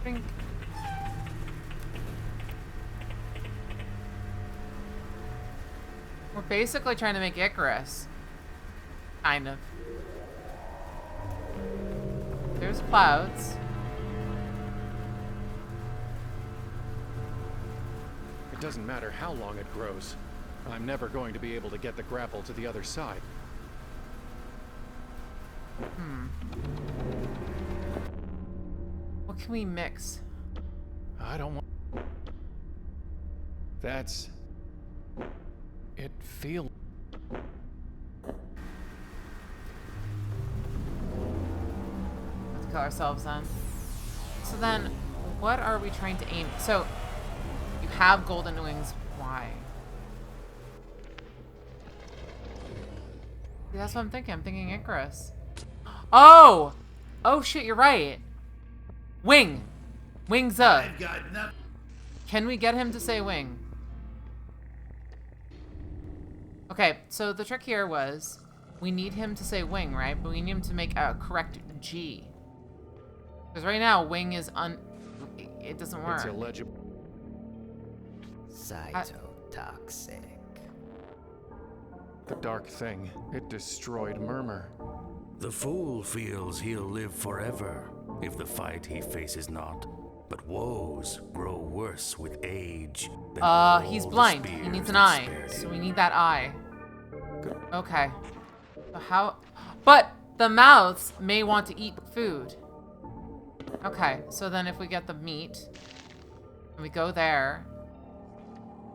Think. We're basically trying to make Icarus. Kind of. There's clouds. It doesn't matter how long it grows. I'm never going to be able to get the grapple to the other side. What can we mix? I don't want... That's... It feels... Let's kill ourselves then. So then, what are we trying to aim? So, you have golden wings. Why? See, that's what I'm thinking. I'm thinking Icarus. Oh! Oh shit, you're right. Wing! Wings up. Can we get him to say wing? Okay, so the trick here was we need him to say wing, right? But we need him to make a correct G. Because right now, wing is it doesn't work. It's illegible. Cytotoxic. The dark thing, it destroyed Murmur. The fool feels he'll live forever if the fight he faces not. But woes grow worse with age. He's blind. He needs an eye. So we need that eye. Good. Okay. So how... But the mouths may want to eat food. Okay, so then if we get the meat, and we go there.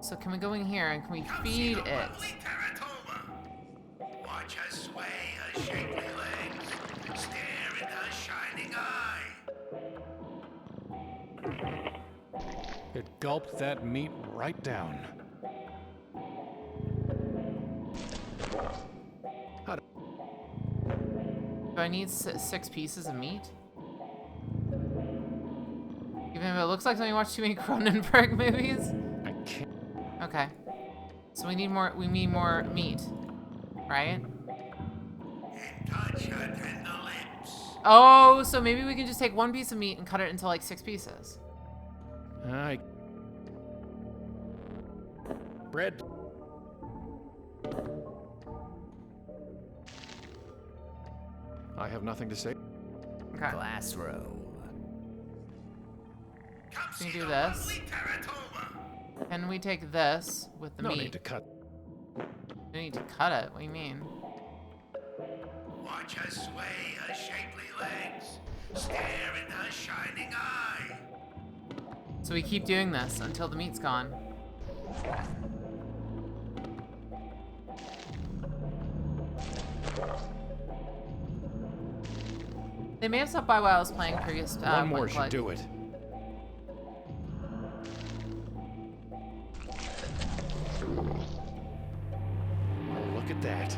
So can we go in here and can we feed it? Watch her sway her shapely legs, stare in her shining eye. It gulped that meat right down. Do I need 6 pieces of meat? Even if it looks like something you watch too many Cronenberg movies? I can't. Okay. So we need more meat. Right? Touch her tender lips. Oh, so maybe we can just take 1 piece of meat and cut it into like 6 pieces. Bread. I have nothing to say. Okay. Glass robe. Can we do this? Can we take this with the No meat? need to cut. We need to cut it. What do you mean? Watch her sway her shapely legs. Stare in her shining eye. So we keep doing this until the meat's gone. They may have stopped by while I was playing previous. One more should do it. Oh, look at that.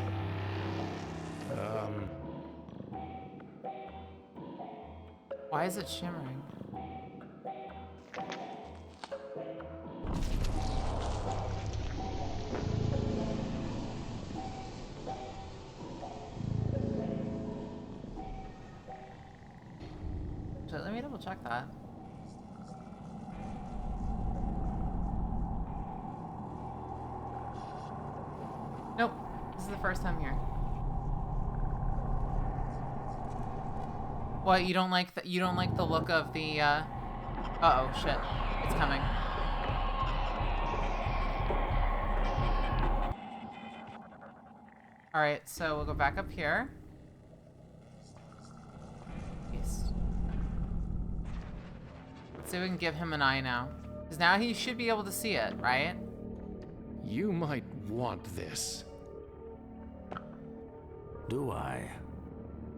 Why is it shimmering? Let me double check that. Nope. This is the first time here. What, you don't like the look of the uh-oh, shit. It's coming. Alright, so we'll go back up here. East. Let's see if we can give him an eye now. Because now he should be able to see it, right? You might want this. Do I?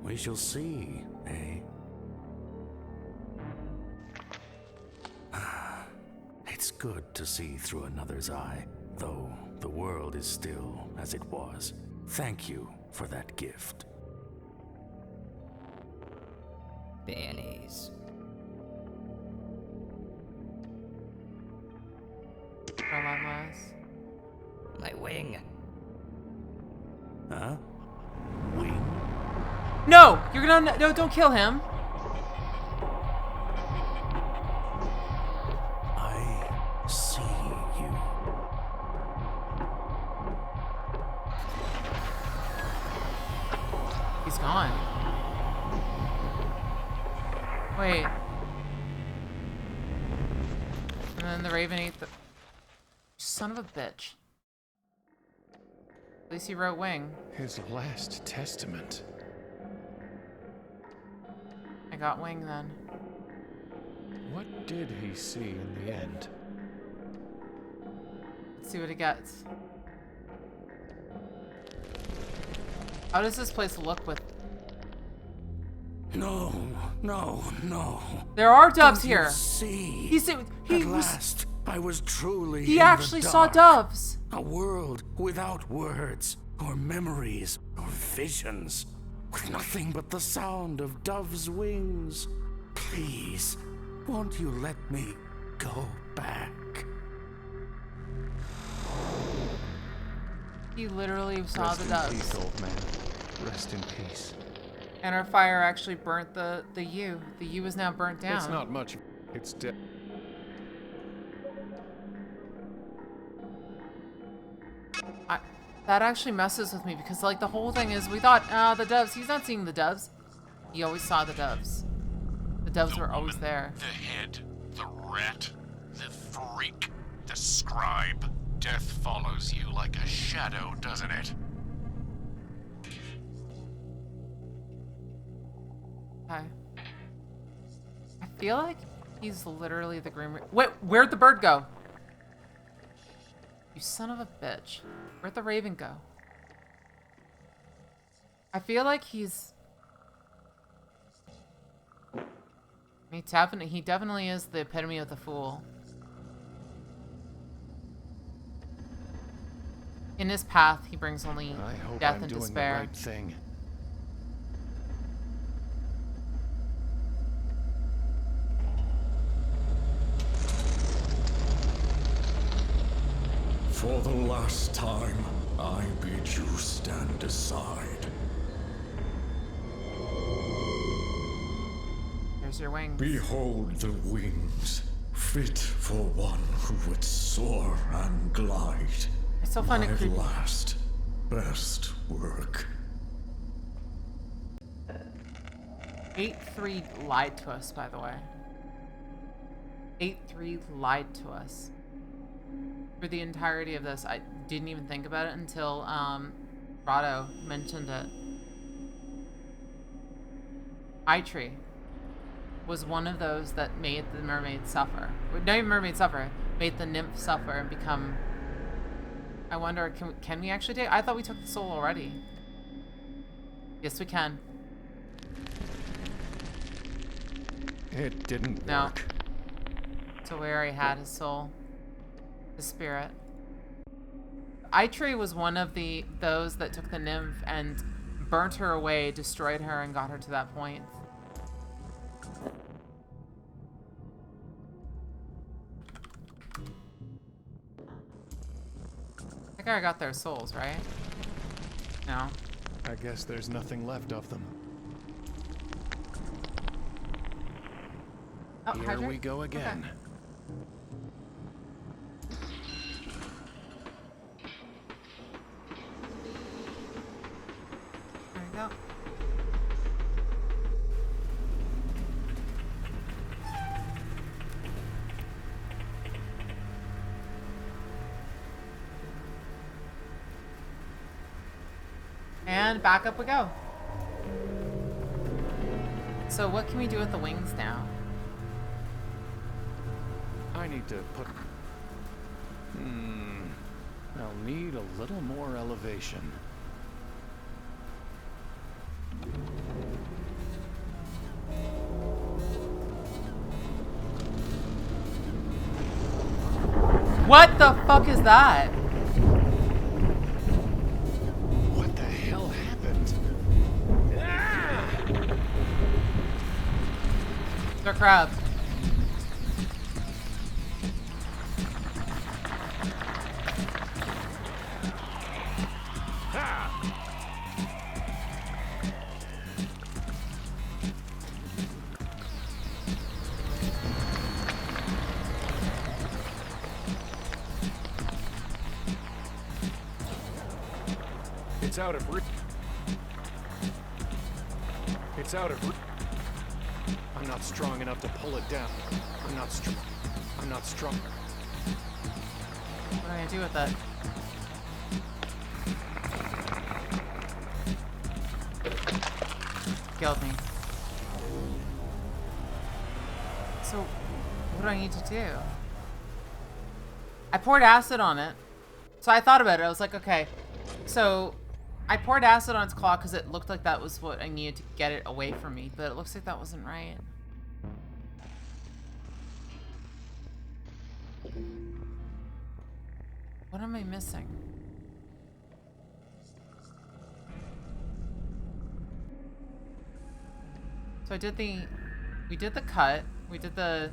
We shall see, eh? It's good to see through another's eye, though the world is still as it was. Thank you for that gift. Bannies. Relentless. My wing. Huh? Wing? No! You're gonna... No, don't kill him. I see you. He's gone. Wait. And then the raven ate the... Son of a bitch. At least he wrote wing. His last testament. I got wing then. What did he see in the end? Let's see what he gets. How does this place look with... No, no, no. There are doves Don't here. You see? At last, I was truly He in actually the saw dark. doves. A world without words, or memories, or visions. With nothing but the sound of doves' wings. Please, won't you let me go back? He literally saw the doves. Rest in peace, old man. Rest in peace. And our fire actually burnt the U. The U is now burnt down. It's not much. It's dead. That actually messes with me because, like, the whole thing is we thought, the doves. He's not seeing the doves. He always saw the doves. The doves were always there. The head, the rat, the freak, the scribe. Death follows you like a shadow, doesn't it? Okay. I feel like he's literally the Grim Reaper. Wait, where'd the bird go? You son of a bitch. Where'd the raven go? I feel like he's... He definitely is the epitome of the fool. In his path, he brings only death and despair. I hope I'm doing the right thing. For the last time, I bid you stand aside. There's your wings. Behold the wings, fit for one who would soar and glide. I still find it creepy. My last, best work. 8-3 lied to us, by the way. 8-3 lied to us. For the entirety of this, I didn't even think about it until Rado mentioned it. Tree was one of those that made the mermaid suffer. Not even mermaid suffer, made the nymph suffer and become... I wonder, can we actually take... I thought we took the soul already. Yes, we can. It didn't No. work. So we already had his soul. His spirit. Tree was one of those that took the nymph and burnt her away, destroyed her, and got her to that point. I think I got their souls, right? No. I guess there's nothing left of them. Oh, Here hydrate? we go again. Okay. There we go. And back up we go. So what can we do with the wings now? I need to put... I'll need a little more elevation. What the fuck is that? What the hell happened? They're crabs. It's out of reach. It's out of reach. I'm not strong enough to pull it down. I'm not strong. What am I gonna do with that? Killed me. So, what do I need to do? I poured acid on it. So I thought about it. I was like, okay. So I poured acid on its claw because it looked like that was what I needed to get it away from me. But it looks like that wasn't right. What am I missing? So we did the cut. We did the...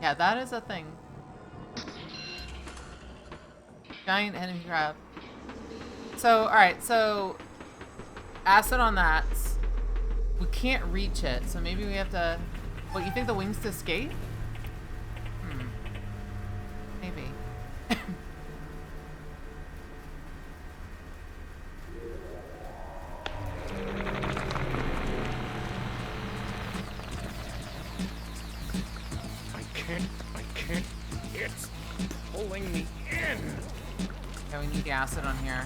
Yeah, that is a thing. Giant enemy crab. So, alright, so... Acid on that. We can't reach it, so maybe we have to... What, you think the wings to escape? Maybe. I can't. It's pulling me in. Yeah, we need the acid on here.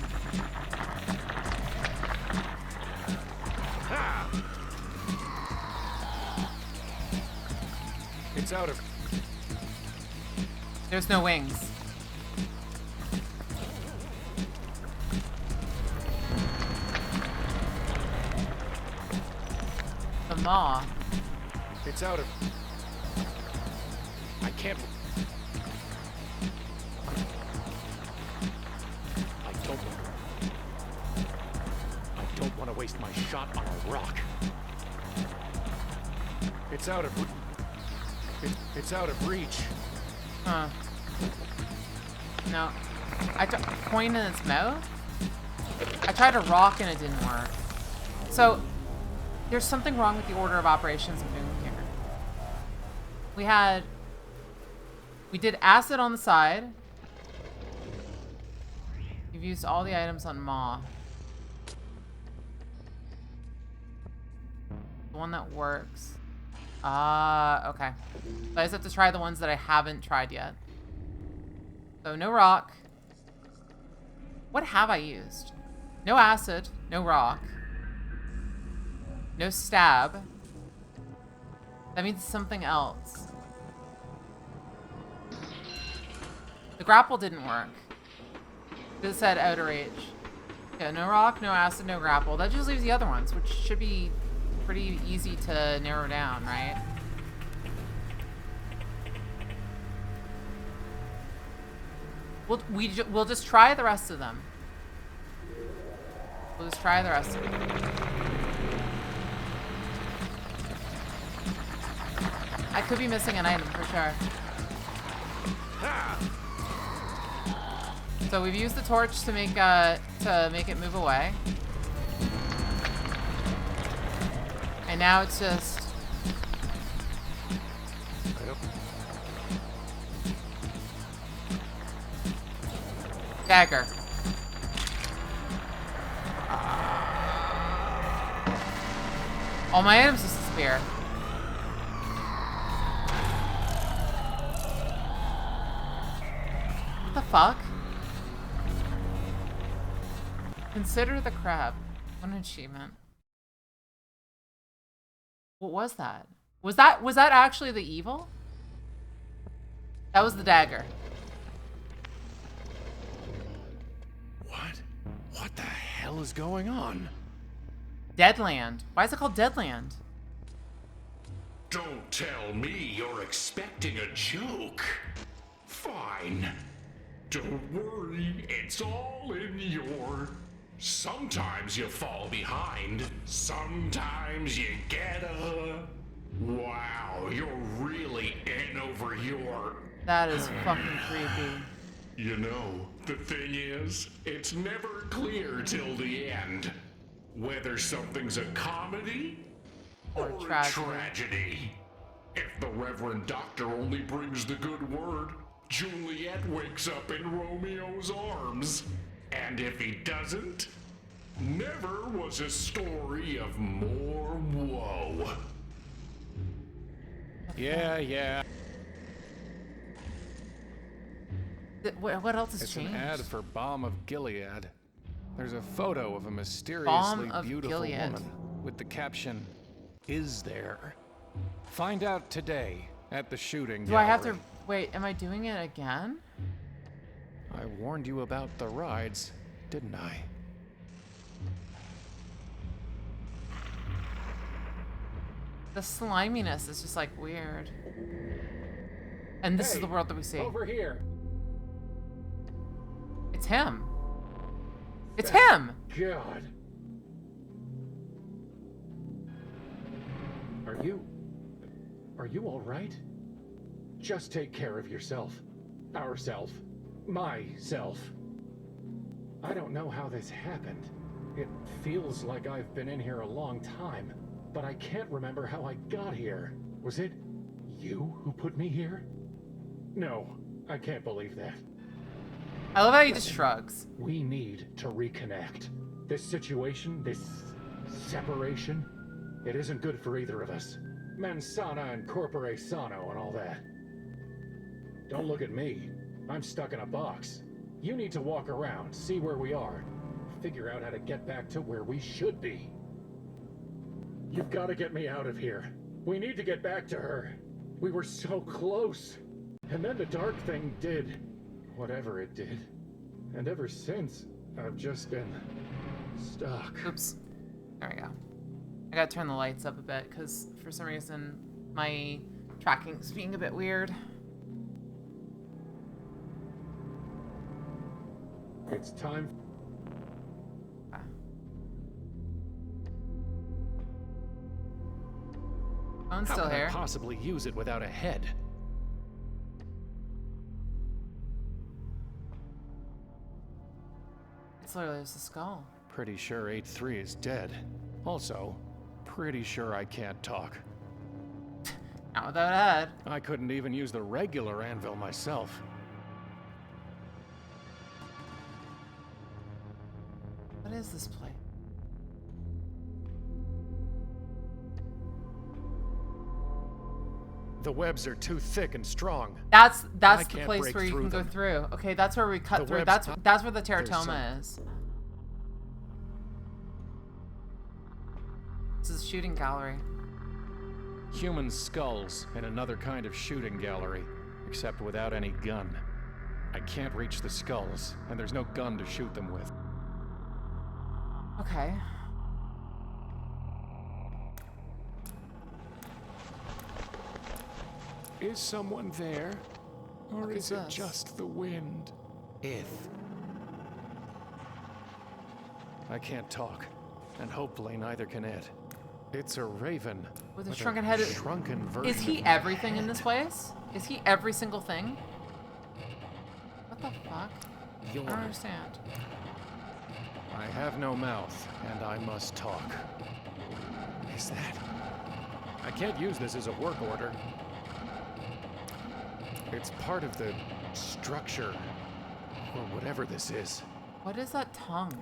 Ha! It's out of... There's no wings. The maw. It's out of... I can't... I don't want to waste my shot on a rock. It's out of... It's out of reach. Huh. No. I point in its mouth? I tried a rock and it didn't work. So, there's something wrong with the order of operations I'm doing here. We did acid on the side. We've used all the items on Maw. The one that works. Okay. So I just have to try the ones that I haven't tried yet. So no rock. What have I used? No acid, no rock. No stab. That means something else. The grapple didn't work. It said outer age. Yeah, no rock, no acid, no grapple. That just leaves the other ones, which should be pretty easy to narrow down, right? We'll just try the rest of them. We'll just try the rest of them. I could be missing an item for sure. So we've used the torch to make it move away. And now it's just dagger. All my items disappear. What the fuck? Consider the crab. What an achievement. What was that? Was that actually the evil? That was the dagger. What the hell is going on? Deadland. Why is it called Deadland? Don't tell me you're expecting a joke. Fine. Don't worry, it's all in your... Sometimes you fall behind, sometimes you get a... Wow, you're really in over your... That is fucking creepy. You know, the thing is, it's never clear till the end whether something's a comedy or a tragedy. If the Reverend Doctor only brings the good word, Juliet wakes up in Romeo's arms. And if he doesn't, never was a story of more woe. Yeah. What else has It's changed? an ad for Balm of Gilead. There's a photo of a mysteriously beautiful woman with the caption, "Is there?" Find out today at the shooting Do I have gallery. to... Wait, am I doing it again? I warned you about the rides, didn't I? The sliminess is just like weird. And this is the world that we see. Over here. It's him. It's him! God. Are you all right? Just take care of yourself. Ourself. Myself. I don't know how this happened. It feels like I've been in here a long time, but I can't remember how I got here. Was it you who put me here? No, I can't believe that. I love how he just shrugs. We need to reconnect. This situation, this separation, it isn't good for either of us. Mens sana and corpore sano and all that. Don't look at me. I'm stuck in a box. You need to walk around, see where we are, figure out how to get back to where we should be. You've got to get me out of here. We need to get back to her. We were so close. And then the dark thing did whatever it did. And ever since, I've just been stuck. Oops. There we go. I gotta turn the lights up a bit because for some reason my tracking's being a bit weird. It's time. Phone's How still can here. I possibly use it without a head? It's literally just a skull. Pretty sure 8-3 is dead. Also, pretty sure I can't talk. Not without a head. I couldn't even use the regular anvil myself. What is this place? The webs are too thick and strong. That's I the can't place break where you through can go them. through. Okay, that's where we cut The through. webs- That's where the There's teratoma is. This is a shooting gallery. Human skulls and another kind of shooting gallery, except without any gun. I can't reach the skulls, and there's no gun to shoot them with. Okay. Is someone there? Or What is is it this? just the wind? If. I can't talk, and hopefully neither can it. It's a raven. With a with shrunken head. Shrunken version. Is he of- everything in this place? Is he every single thing? What the fuck? I don't understand. I have no mouth, and I must talk. Is that? I can't use this as a work order. It's part of the structure, or whatever this is. What is that tongue?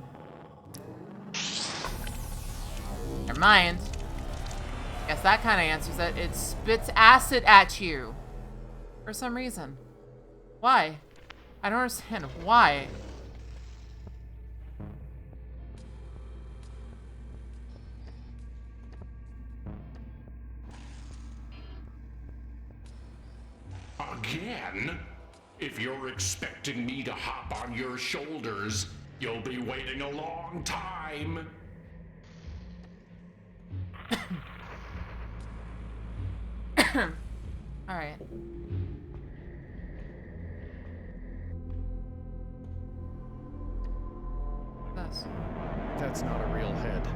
Never mind. Guess that kind of answers it. It spits acid at you. For some reason. Why? I don't understand. Why? Again? If you're expecting me to hop on your shoulders, you'll be waiting a long time. Alright. This. That's not a real head.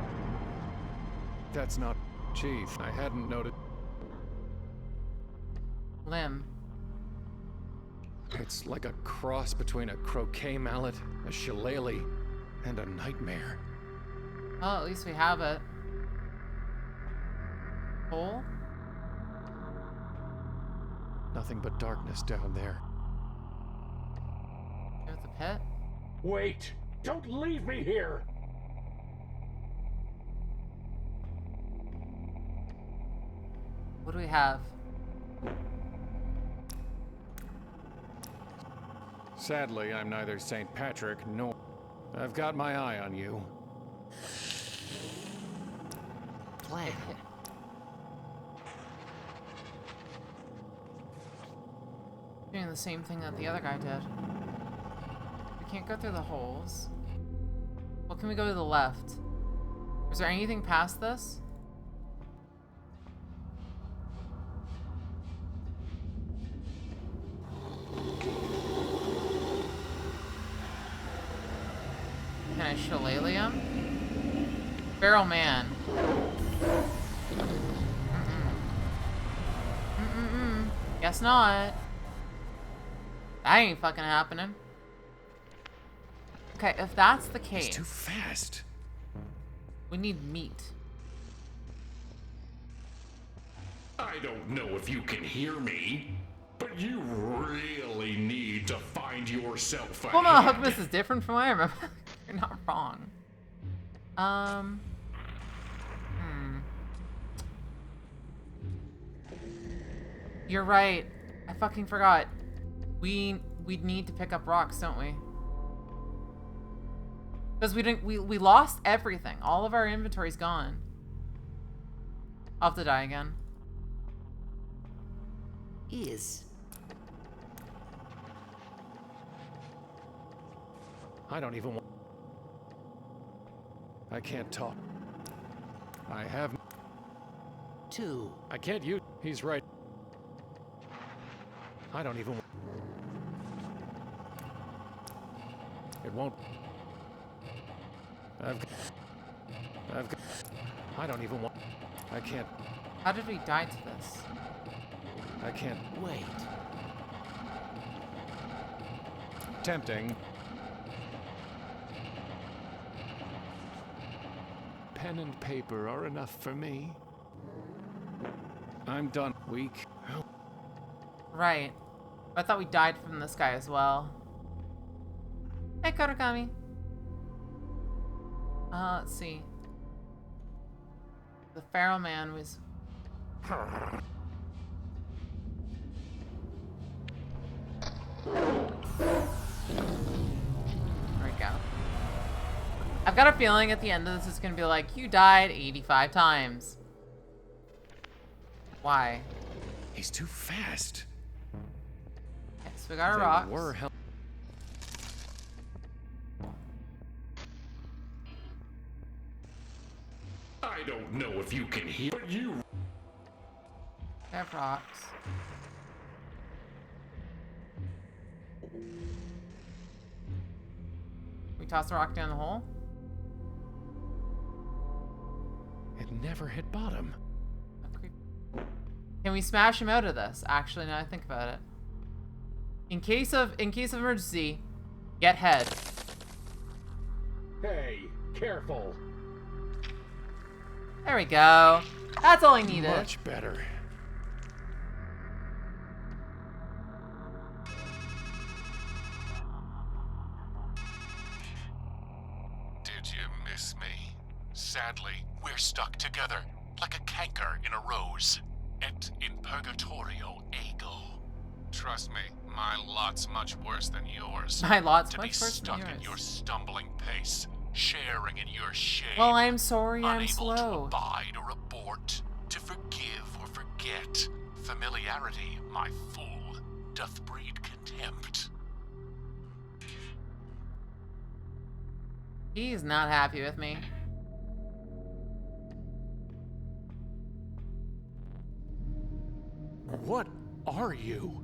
That's not... Chief, I hadn't noted... Limb. It's like a cross between a croquet mallet, a shillelagh, and a nightmare. Well, at least we have it. Hole? Nothing but darkness down there. There's the pit. Wait! Don't leave me here! What do we have? Sadly, I'm neither St. Patrick nor... I've got my eye on you. Plan. Doing the same thing that the other guy did. We can't go through the holes. Well, can we go to the left? Is there anything past this? Can I shillelagh him? Feral man. Guess not. That ain't fucking happening. Okay, if that's the case... It's too fast. We need meat. I don't know if you can hear me, but you really need to find yourself a Well, no, head. Hookmas is different from what I remember. You're not wrong. You're right. I fucking forgot. We'd need to pick up rocks, don't we? Because we lost everything. All of our inventory's gone. I'll have to die again. Is. I don't even want... I can't talk. I have... Two. I can't use... He's right. I don't even... It won't... I don't even want... I can't... How did we die to this? I can't... Wait. Tempting. Pen and paper are enough for me. I'm done. Weak. Right. I thought we died from this guy as well. Hey, Kodakami. Let's see. The feral man was... I've got a feeling at the end of this it's gonna be like, you died 85 times. Why? He's too fast. Okay, so we got our rocks. I don't know if you can hear, but you. We have rocks. We toss a rock down the hole. It never hit bottom. Can we smash him out of this? Actually, now I think about it. In case of emergency, get head. Hey, careful. There we go. That's all I needed. Much better. Did you miss me? Sadly, we're stuck together, like a canker in a rose. Et in purgatorio ego. Trust me, my lot's much worse than yours. My lot's to much be worse than stuck yours. in your stumbling pace, sharing in your shame. Well, I'm sorry, I'm unable slow. to abide or abort, to forgive or forget. Familiarity, my fool, doth breed contempt. He's not happy with me. What are you?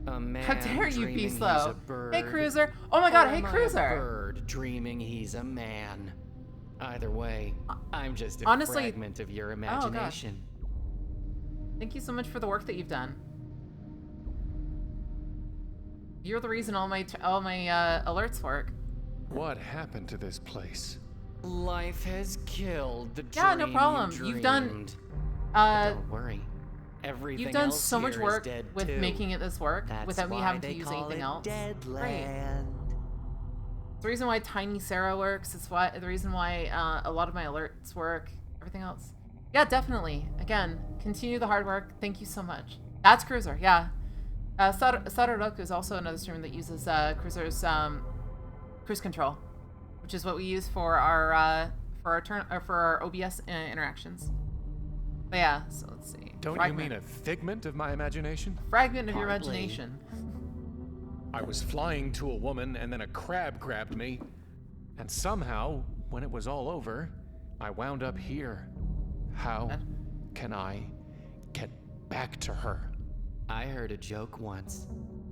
A man How dare you be dreaming he's slow? a bird. Hey, Cruiser. Oh my god, Or hey, am I a Cruiser. bird dreaming he's a man. Either way, I'm just a Honestly- fragment of your Oh, gosh. imagination. Thank you so much for the work that you've done. You're the reason all my alerts work. What happened to this place? Life has killed the Yeah, no dream problem. you You've done, dreamed. But don't worry. You've done else so much here is work dead with too. making it this work That's without me why having to they use call anything it else. Deadland. It's the reason why Tiny Sarah works. It's why the reason why a lot of my alerts work. Everything else. Yeah, definitely. Again, continue the hard work. Thank you so much. That's Cruiser. Yeah. Sadoroku is also another streamer that uses Cruiser's cruise control, which is what we use for our OBS interactions. But yeah, so let's see. Don't you mean a figment of my imagination? Fragment of your Hardly. imagination. I was flying to a woman and then a crab grabbed me. And somehow, when it was all over, I wound up here. How can I get back to her? I heard a joke once.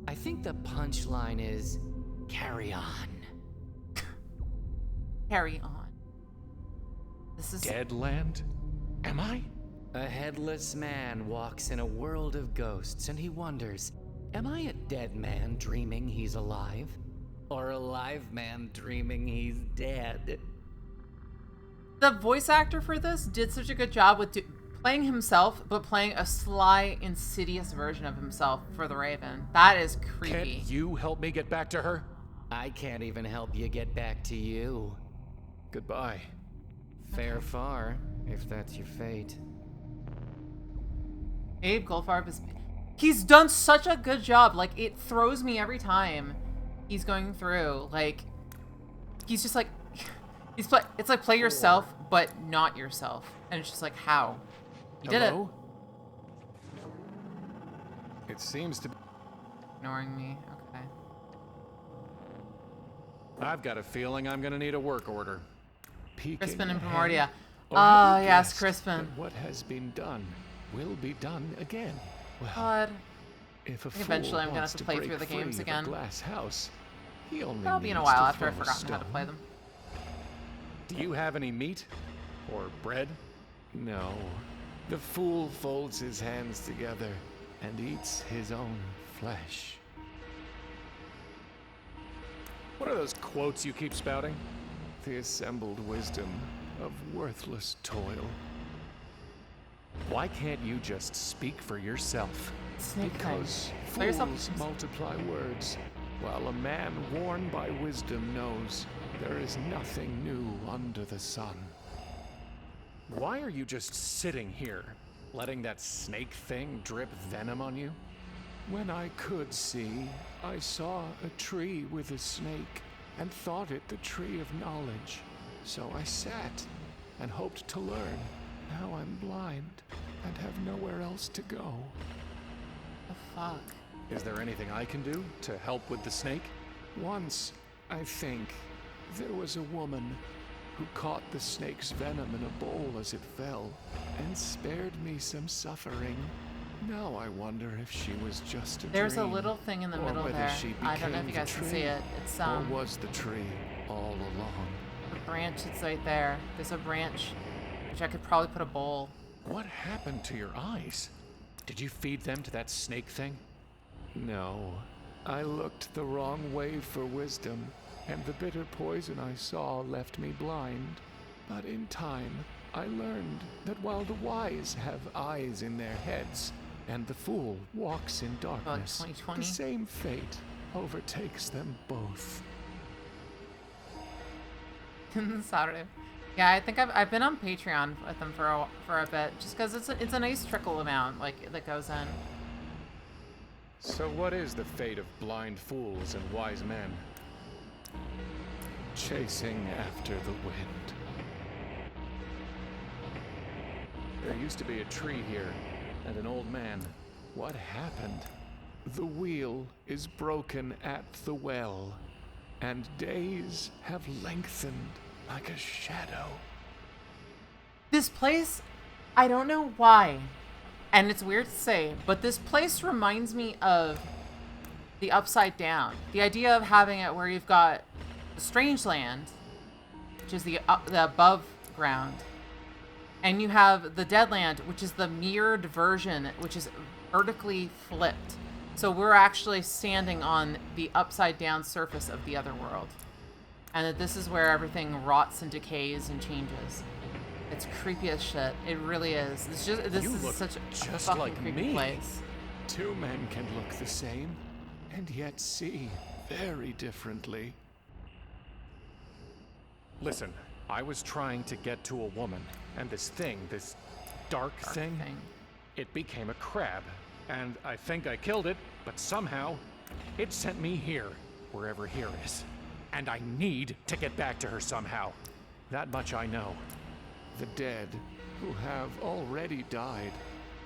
I think the punchline is carry on. Carry on. This is Deadland? Am I? A headless man walks in a world of ghosts and he wonders, am I a dead man dreaming he's alive? Or a live man dreaming he's dead? The voice actor for this did such a good job with playing himself, but playing a sly, insidious version of himself for the Raven. That is creepy. Can't you help me get back to her? I can't even help you get back to you. Goodbye. Fare far, if that's your fate. Abe Goldfarb is... He's done such a good job. Like, it throws me every time he's going through. Like, he's just like... It's like play yourself, but not yourself. And it's just like, how? You did it. It seems to be... Ignoring me. Okay. I've got a feeling I'm gonna need a work order. Crispin and Primordia. Oh, Oh, yes, Crispin. What has been done will be done again. Well, God. if a Eventually, I'm gonna have wants to play break through the free games of a again. glass house, he only That'll be in a needs while to after I've throw a forgotten how to stone. play them. Do you have any meat? Or bread? No. The fool folds his hands together and eats his own flesh. What are those quotes you keep spouting? The assembled wisdom of worthless toil. Why can't you just speak for yourself? Snake Because Play yourself. fools multiply words, while a man worn by wisdom knows there is nothing new under the sun. Why are you just sitting here, letting that snake thing drip venom on you? When I could see, I saw a tree with a snake, and thought it the tree of knowledge. So I sat and hoped to learn. Now I'm blind and have nowhere else to go. The fuck? Is there anything I can do to help with the snake? Once, I think, there was a woman who caught the snake's venom in a bowl as it fell and spared me some suffering. Now I wonder if she was just a There's dream, a little thing in the middle whether there. she I don't know if you became guys the can see tree, it. It's or was the tree all along? the branch. It's right there. There's a branch, which I could probably put a bowl. What happened to your eyes? Did you feed them to that snake thing? No. I looked the wrong way for wisdom, and the bitter poison I saw left me blind. But in time, I learned that while the wise have eyes in their heads, and the fool walks in darkness, 2020? the same fate overtakes them both. Saturday. Yeah, I think I've been on Patreon with them for a bit, just because it's a nice trickle amount that goes in. So what is the fate of blind fools and wise men? Chasing after the wind. There used to be a tree here, and an old man. What happened? The wheel is broken at the well, and days have lengthened like a shadow. This place, I don't know why, and it's weird to say, but this place reminds me of the Upside Down. The idea of having it where you've got the Strangeland, which is the above ground, and you have the Deadland, which is the mirrored version, which is vertically flipped. So we're actually standing on the upside down surface of the other world. And that this is where everything rots and decays and changes. It's creepy as shit. It really is. This is such a just fucking like creepy me. place. Two men can look the same, and yet see very differently. Listen, I was trying to get to a woman, and this dark thing, it became a crab. And I think I killed it, but somehow it sent me here, wherever here is. And I need to get back to her somehow. That much I know. The dead, who have already died,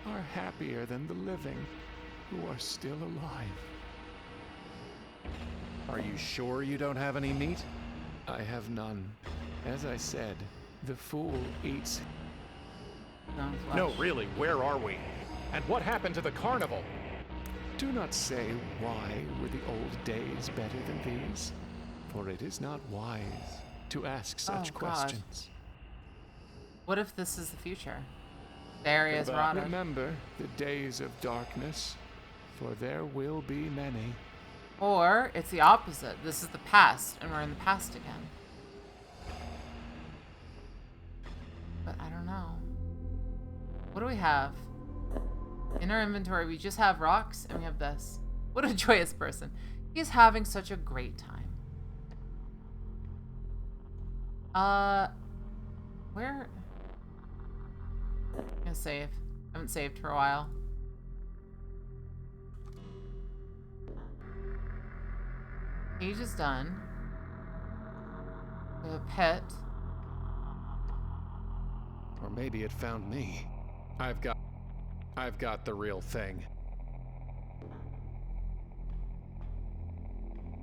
are happier than the living, who are still alive. Are you sure you don't have any meat? I have none. As I said, the fool eats. No, really, where are we? And what happened to the carnival? Do not say why were the old days better than these, for it is not wise to ask such questions. What if this is the future? The area is rotted. Remember the days of darkness, for there will be many. Or it's the opposite. This is the past, and we're in the past again. But I don't know. What do we have? In our inventory, we just have rocks, and we have this. What a joyous person. He's having such a great time. Where? I'm gonna save. I haven't saved for a while. Cage is done. We have a pet. Or maybe it found me. I've got the real thing.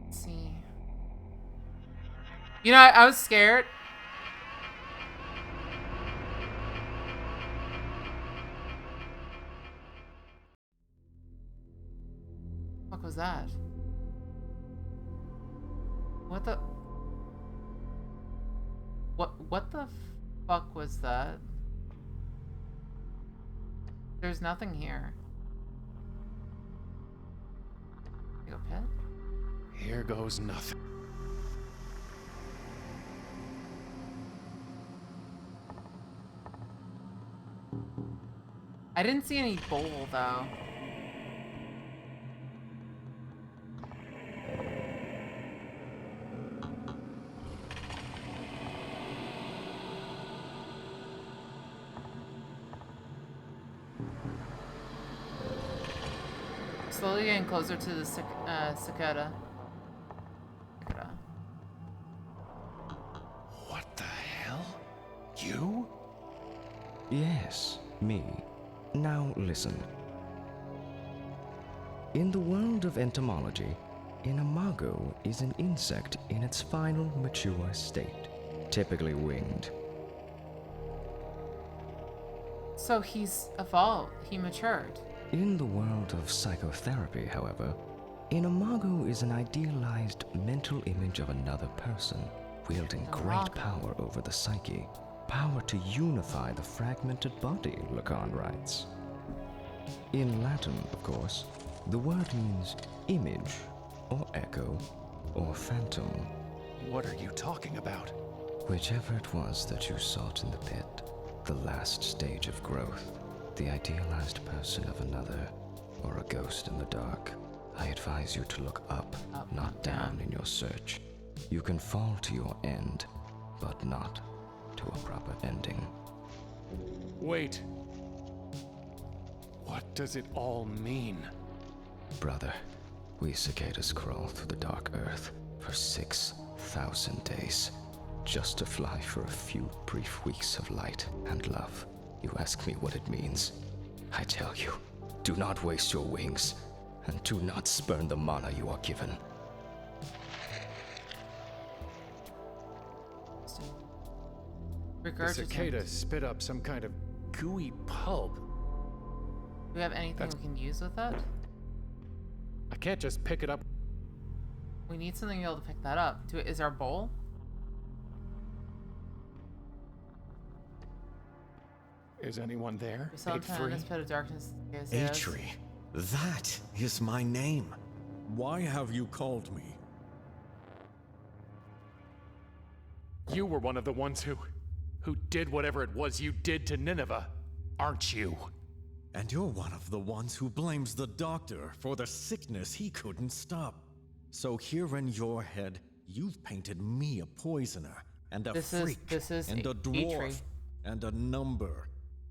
Let's see. You know, I was scared. What was that? What the? What the fuck was that? There's nothing here. You go pet? Here goes nothing. I didn't see any bowl though. Slowly getting closer to the cicada. What the You? Yes, me. Now listen. In the world of entomology, an imago is an insect in its final mature state, typically winged. So he's evolved. He matured. In the world of psychotherapy, however, an imago is an idealized mental image of another person, wielding great power over the psyche. Power to unify the fragmented body, Lacan writes. In Latin, of course, the word means image, or echo, or phantom. What are you talking about? Whichever it was that you sought in the pit, the last stage of growth, the idealized person of another, or a ghost in the dark, I advise you to look up, not down in your search. You can fall to your end, but not to a proper ending. Wait. What does it all mean? Brother, we cicadas crawl through the dark earth for 6,000 days, just to fly for a few brief weeks of light and love. You ask me what it means. I tell you, do not waste your wings, and do not spurn the mana you are given. The cicada spit up some kind of gooey pulp. Do we have anything we can use with that? I can't just pick it up. We need something to be able to pick that up. Is our bowl? Is anyone there? We saw him in this pit of darkness. Atri, that is my name. Why have you called me? You were one of the ones who did whatever it was you did to Nineveh, aren't you? And you're one of the ones who blames the doctor for the sickness he couldn't stop. So here in your head, you've painted me a poisoner, and a freak, and a dwarf, and a number.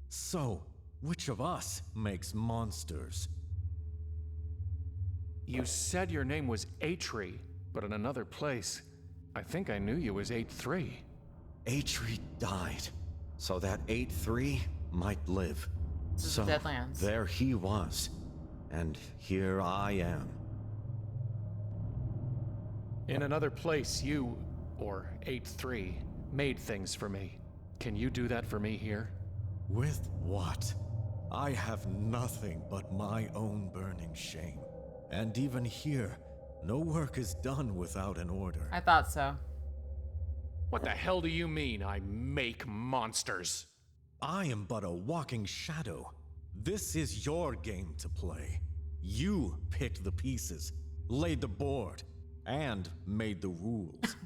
So, which of us makes monsters? You said your name was Atri, but in another place, I think I knew you as 8-3. Atri died, so that 8-3 might live. So Deadlands. There he was, and here I am. In another place, you, or 8-3, made things for me. Can you do that for me here? With what? I have nothing but my own burning shame. And even here, no work is done without an order. I thought so. What the hell do you mean, I make monsters? I am but a walking shadow. This is your game to play. You picked the pieces, laid the board, and made the rules.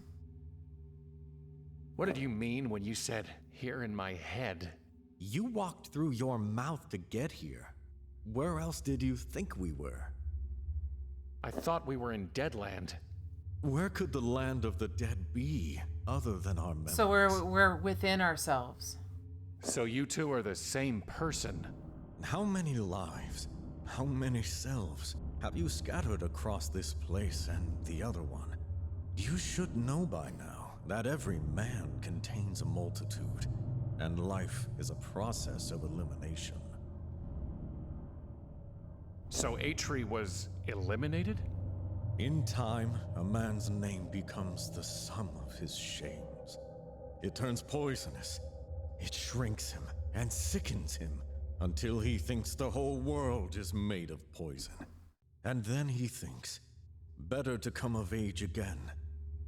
What did you mean when you said, here in my head? You walked through your mouth to get here. Where else did you think we were? I thought we were in Deadland. Where could the land of the dead be, other than our memories? So we're within ourselves. So you two are the same person. How many lives, how many selves have you scattered across this place and the other one? You should know by now that every man contains a multitude, and life is a process of elimination. So Atri was eliminated? In time, a man's name becomes the sum of his shames. It turns poisonous. It shrinks him and sickens him until he thinks the whole world is made of poison. And then he thinks, better to come of age again,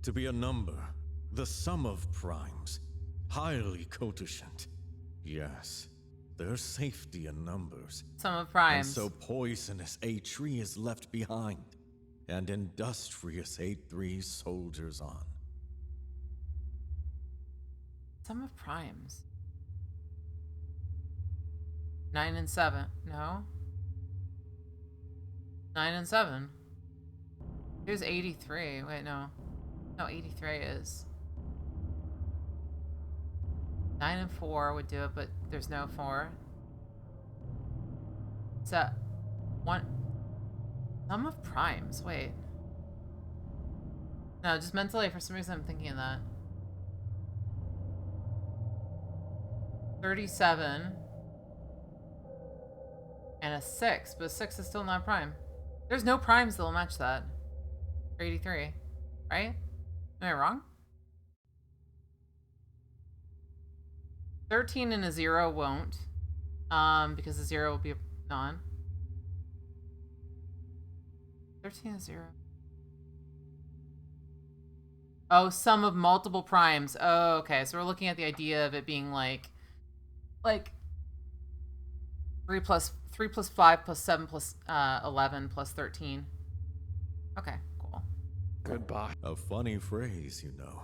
to be a number, the sum of primes, highly cototient. Yes, there's safety in numbers. Sum of primes. And so poisonous Atri is left behind, and industrious 8-3 soldiers on. Sum of primes. 9 and 7. No. 9 and 7. Here's 83. Wait, no. No, 83 is. 9 and 4 would do it, but there's no 4. So, 1. Sum of primes. Wait. No, just mentally, for some reason, I'm thinking of that. 37. And a 6, but a 6 is still not prime. There's no primes that'll match that. 83, right? Am I wrong? 13 and a 0 won't. Because the 0 will be a non. 13 and 0. Oh, sum of multiple primes. Oh, okay. So we're looking at the idea of it being like 3 plus 5 plus 7 plus 11 plus 13. Okay, cool. Goodbye. A funny phrase, you know.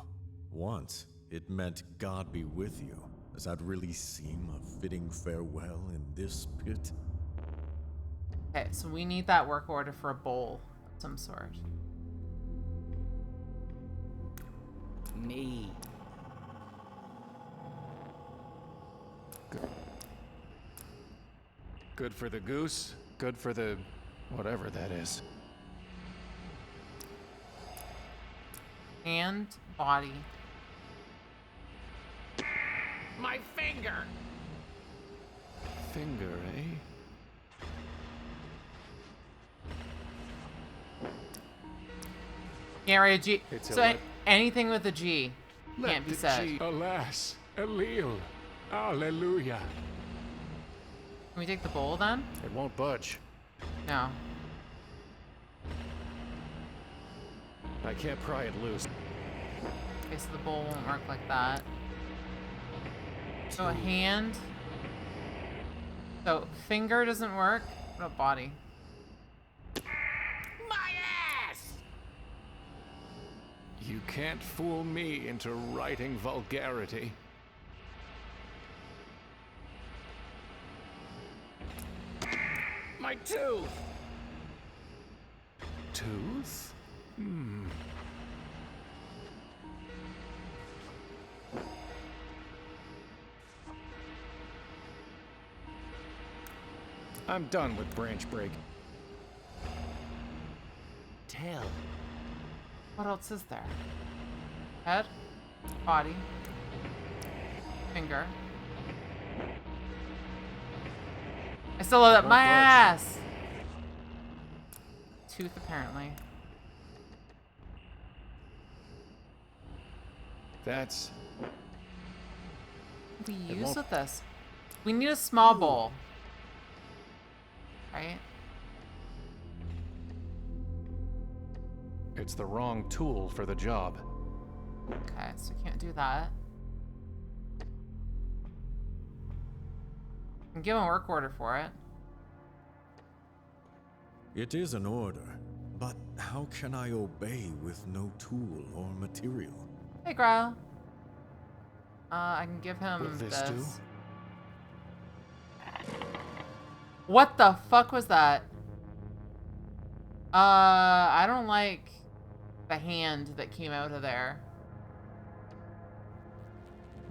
Once, it meant God be with you. Does that really seem a fitting farewell in this pit? Okay, so we need that work order for a bowl of some sort. Me. Good for the goose, good for the whatever that is. And body. My finger! Finger, eh? Can't write a G. It's So anything with a G Let can't be the said. G- Alas, Elil, Alleluia. Can we take the bowl then? It won't budge. No. I can't pry it loose. Okay, so the bowl won't work like that. So a hand. So finger doesn't work. What about body? My ass! You can't fool me into writing vulgarity. My tooth! Tooth? Hmm. I'm done with branch break. Tail. What else is there? Head, body, finger. I still love that. My ass! Tooth, apparently. That's... What do we It use won't- with this? We need a small bowl. Right? It's the wrong tool for the job. Okay, so we can't do that. I can give him a work order for it. It is an order, but how can I obey with no tool or material? Hey, Growl. I can give him Will this do? What the fuck was that? I don't like the hand that came out of there.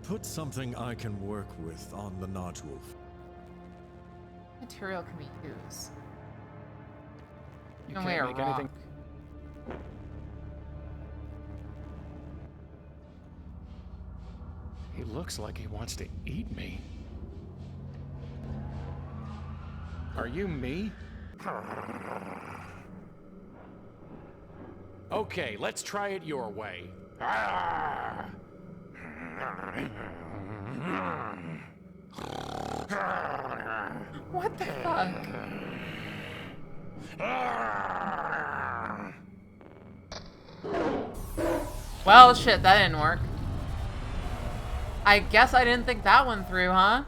Put something I can work with on the nodule. Material can be used. You No can't way, a make rock. anything. He looks like he wants to eat me. Are you me? Okay, let's try it your way. What the fuck? Well, shit, that didn't work. I guess I didn't think that one through, huh?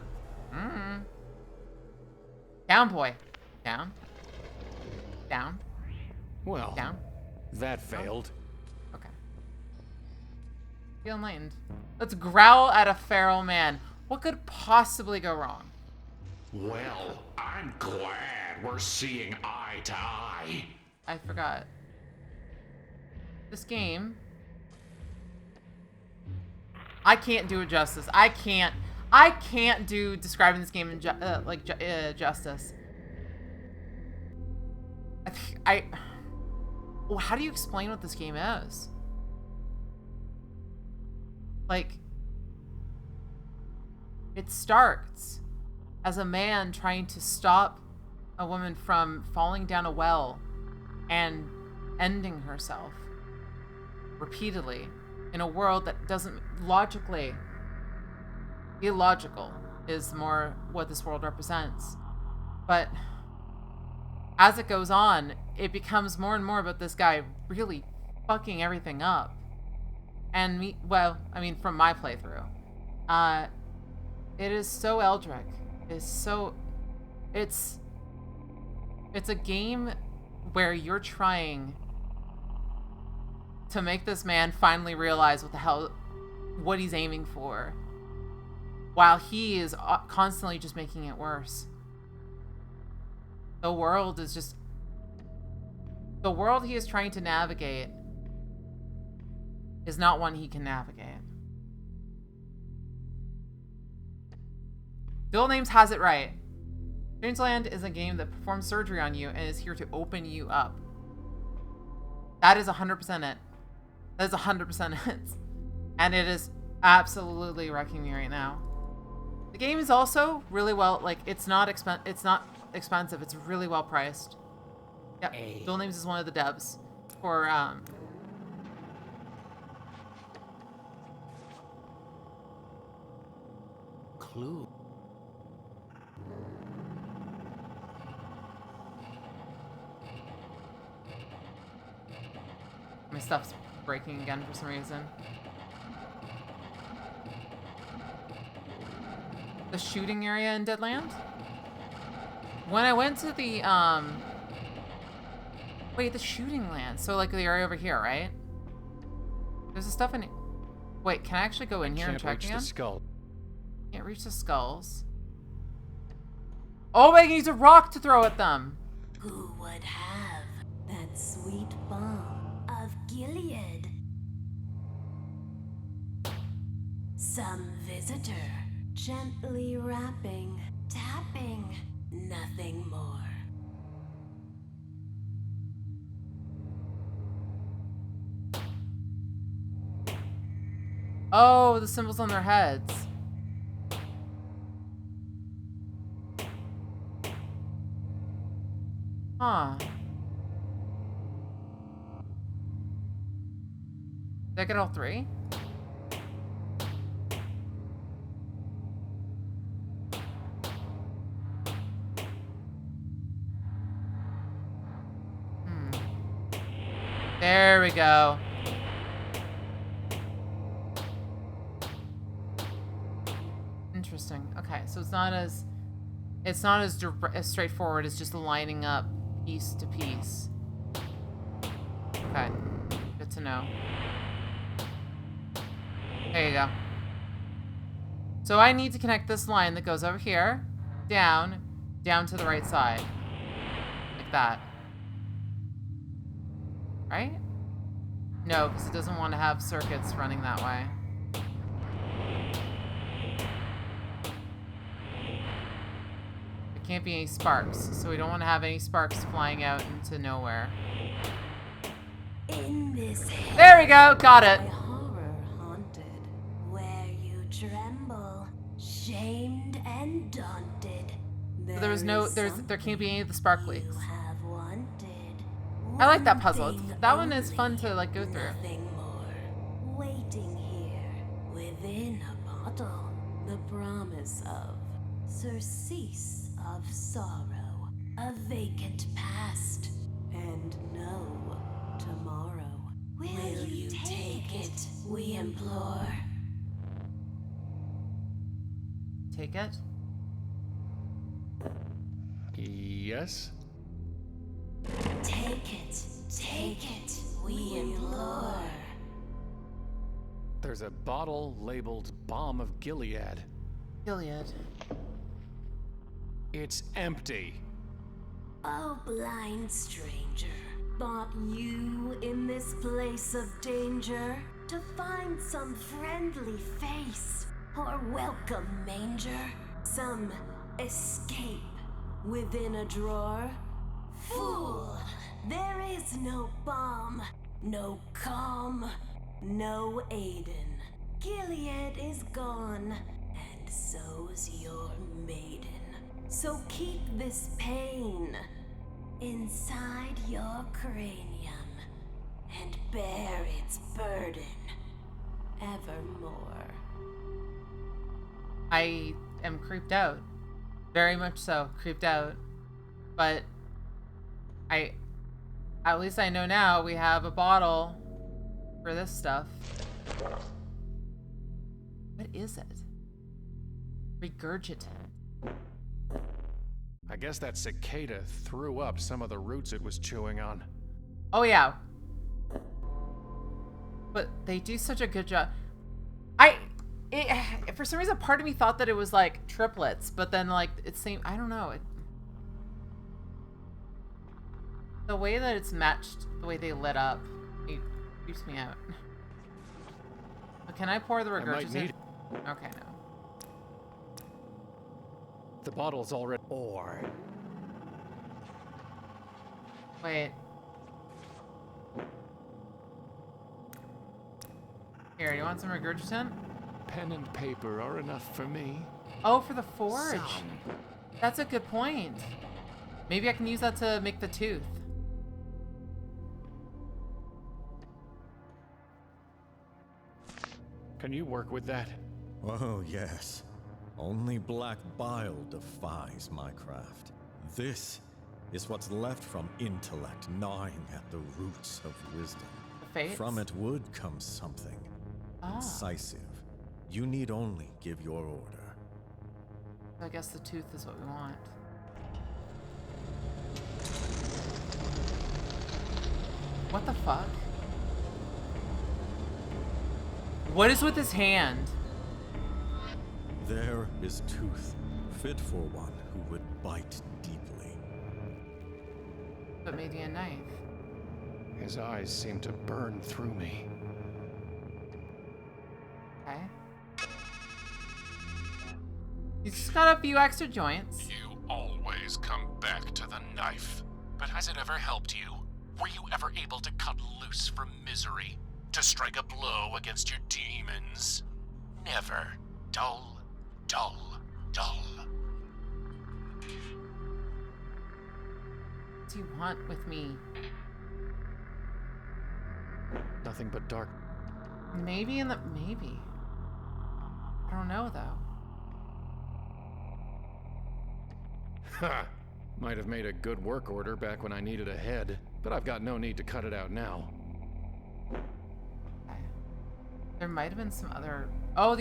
Down, boy. Down. Down. Well, Down. that failed. Okay. Feel enlightened. Let's growl at a feral man. What could possibly go wrong? Well, I'm glad we're seeing eye to eye. I forgot. This game... I can't do it justice. I can't do describing this game in justice. Well, how do you explain what this game is? Like, It starts as a man trying to stop a woman from falling down a well and ending herself repeatedly in a world that doesn't logically, illogical is more what this world represents. But as it goes on, it becomes more and more about this guy really fucking everything up. And me, well, I mean, from my playthrough, it is so Eldritch. It's a game where you're trying to make this man finally realize what he's aiming for, while he is constantly just making it worse. The world he is trying to navigate is not one he can navigate. Dual Names has it right. Strangeland is a game that performs surgery on you and is here to open you up. That is 100% it. That is 100% it. And it is absolutely wrecking me right now. The game is also really well, like, it's not expensive. It's really well priced. Yep. Dual Names is one of the devs for Clue. My stuff's breaking again for some reason. The shooting area in Deadland? When I went to the, wait, the shooting land. So, like, the area over here, right? There's the stuff in it. Wait, can I actually go in here and check again? Can't reach the skull. Can't reach the skulls. Oh, I can use a rock to throw at them. Who would have that sweet balm of Gilead? Some visitor, gently rapping, tapping, nothing more. Oh, the symbols on their heads. Huh. Did I get all three? There we go. Interesting. Okay, so it's not as straightforward as just lining up piece to piece. Okay, good to know. There you go. So I need to connect this line that goes over here, down to the right side, like that. Right? No, because it doesn't want to have circuits running that way. There can't be any sparks, so we don't want to have any sparks flying out into nowhere. In this there we go, got it. Horror haunted, where you tremble, shamed and daunted. There can't be any of the sparklies. I like that puzzle. That one is fun to like go through. Nothing more. Waiting here within a bottle, the promise of surcease of sorrow, a vacant past, and no tomorrow. Will you take it? We implore. Take it? Yes? Take it, we implore. There's a bottle labeled Balm of Gilead. Gilead. It's empty. Oh, blind stranger, bought you in this place of danger to find some friendly face or welcome manger, some escape within a drawer. Fool, there is no balm, no calm, no Aiden. Gilead is gone, and so's your maiden. So keep this pain inside your cranium and bear its burden evermore. I am creeped out. Very much so, creeped out. But at least I know now we have a bottle for this stuff. What is it? Regurgitant. I guess that cicada threw up some of the roots it was chewing on. Oh yeah. But they do such a good job. For some reason, part of me thought that it was like triplets, but then like it seemed, I don't know. The way that it's matched, the way they lit up, it creeps me out. But can I pour the regurgitant? Okay, no. The bottle's already. Wait. Here, you want some regurgitant? Pen and paper are enough for me. Oh, for the forge. That's a good point. Maybe I can use that to make the tooth. Can you work with that? Oh, yes. Only black bile defies my craft. This is what's left from intellect gnawing at the roots of wisdom. From it would come something incisive. You need only give your order. I guess the tooth is what we want. What the fuck? What is with his hand? There is tooth, fit for one who would bite deeply. But maybe a knife. His eyes seem to burn through me. Okay. He's just got a few extra joints. You always come back to the knife. But has it ever helped you? Were you ever able to cut loose from misery? To strike a blow against your demons? Never. Dull, dull, dull. What do you want with me? Nothing but dark. Maybe maybe. I don't know though. Ha! Might have made a good work order back when I needed a head, but I've got no need to cut it out now. Okay. There might have been some other. Oh,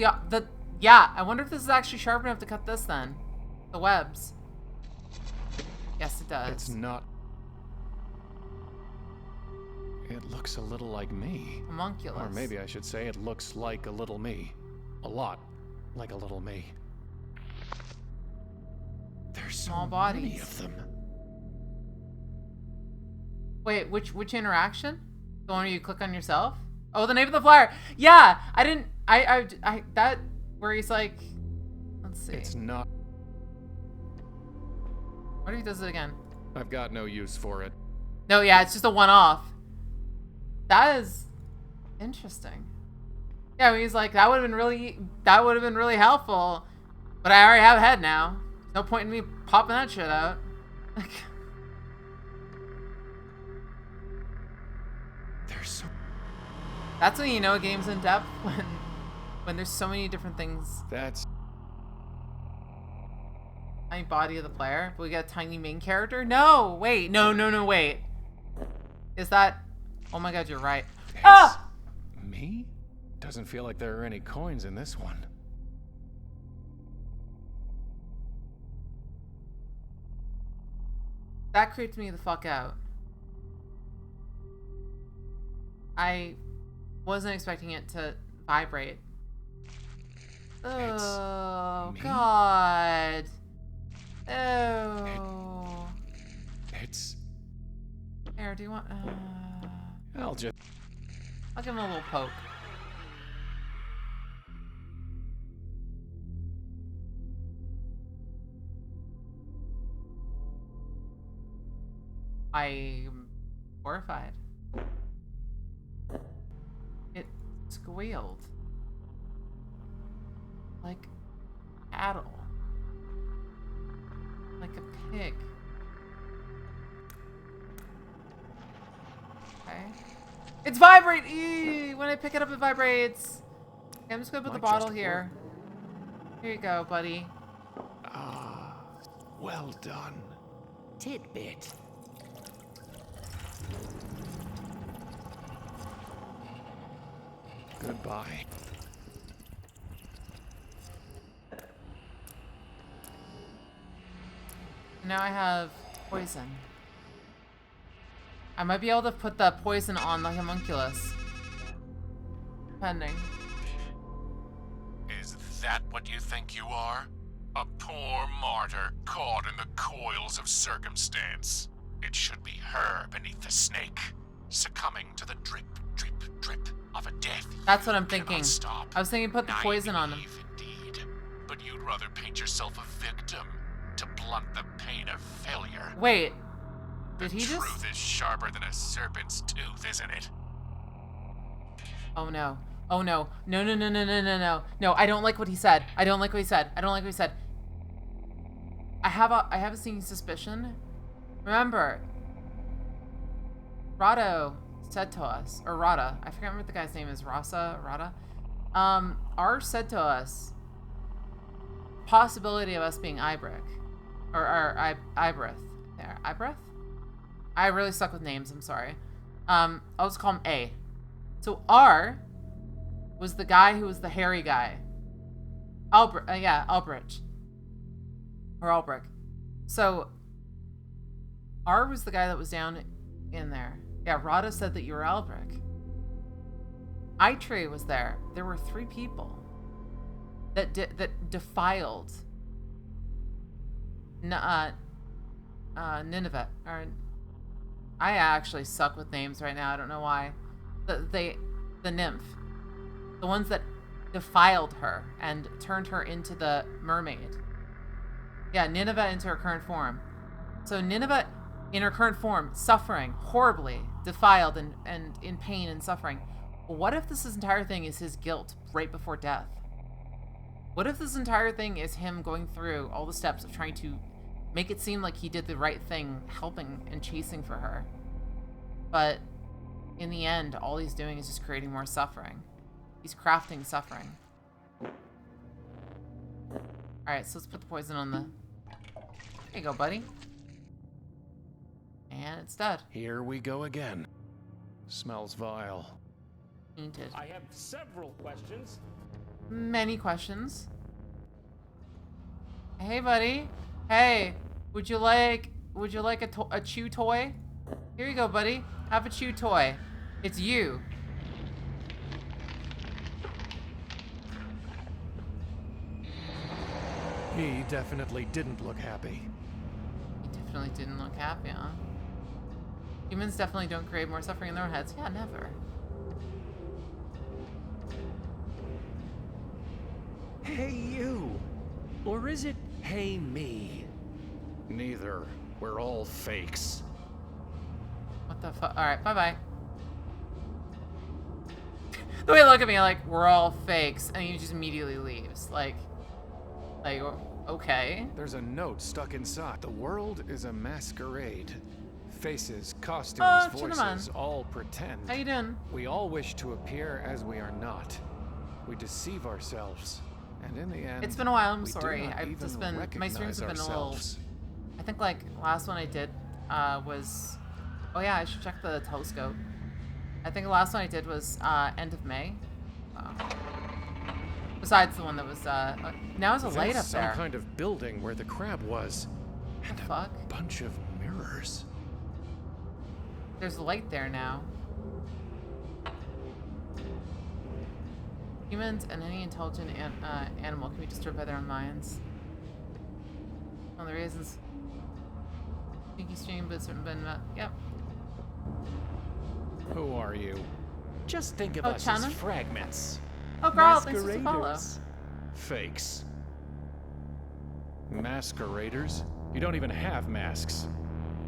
yeah. I wonder if this is actually sharp enough to cut this then. The webs. Yes, it does. It's not. It looks a little like me. Homunculus. Or maybe I should say it looks like a little me. A lot like a little me. There's small so bodies. many of them. Wait, which interaction? The one where you click on yourself? Oh, the name of the flyer. Yeah, I didn't. I that where he's like. Let's see. It's not. What if he does it again? I've got no use for it. No, yeah, it's just a one-off. That is interesting. Yeah, he's like, that would have been really helpful, but I already have a head now. No point in me popping that shit out. There's so. That's when you know a game's in depth, when there's so many different things. That's. Tiny body of the player, but we got a tiny main character. No, wait, no, wait. Is that? Oh my God, you're right. Ah! Me? Doesn't feel like there are any coins in this one. That creeped me the fuck out. I wasn't expecting it to vibrate. Oh, God. Oh. It's. Here, do you want... I'll give him a little poke. I'm horrified. It squealed. Like cattle. Like a pig. Okay. It's vibrate! Eee! When I pick it up, it vibrates. Okay, I'm just gonna put the bottle here. Here you go, buddy. Ah, well done. Tidbit. Goodbye. Now I have poison. I might be able to put the poison on the homunculus. Depending. Is that what you think you are? A poor martyr caught in the coils of circumstance. It should be her beneath the snake, succumbing to the drip, drip, drip of a death. That's what I'm thinking. Stop. I was thinking put the poison on him. Indeed, but you'd rather paint yourself a victim to blunt the pain of failure. Wait, did he The just? truth is sharper than a serpent's tooth, isn't it? Oh no. Oh no. No, no, no, no, no, no, no. No, I don't like what he said. I don't like what he said. I don't like what he said. I have a sneaking suspicion. Remember, Rado said to us, or Rada, I forget what the guy's name is, Rada. R said to us, possibility of us being Ibrick. Or Ibrith. There, Ibrith? I really suck with names, I'm sorry. I'll just call him A. So R was the guy who was the hairy guy. Albrecht. Or Albrecht. So R was the guy that was down in there. Yeah, Rada said that you were Albrecht. Eitrey was there. There were 3 people that defiled Nineveh. Or I actually suck with names right now. I don't know why. The nymph, the ones that defiled her and turned her into the mermaid. Yeah, Nineveh into her current form. So Nineveh in her current form, suffering horribly, defiled and in pain and suffering. What if this entire thing is his guilt right before death? What if this entire thing is him going through all the steps of trying to make it seem like he did the right thing, helping and chasing for her? But in the end, all he's doing is just creating more suffering. He's crafting suffering. Alright, so let's put the poison on the... There you go, buddy. And it's dead. Here we go again. Smells vile. Tainted. I have several questions. Many questions. Hey, buddy. Hey, would you like a chew toy? Here you go, buddy. Have a chew toy. It's you. He definitely didn't look happy. He definitely didn't look happy, huh? Humans definitely don't create more suffering in their own heads. Yeah, never. Hey you! Or is it hey me? Neither. We're all fakes. What the fuck? Alright, bye-bye. The way you look at me, like, we're all fakes, and he just immediately leaves. Like, okay. There's a note stuck inside. The world is a masquerade. Faces, costumes, voices, all pretend. How you doing? We all wish to appear as we are not. We deceive ourselves. And in the end, it's been a while. I'm we sorry. do not I've just even been, my streams have been recognize a little, I think like last one I did was, oh yeah, I should check the telescope. I think the last one I did was end of May. Besides the one that was, now there's a light up there. Some kind of building where the crab was. And fuck? A bunch of mirrors. There's a light there now. Humans and any intelligent animal can be disturbed by their own minds. One of the reasons. Sneaky stream, but certain yep. Who are you? Just think of us Chana? as fragments. Oh, girl, thanks for the follow. Masqueraders. Fakes. Masqueraders? You don't even have masks.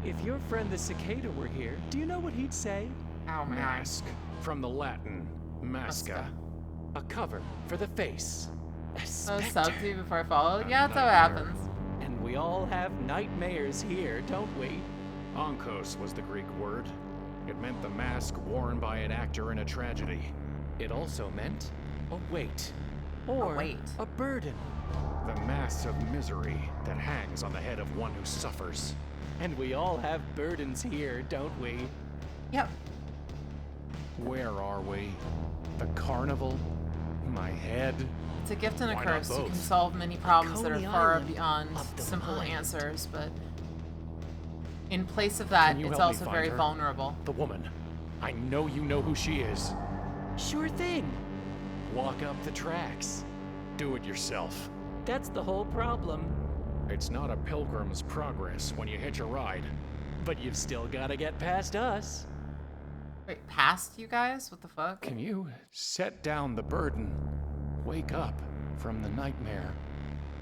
If your friend the cicada were here, do you know what he'd say? Oh, man. Mask. From the Latin, masca. A cover for the face. Oh, sub to you before I followed? Yeah, that's how it happens. And we all have nightmares here, don't we? Onkos was the Greek word. It meant the mask worn by an actor in a tragedy. It also meant a weight. Or a burden. The mass of misery that hangs on the head of one who suffers. And we all have burdens here, don't we? Yep. Where are we? The carnival? My head? It's a gift and a Why curse. not You can both? solve many problems that are Coney far Island beyond of the simple mind. answers, but in place of that, Can you it's help me also find very her? vulnerable. The woman. I know you know who she is. Sure thing. Walk up the tracks. Do it yourself. That's the whole problem. It's not a pilgrim's progress when you hitch a ride. But you've still gotta get past us. Wait, past you guys? What the fuck? Can you set down the burden? Wake up from the nightmare.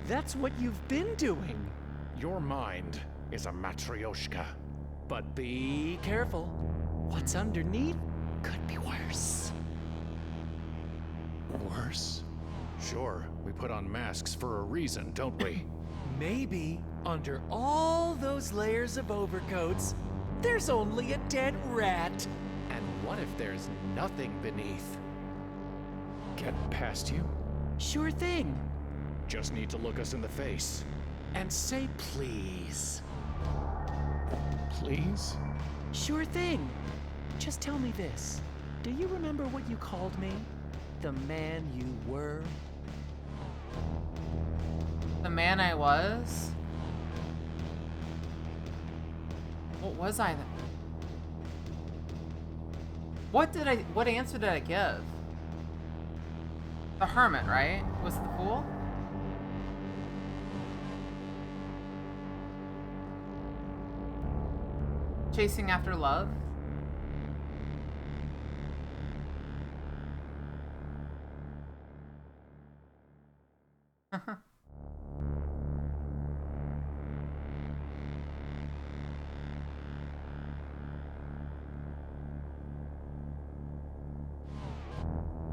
That's what you've been doing. Your mind is a matryoshka. But be careful. What's underneath could be worse. Worse? Sure, we put on masks for a reason, don't we? Maybe under all those layers of overcoats, there's only a dead rat. And what if there's nothing beneath? Get past you? Sure thing. Just need to look us in the face. And say please. Please? Sure thing. Just tell me this. Do you remember what you called me? The man you were? The man I was? What was I then? What answer did I give? The hermit, right? Was it the fool? Chasing after love?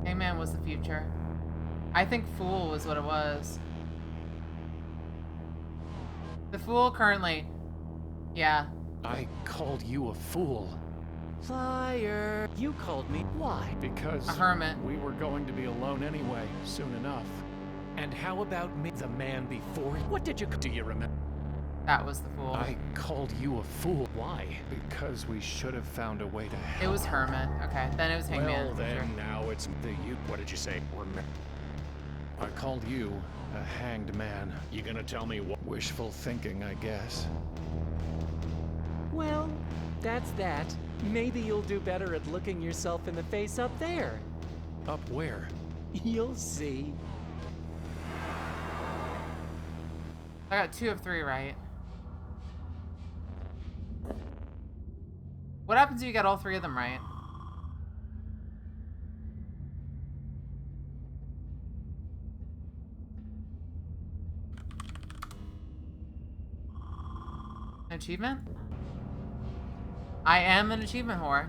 Hangman was the future. I think Fool was what it was. The Fool currently... Yeah. I called you a fool. Liar. You called me. Why? Because a hermit. We were going to be alone anyway, soon enough. And how about me, the man before? What did you... Do you remember? That was the Fool. I called you a fool. Why? Because we should have found a way to help. It was Hermit. Okay, then it was Hangman. Well, then, now it's the you. What did you say? I called you a hanged man. You gonna tell me what? Wishful thinking, I guess. Well, that's that. Maybe you'll do better at looking yourself in the face up there. Up where? You'll see. I got 2 of 3 right. What happens if you got all 3 of them right? An achievement? I am an achievement whore.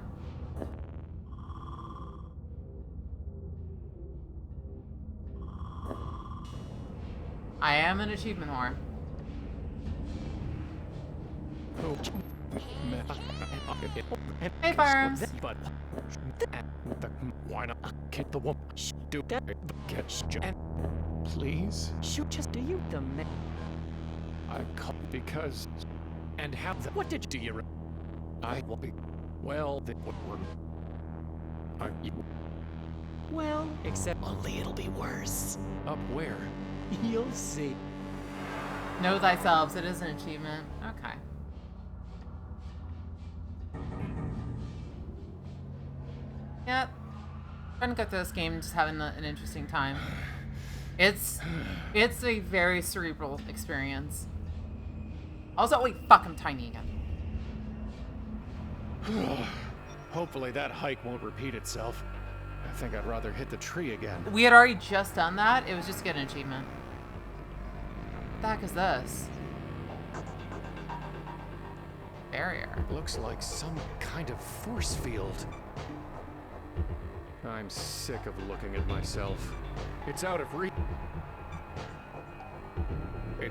I am an achievement whore. Hey, Farms. But why not get the woman? Do that. Get please. Shoot, just do you the man? I call because. And how? What did you do? You? I will be. Well, well, except only it'll be worse. Up where? You'll see. Know thyself. It is an achievement. Okay. Yep. Trying to go through this game, just having an interesting time. It's a very cerebral experience. Also, wait, fuck, I'm tiny again. Hopefully that hike won't repeat itself. I think I'd rather hit the tree again. We had already just done that. It was just to get an achievement. What the heck is this? Barrier. Looks like some kind of force field. I'm sick of looking at myself. It's out of reach.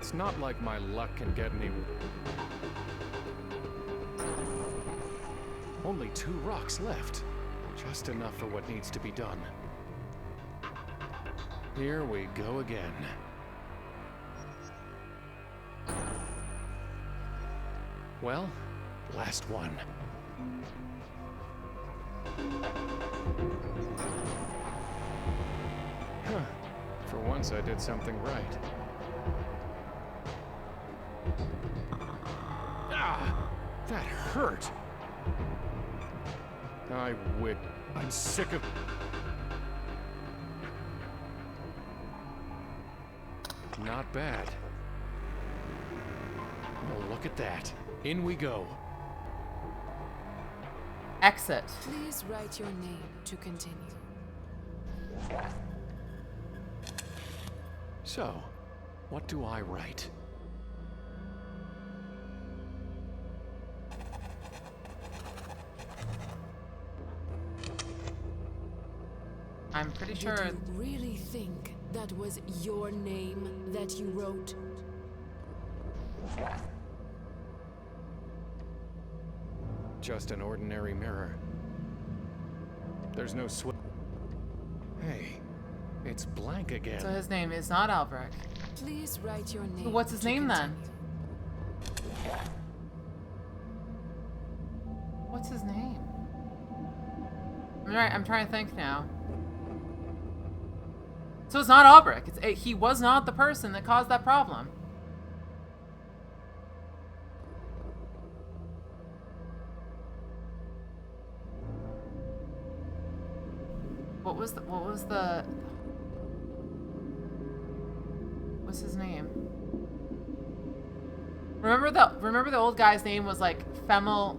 It's not like my luck can get any... Only 2 rocks left. Just enough for what needs to be done. Here we go again. Well, last one. Huh. For once I did something right. Ah! That hurt! I'm sick of... Not bad. Well, look at that. In we go. Exit. Please write your name to continue. So, what do I write? I'm pretty sure... Did you really think that was your name that you wrote? Just an ordinary mirror. There's no Hey, it's blank again. So his name is not Albrecht. Please write your name. So what's his name then? What's his name? I'm trying to think now. So it's not Albrecht. He was not the person that caused that problem. What's his name? Remember the old guy's name was like Femel.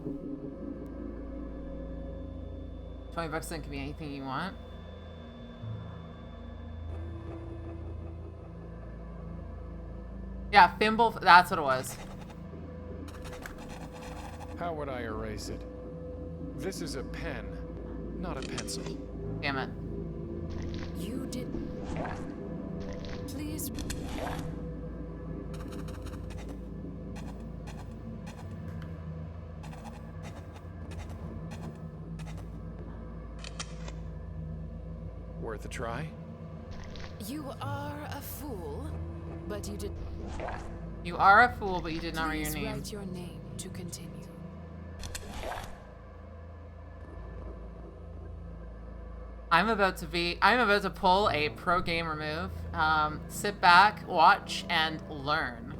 $20 then can be anything you want. Yeah, Fimble, that's what it was. How would I erase it? This is a pen, not a pencil. Damn it. You didn't. Please. Worth a try? You are a fool, but you did. You are a fool, but you did not write your Please name. write your name to continue. I'm about to pull a pro gamer move. Sit back, watch, and learn.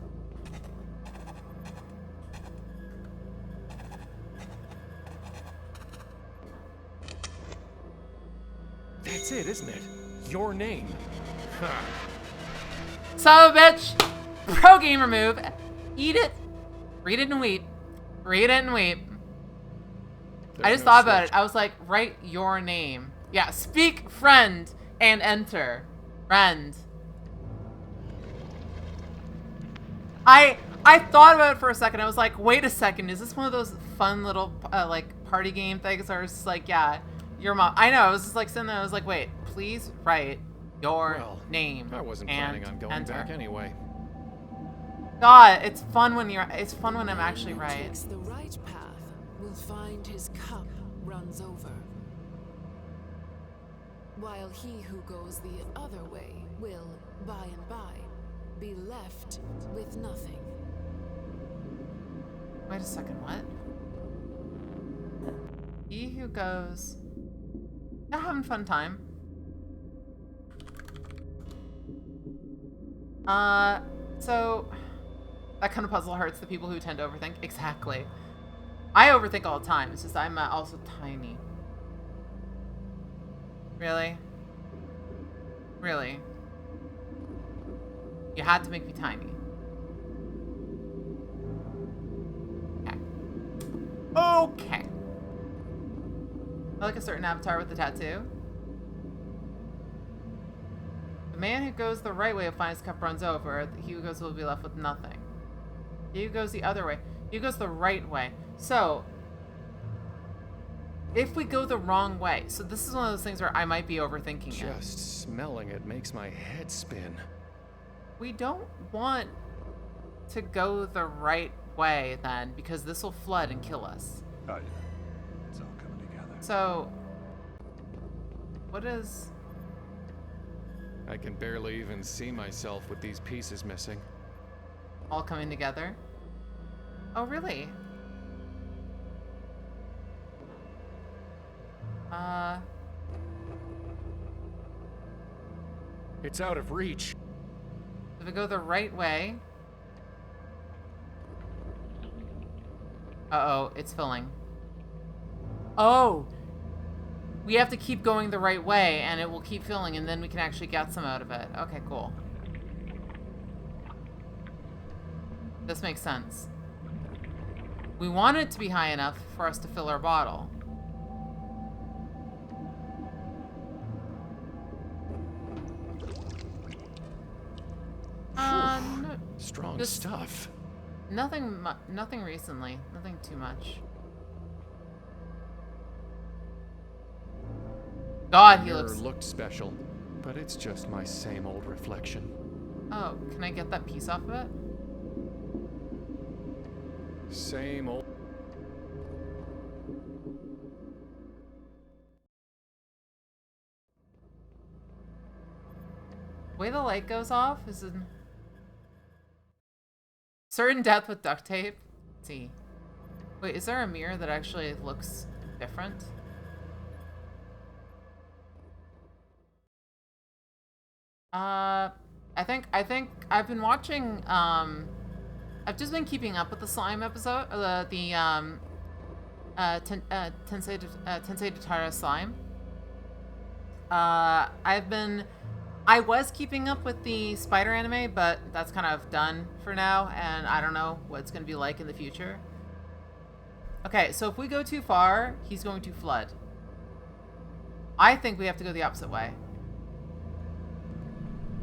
That's it, isn't it? Your name. Huh. So, bitch! Pro gamer move. Eat it. Read it and weep. Read it and weep. I just thought about it. I was like, write your name. Yeah, speak friend and enter. Friend. I thought about it for a second. I was like, wait a second. Is this one of those fun little like party game things? Or it's like, yeah, your mom. I know. I was just like sitting there. I was like, wait, please write your name. I wasn't and planning on going enter. back anyway. God, it's fun when I'm actually right. Takes the right path will find his cup runs over. While he who goes the other way will, by and by, be left with nothing. Wait a second, what? He who goes... Yeah, having a fun time. So... That kind of puzzle hurts the people who tend to overthink. Exactly. I overthink all the time. It's just I'm also tiny. Really? Really? You had to make me tiny. Okay. Okay. I like a certain avatar with the tattoo. The man who goes the right way will find his cup runs over. He who goes will be left with nothing. He who goes the other way. He who goes the right way. So, if we go the wrong way, so this is one of those things where I might be overthinking it. Just smelling it makes my head spin. We don't want to go the right way then, because this will flood and kill us. Oh, yeah. It's all coming together. So, what is... I can barely even see myself with these pieces missing. All coming together? Oh, really? It's out of reach. If we go the right way... Uh-oh, it's filling. Oh! We have to keep going the right way, and it will keep filling, and then we can actually get some out of it. Okay, cool. This makes sense. We want it to be high enough for us to fill our bottle. No, strong stuff. Nothing recently. Nothing too much. God, he looks... looked special, but it's just my same old reflection. Oh, can I get that piece off of it? Same old... The way the light goes off is in... Certain death with duct tape? Let's see. Wait, is there a mirror that actually looks different? I think I've been watching, I've just been keeping up with the slime episode, Tensei Tatara slime. I was keeping up with the spider anime, but that's kind of done for now, and I don't know what it's going to be like in the future. Okay, so if we go too far, he's going to flood. I think we have to go the opposite way.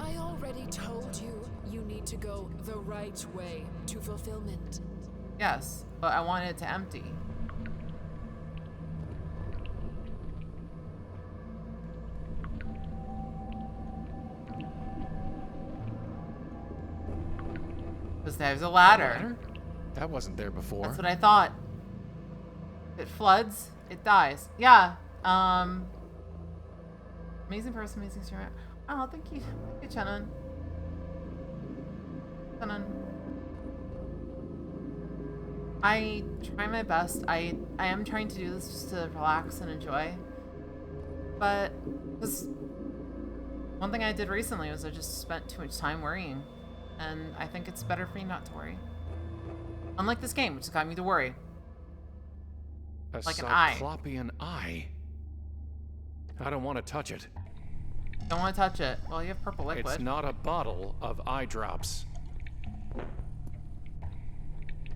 I already told you, you need to go the right way to fulfillment. Yes, but I want it to empty. Because there's a ladder. That wasn't there before. That's what I thought. If it floods, it dies. Yeah. Amazing person, amazing streamer. Oh, thank you. Thank you, Chenon. Chenon. I try my best. I am trying to do this just to relax and enjoy. But, because one thing I did recently was I just spent too much time worrying. And I think it's better for me not to worry. Unlike this game, which has got me to worry. Like an eye. A cyclopean eye. I don't want to touch it. Don't want to touch it. Well, you have purple liquid. It's not a bottle of eye drops.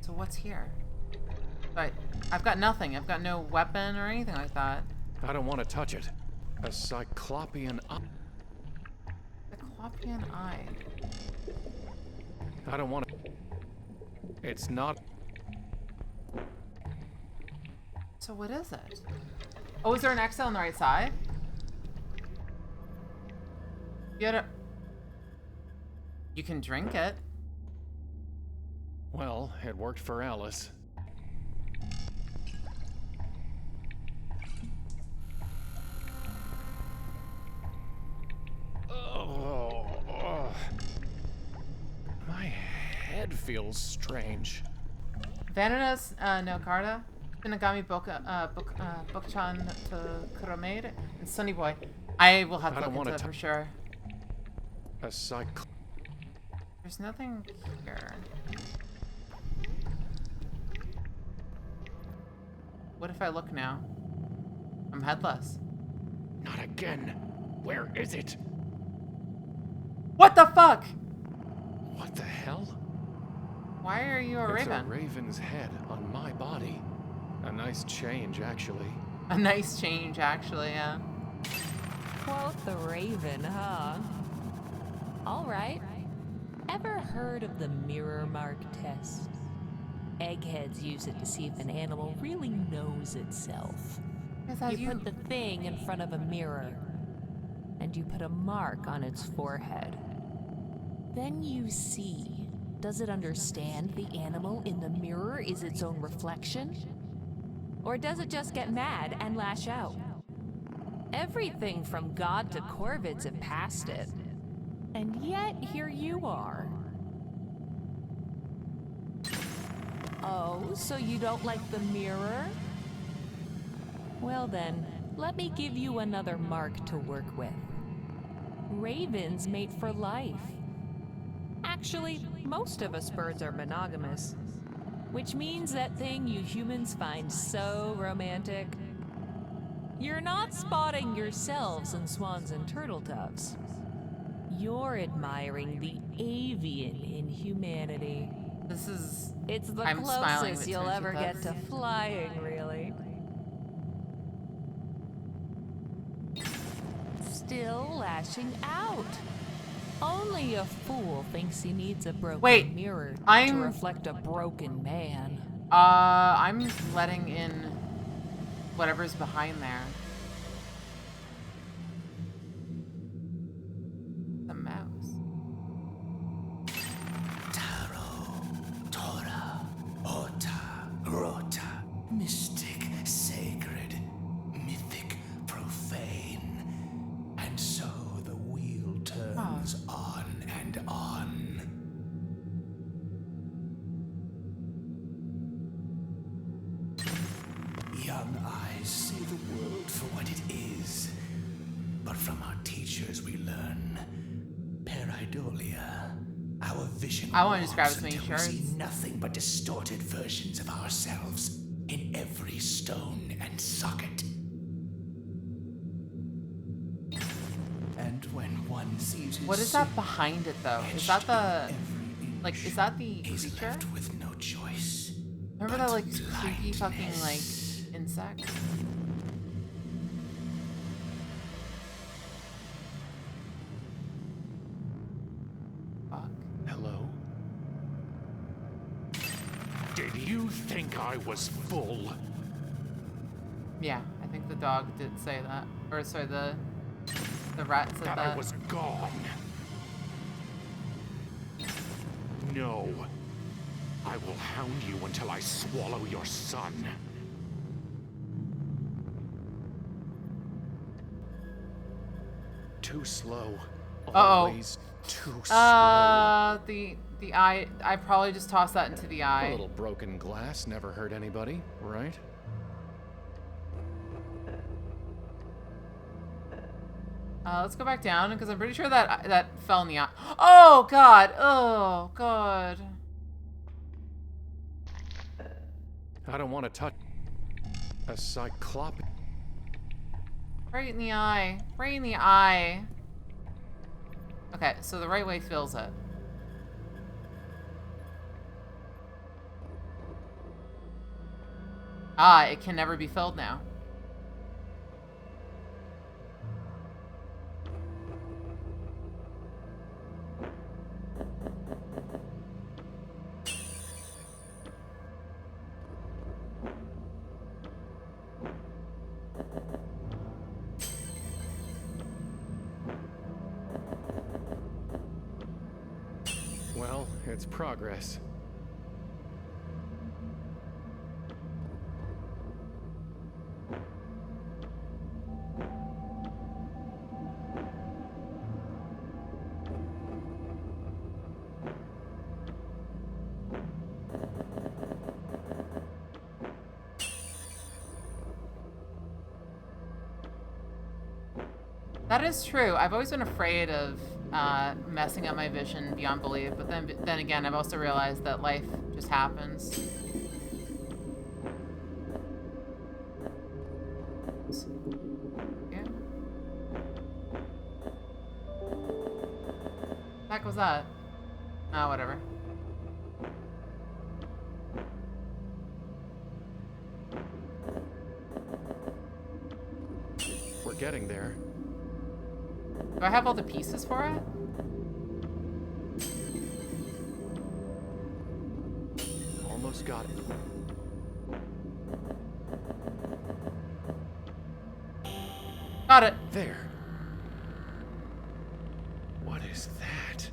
So what's here? But I've got nothing. I've got no weapon or anything like that. I don't want to touch it. A cyclopean eye. Cyclopean eye. I don't want to. It's not. So what is it? Oh, is there an exit on the right side? You can drink it. Well, it worked for Alice. My head feels strange. Vanitas no Carta, Shinigami Bokuchan to Kuromaid, and Sunny Boy. I will have to look into it for sure. There's nothing here. What if I look now? I'm headless. Not again. Where is it? What the fuck? What the hell? Why are you a There's raven? A raven's head on my body. A nice change, actually. A nice change, actually, yeah. Quote the raven, huh? All right. Ever heard of the mirror mark test? Eggheads use it to see if an animal really knows itself. You put the thing in front of a mirror, and you put a mark on its forehead. Then you see does it understand the animal in the mirror is its own reflection? Or does it just get mad and lash out? Everything from God to Corvids have passed it. And yet, here you are. Oh, so you don't like the mirror? Well then, let me give you another mark to work with. Ravens mate for life. Actually, most of us birds are monogamous, which means that thing you humans find so romantic. You're not spotting yourselves in swans and turtle doves. You're admiring the avian in humanity. It's the closest you'll ever get to flying, really. Still lashing out. Only a fool thinks he needs a broken mirror to reflect a broken man. I'm letting in whatever's behind there. The mouse. Rota, mystic, sacred, mythic, profane. And so the wheel turns on and on. Young eyes see the world for what it is. But from our teachers we learn pareidolia. Our vision I want to just grab as many until shards. we see nothing but distorted versions of ourselves in every stone and socket. And when one sees his What is that behind it though? Is that the is that the creature? left with no choice. Remember that like creepy fucking like insect? Hello? Did you think I was full? Yeah, I think the dog did say that. Or sorry, the rat said that. I was gone. No. I will hound you until I swallow your son. Too slow. Always too slow. The eye. I probably just tossed that into the eye. A little broken glass never hurt anybody, right? Let's go back down because I'm pretty sure that fell in the eye. Oh god! Oh god! I don't want to touch a cyclopean. Right in the eye. Right in the eye. Okay, so the right way fills it. Ah, it can never be filled now. Well, it's progress. That is true. I've always been afraid of messing up my vision beyond belief, but then again, I've also realized that life just happens. Yeah. What the heck was that? Oh, whatever. We're getting there. Do I have all the pieces for it? Almost got it. Got it. There. What is that?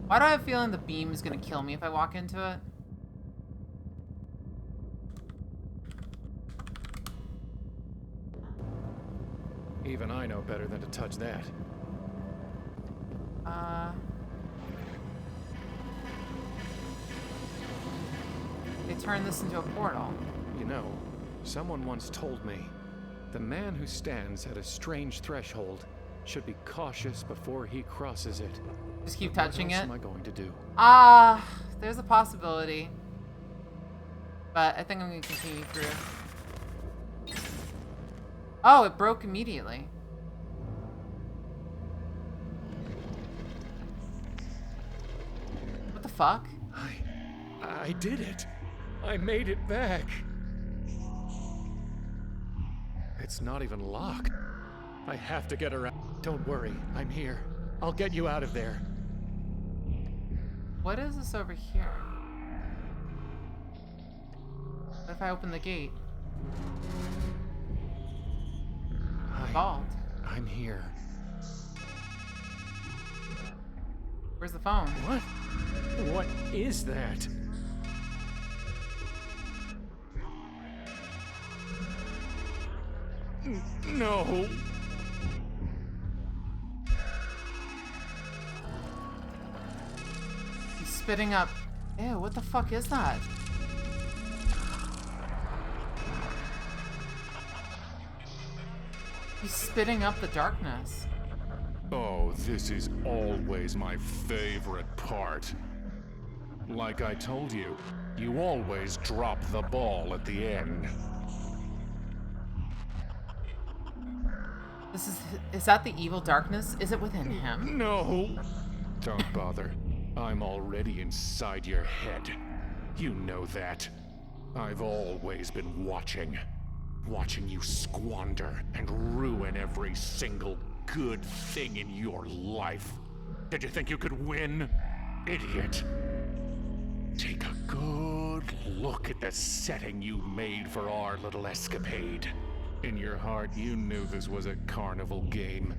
Why do I have a feeling the beam is gonna kill me if I walk into it? Even I know better than to touch that. They turned this into a portal. You know, someone once told me, the man who stands at a strange threshold should be cautious before he crosses it. Just keep touching it? What else am I going to do? There's a possibility. But I think I'm gonna continue through. Oh, it broke immediately. What the fuck? I did it. I made it back. It's not even locked. I have to get her out. Don't worry, I'm here. I'll get you out of there. What is this over here? What if I open the gate? Vault. I'm here. Where's the phone? What? What is that? No. He's spitting up. Ew, what the fuck is that? He's spitting up the darkness. Oh, this is always my favorite part. Like I told you, you always drop the ball at the end. Is that the evil darkness? Is it within him? No. Don't bother. I'm already inside your head. You know that. I've always been watching. Watching you squander and ruin every single good thing in your life. Did you think you could win? Idiot. Take a good look at the setting you made for our little escapade. In your heart, you knew this was a carnival game.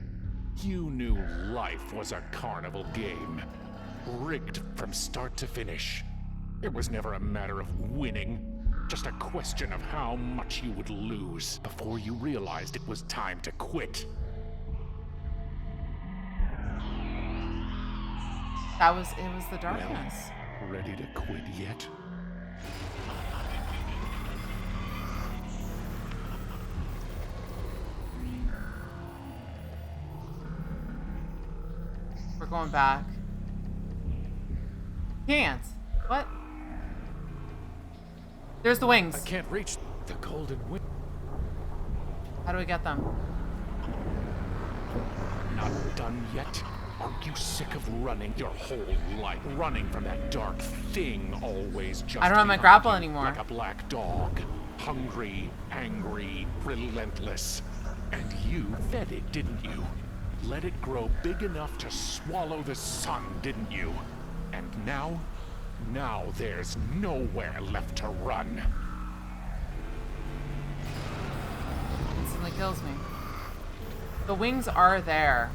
You knew life was a carnival game. Rigged from start to finish. It was never a matter of winning. Just a question of how much you would lose before you realized it was time to quit. It was the darkness. Well, ready to quit yet? We're going back. Can't. What? There's the wings. I can't reach the golden wing. How do we get them? Not done yet? Aren't you sick of running your whole life? Running from that dark thing always just I don't have my behind grapple you, anymore. Like a black dog. Hungry, angry, relentless. And you fed it, didn't you? Let it grow big enough to swallow the sun, didn't you? And now there's nowhere left to run. Instantly kills me. The wings are there.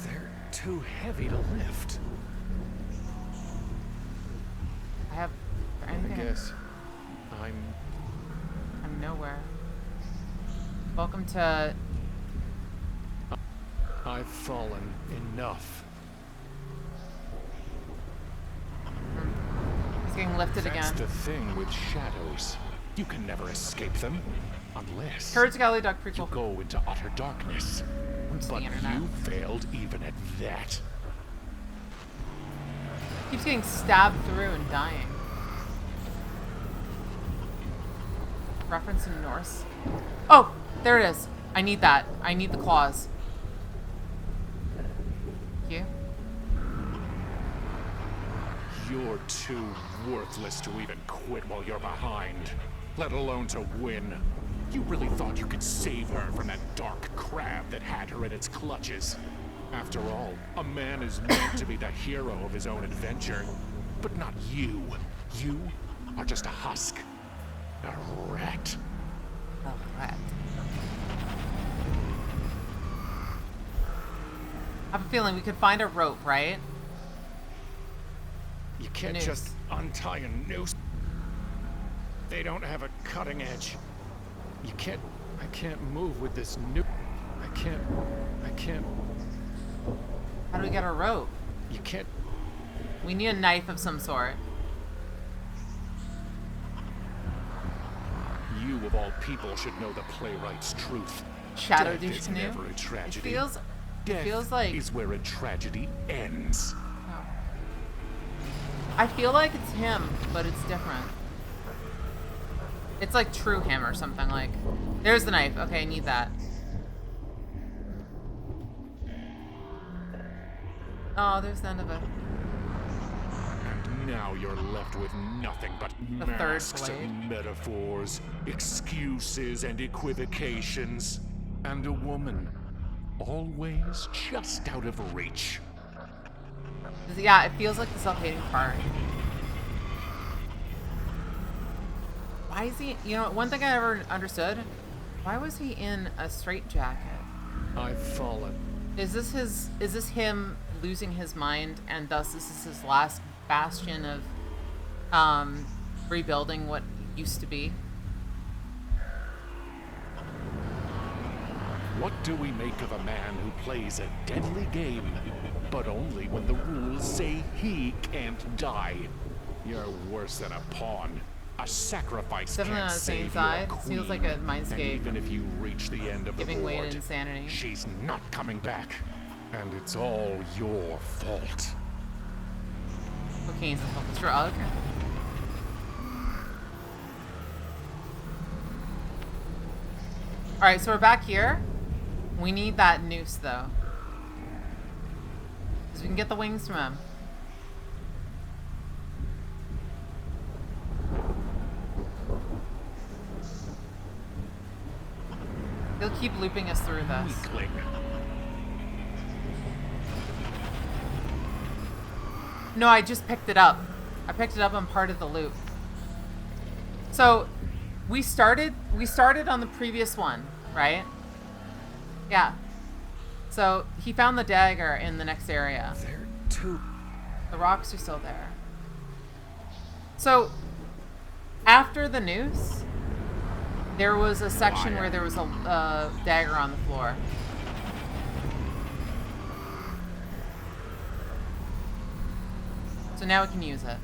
They're too heavy to lift. I guess I'm nowhere. Welcome to... I've fallen enough. He's getting lifted again. That's the thing with shadows. You can never escape them. Unless Courage the Galley Duck prequel. you go into utter darkness. But you failed even at that. Keeps getting stabbed through and dying. Reference in Norse. Oh, there it is. I need that. I need the claws. Thank you. You're too worthless to even quit while you're behind, let alone to win. You really thought you could save her from that dark crab that had her in its clutches. After all, a man is meant to be the hero of his own adventure, but not you. You are just a husk. A rat. A rat. I have a feeling we could find a rope, right? You can't just untie a noose. They don't have a cutting edge. I can't move with this noose. I can't. How do we get a rope? You can't. We need a knife of some sort. You of all people should know the playwright's truth. Shadow Death douche is canoe? never a tragedy. It Death feels like is where a tragedy ends. I feel like it's him, but it's different. It's like true him or something. Like, there's the knife. Okay, I need that. Oh, there's the end of it. And now you're left with nothing but The third masks blade. and metaphors, excuses and equivocations, and a woman always just out of reach. Yeah, it feels like the self-hating part. Why is he? You know, one thing I never understood. Why was he in a straitjacket? I've fallen. Is this him losing his mind, and thus this is his last bastion of rebuilding what used to be? What do we make of a man who plays a deadly game, but only when the rules say he can't die? You're worse than a pawn. A sacrifice Definitely can't on the same save side. your Feels queen. like a mindscape. And even if you reach the end of the Giving way to board, insanity. she's not coming back. And it's all your fault. Cocaine's a helpless drug. Alright, so we're back here. We need that noose, though. Because we can get the wings from him. He'll keep looping us through this. Weakling. No, I just picked it up. I picked it up on part of the loop. So, we started on the previous one, right? Yeah. So, he found the dagger in the next area. There too. The rocks are still there. So, after the noose, there was a section where there was a dagger on the floor. So now we can use it.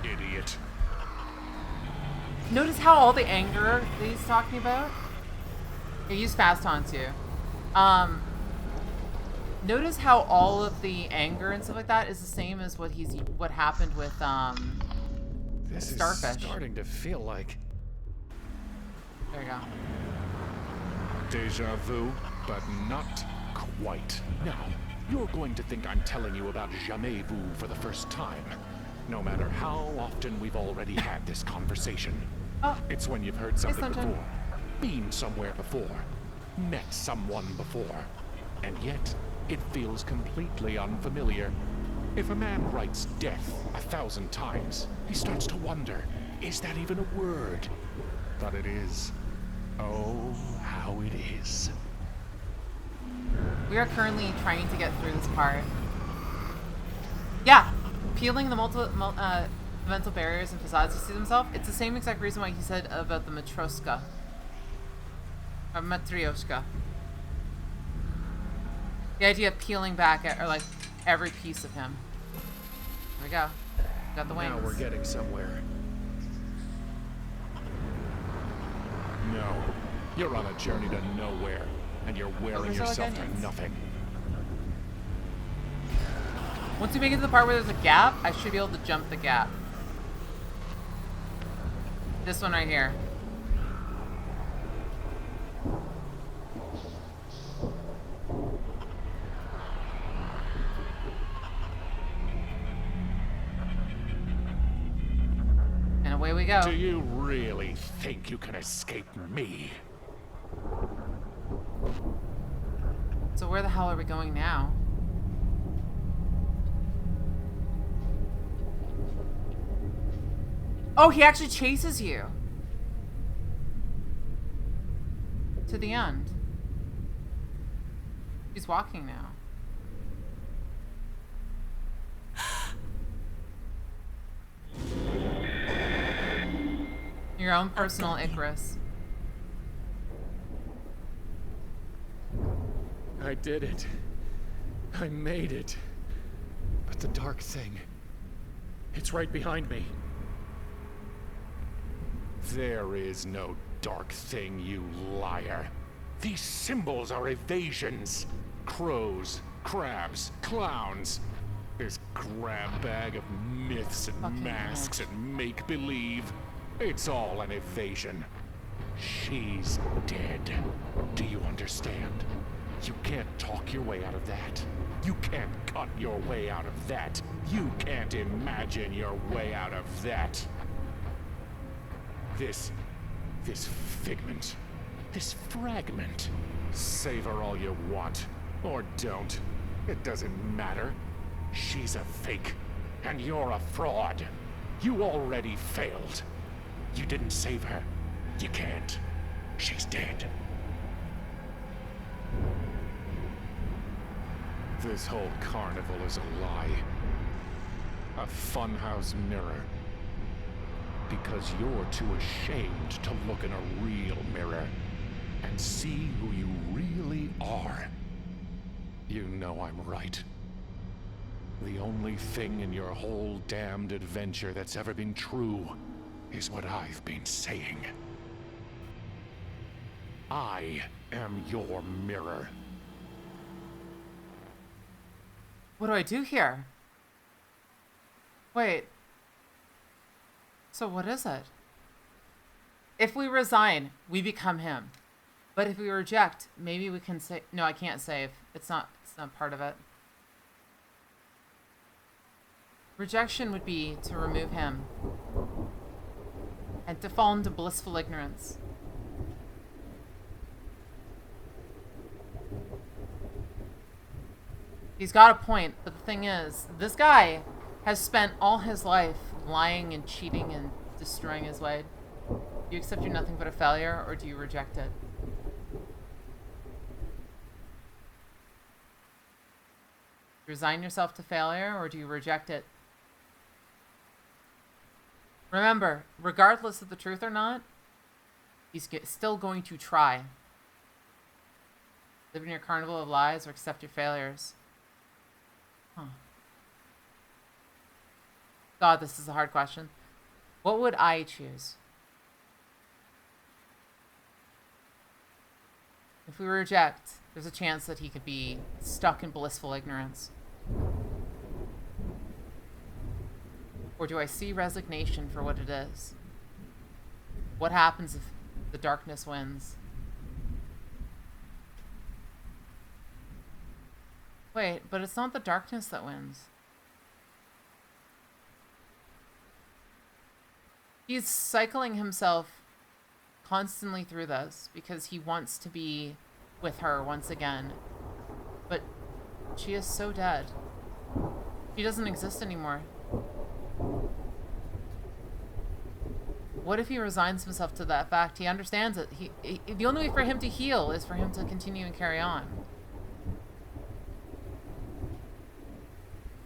Idiot. Notice how all the anger that he's talking about? He used fast on too. Notice how all of the anger and stuff like that is the same as what happened with This Starfish. is starting to feel like There you go. deja vu, but not quite. Now, you're going to think I'm telling you about jamais vu for the first time. No matter how often we've already had this conversation. Oh. It's when you've heard something Sunshine. before, been somewhere before, met someone before, and yet it feels completely unfamiliar. If a man writes death 1,000 times, he starts to wonder, is that even a word? But it is. Oh, how it is. We are currently trying to get through this part. Yeah, peeling the mental barriers and facades to see themselves. It's the same exact reason why he said about the Matryoshka. Or Matryoshka. The idea of peeling back at, or like every piece of him. There we go. Got the wings. Now we're getting somewhere. No, you're on a journey to nowhere, and you're wearing those are like yourself to onions. nothing. Once we make it to the part where there's a gap, I should be able to jump the gap. This one right here. And away we go. Do you really think you can escape me? So where the hell are we going now? Oh, he actually chases you. To the end. He's walking now. Your own personal Icarus. I did it. I made it. But the dark thing, it's right behind me. There is no dark thing, you liar. These symbols are evasions. Crows, crabs, clowns. This grab bag of myths and masks and make-believe. It's all an evasion. She's dead. Do you understand? You can't talk your way out of that. You can't cut your way out of that. You can't imagine your way out of that. This figment, this fragment. Savor all you want, or don't. It doesn't matter. She's a fake, and you're a fraud. You already failed. You didn't save her. You can't. She's dead. This whole carnival is a lie. A funhouse mirror. Because you're too ashamed to look in a real mirror and see who you really are. You know I'm right. The only thing in your whole damned adventure that's ever been true is what I've been saying. I am your mirror. What do I do here? Wait. So what is it? If we resign, we become him. But if we reject, maybe we can say... No, I can't save. It's not part of it. Rejection would be to remove him. And to fall into blissful ignorance. He's got a point, but the thing is, this guy has spent all his life lying and cheating and destroying his way. Do you accept you're nothing but a failure, or do you reject it? Resign yourself to failure, or do you reject it? Remember, regardless of the truth or not, he's still going to try. Live in your carnival of lies or accept your failures. Huh. God, this is a hard question. What would I choose? If we reject, there's a chance that he could be stuck in blissful ignorance. Or do I see resignation for what it is? What happens if the darkness wins? Wait, but it's not the darkness that wins. He's cycling himself constantly through this because he wants to be with her once again. But she is so dead. She doesn't exist anymore. What if he resigns himself to that fact? He understands it. The only way for him to heal is for him to continue and carry on.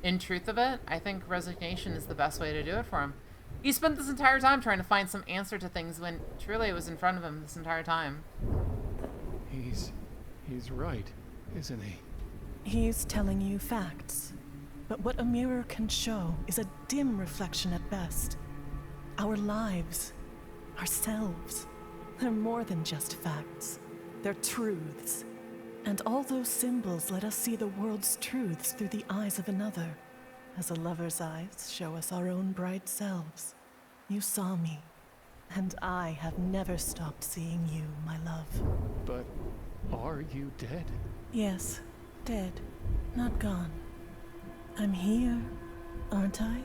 In truth of it, I think resignation is the best way to do it for him. He spent this entire time trying to find some answer to things when truly it was in front of him this entire time. He's right, isn't he? He's telling you facts. But what a mirror can show is a dim reflection at best. Our lives, ourselves, they're more than just facts. They're truths. And all those symbols let us see the world's truths through the eyes of another, as a lover's eyes show us our own bright selves. You saw me, and I have never stopped seeing you, my love. But are you dead? Yes, dead, not gone. I'm here, aren't I?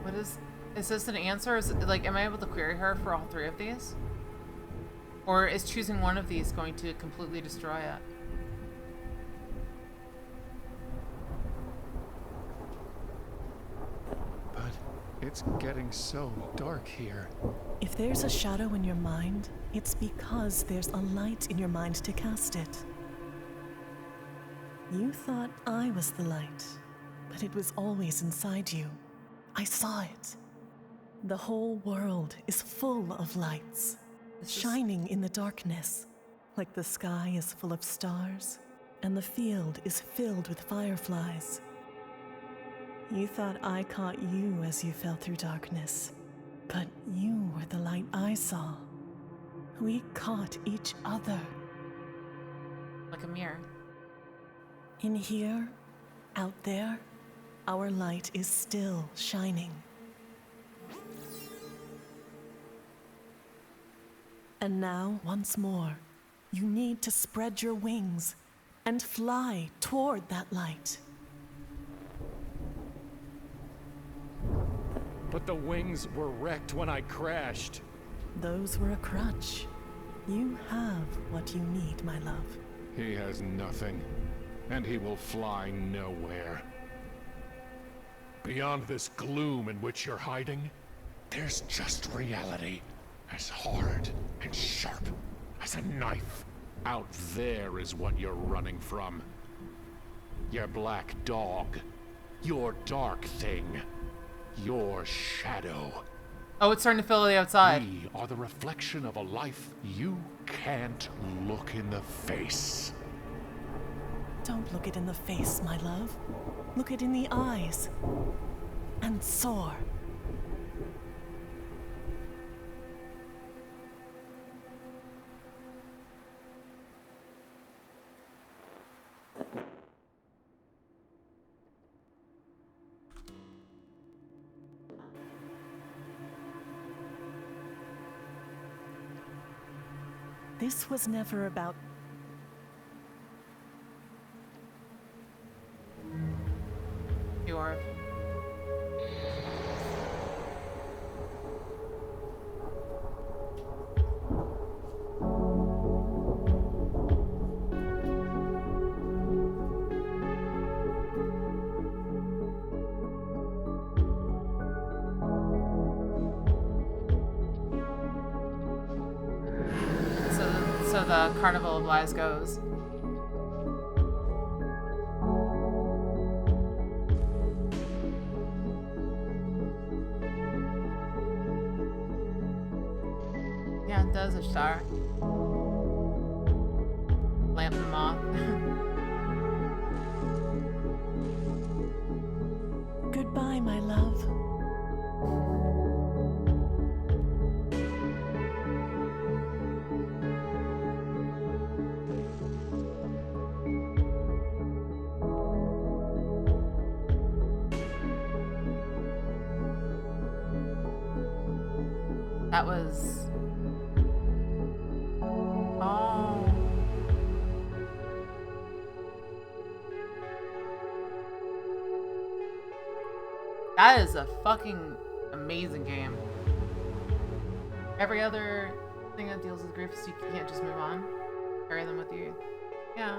What is this an answer? Is it, like, am I able to query her for all three of these? Or is choosing one of these going to completely destroy it? It's getting so dark here. If there's a shadow in your mind, it's because there's a light in your mind to cast it. You thought I was the light, but it was always inside you. I saw it. The whole world is full of lights, shining in the darkness, like the sky is full of stars, and the field is filled with fireflies. You thought I caught you as you fell through darkness, but you were the light I saw. We caught each other. Like a mirror. In here, out there, our light is still shining. And now, once more, you need to spread your wings and fly toward that light. But the wings were wrecked when I crashed. Those were a crutch. You have what you need, my love. He has nothing, and he will fly nowhere. Beyond this gloom in which you're hiding, there's just reality, as hard and sharp as a knife. Out there is what you're running from. Your black dog, your dark thing, your shadow. Oh, it's starting to fill the outside. We are the reflection of a life you can't look in the face. Don't look it in the face, my love. Look it in the eyes. And soar. This was never about... You are. So the Carnival of Lies goes. Yeah, it does a star. Lamp and moth. Goodbye, my love. That was... Oh. That is a fucking amazing game. Every other thing that deals with grief is you can't just move on. Carry them with you. Yeah.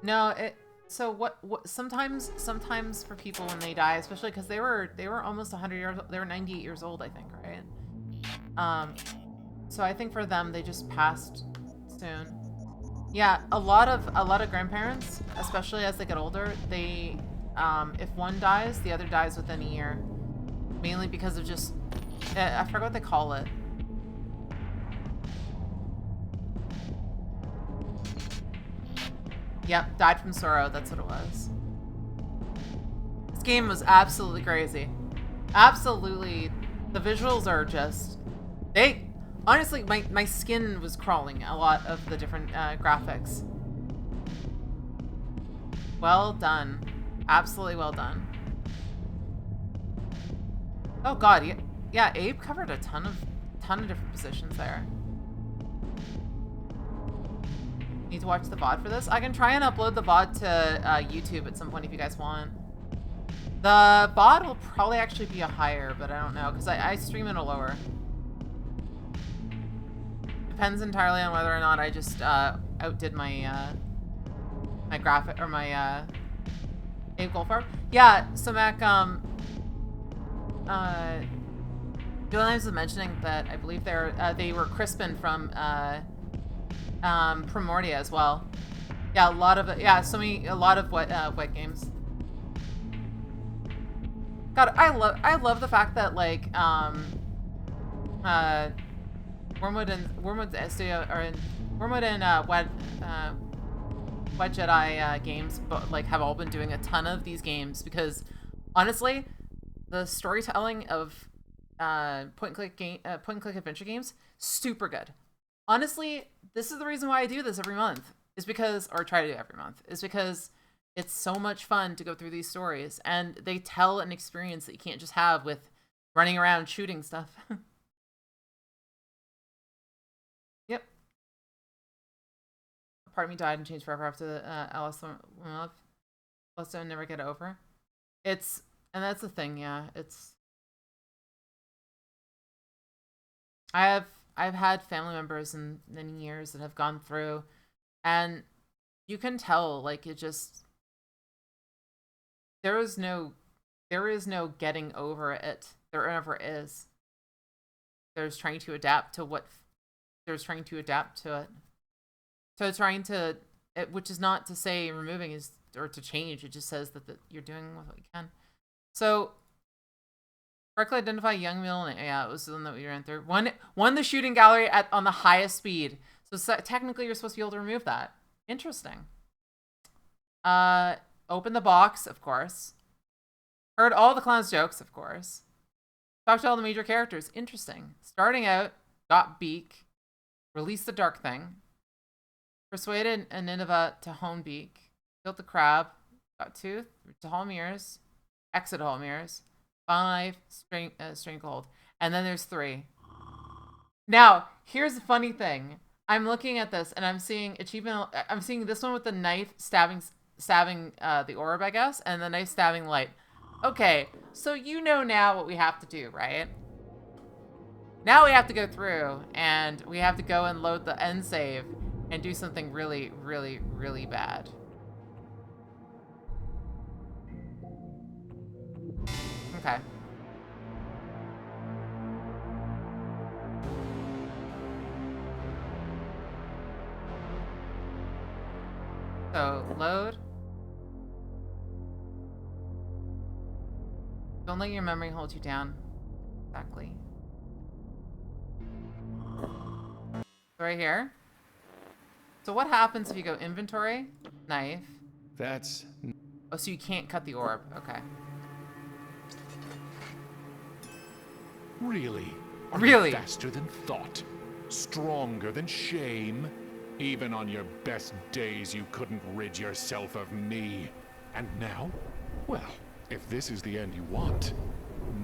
No, so what sometimes for people when they die, especially because they were almost 100 years old, they were 98 years old, I think, right? So I think for them they just passed soon. Yeah, a lot of grandparents, especially as they get older, they if one dies, the other dies within a year, mainly because of just I forgot what they call it. Yep, died from sorrow, that's what it was. This game was absolutely crazy. Absolutely. The visuals are just... Honestly, my skin was crawling a lot of the different graphics. Well done. Absolutely well done. Oh god, yeah, Abe covered a ton of different positions there. Need to watch the VOD for this? I can try and upload the VOD to YouTube at some point if you guys want. The bot will probably actually be a higher, but I don't know, because I stream in a lower. Depends entirely on whether or not I just outdid my my graphic or my Abe Goldfarb. Yeah, so Mac, Julian was mentioning that I believe they were Crispin from Primordia as well. Yeah, a lot of wet games. God, I love the fact that like Wormwood Studio or Wormwood and Wet Jedi games, but like have all been doing a ton of these games because honestly, the storytelling of point and click adventure games super good. Honestly, this is the reason why I do this every month. Is because, or try to do every month, is because it's so much fun to go through these stories, and they tell an experience that you can't just have with running around shooting stuff. Yep. A part of me died and changed forever after Alice Love. Also, never get over. And that's the thing, yeah. I've had family members in many years that have gone through, and you can tell, like, it just, there is no getting over it. There never is. There's trying to adapt to it. So trying to, which is not to say removing is, or to change. It just says that you're doing what you can. So, correctly identify young male, and yeah, it was the one that we ran through. Won the shooting gallery on the highest speed. So technically, you're supposed to be able to remove that. Interesting. Open the box, of course. Heard all the clown's jokes, of course. Talked to all the major characters. Interesting. Starting out, got Beak. Released the Dark Thing. Persuaded a Nineveh to hone Beak. Built the Crab. Got Tooth. To Hall Mirrors. Exit Hall Mirrors. Final Knife. Stranglehold. And then there's 3. Now, here's the funny thing. I'm looking at this and I'm seeing achievement. I'm seeing this one with the knife stabbing the orb, I guess, and the knife stabbing light. Okay, so you know now what we have to do, right? Now we have to go through and we have to go and load the end save and do something really, really, really bad. Okay. So, load. Don't let your memory hold you down. Exactly. Right here. So what happens if you go inventory, knife? That's... Oh, so you can't cut the orb. Okay. Really? Really? Faster than thought. Stronger than shame. Even on your best days, you couldn't rid yourself of me. And now? Well, if this is the end you want,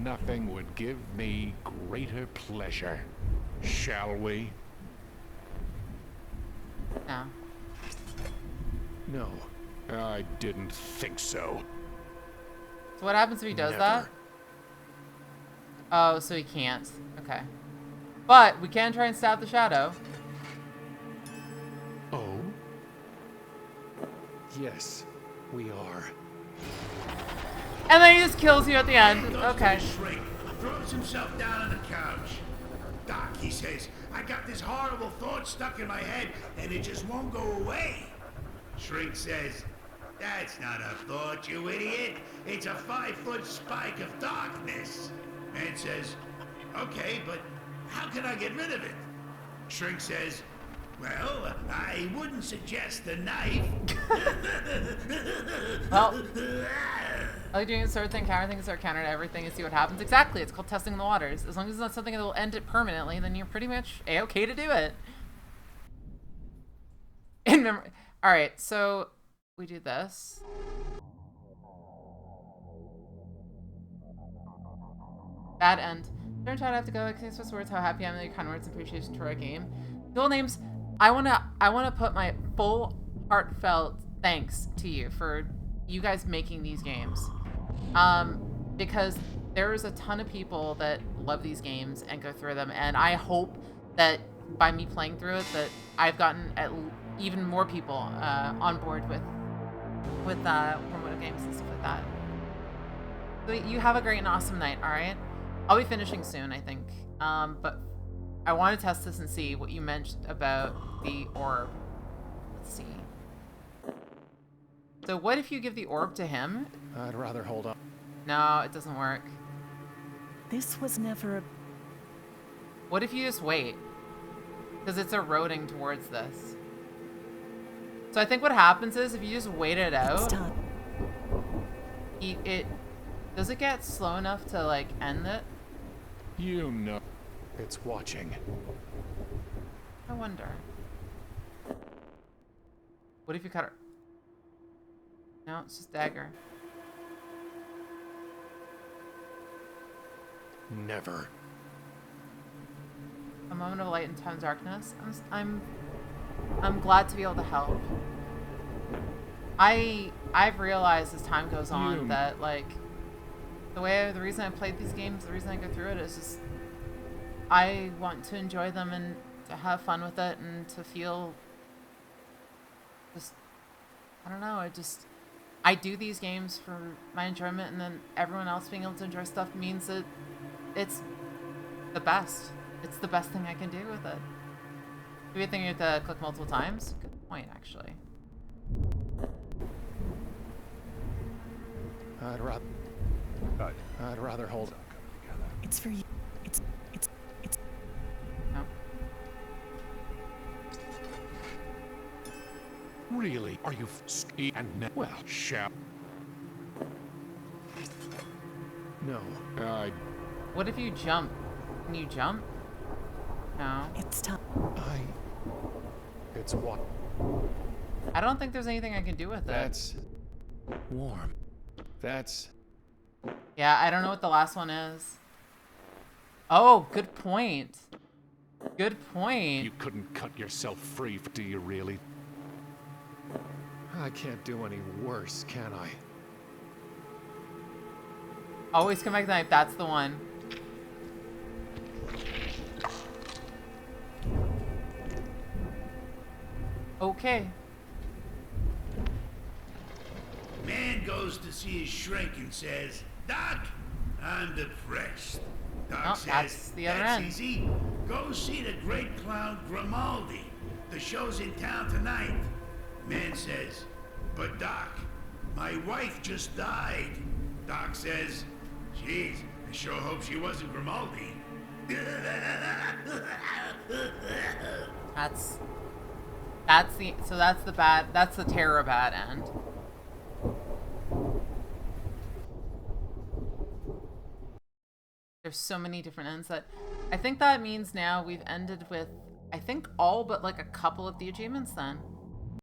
nothing would give me greater pleasure. Shall we? No. No, I didn't think so. So what happens if he does that? Oh, so he can't. Okay. But we can try and stab the shadow. Oh? Yes, we are. And then he just kills you at the end. Okay. Shrink throws himself down on the couch. Doc, he says, I got this horrible thought stuck in my head and it just won't go away. Shrink says, that's not a thought, you idiot. It's a 5-foot spike of darkness. Man says, okay, but how can I get rid of it? Shrink says, well, I wouldn't suggest the knife. Well, all you're doing is sort of thing, counter things, or counter to everything and see what happens. Exactly, it's called testing the waters. As long as it's not something that will end it permanently, then you're pretty much A-okay to do it. In memory. All right, so we do this. Bad end. Turn out I have to go. Express words how happy I am that your kind words and appreciation to our game. Dual names. I wanna put my full heartfelt thanks to you for you guys making these games. Because there's a ton of people that love these games and go through them, and I hope that by me playing through it, that I've gotten even more people on board with Wormwood games and stuff like that. So you have a great and awesome night, all right? I'll be finishing soon, I think. But I want to test this and see what you mentioned about the orb. Let's see. So what if you give the orb to him? I'd rather hold on. No, it doesn't work. This was never a... What if you just wait? Because it's eroding towards this. So I think what happens is if you just wait it out, does it get slow enough to like end it? You know, it's watching. I wonder. What if you cut her? No, it's just dagger. Never. A moment of light in time darkness. I'm glad to be able to help. I've realized as time goes on that like the reason I played these games, the reason I go through it is just I want to enjoy them and to have fun with it and to feel just I don't know, I do these games for my enjoyment, and then everyone else being able to enjoy stuff means that it's the best. It's the best thing I can do with it. Do you think you have to click multiple times? Good point, actually. I'd rather hold. It's for you. It's. No. Really? Are you and well, shall? No. What if you jump? Can you jump? No. It's time. It's what? I don't think there's anything I can do with it. That's warm. That's. Yeah, I don't know what the last one is. Oh, good point. Good point. You couldn't cut yourself free, do you really? I can't do any worse, can I? Always come back to the knife. That's the one. Okay. Man goes to see his shrink and says, "Doc, I'm depressed." Doc Oh, says, that's the other "That's end. easy. Go see the great clown Grimaldi. The show's in town tonight." Man says, "But Doc, my wife just died." Doc says, "Jeez, I sure hope she wasn't Grimaldi." That's the terror bad end. There's so many different ends that I think that means now we've ended with I think all but like a couple of the achievements then.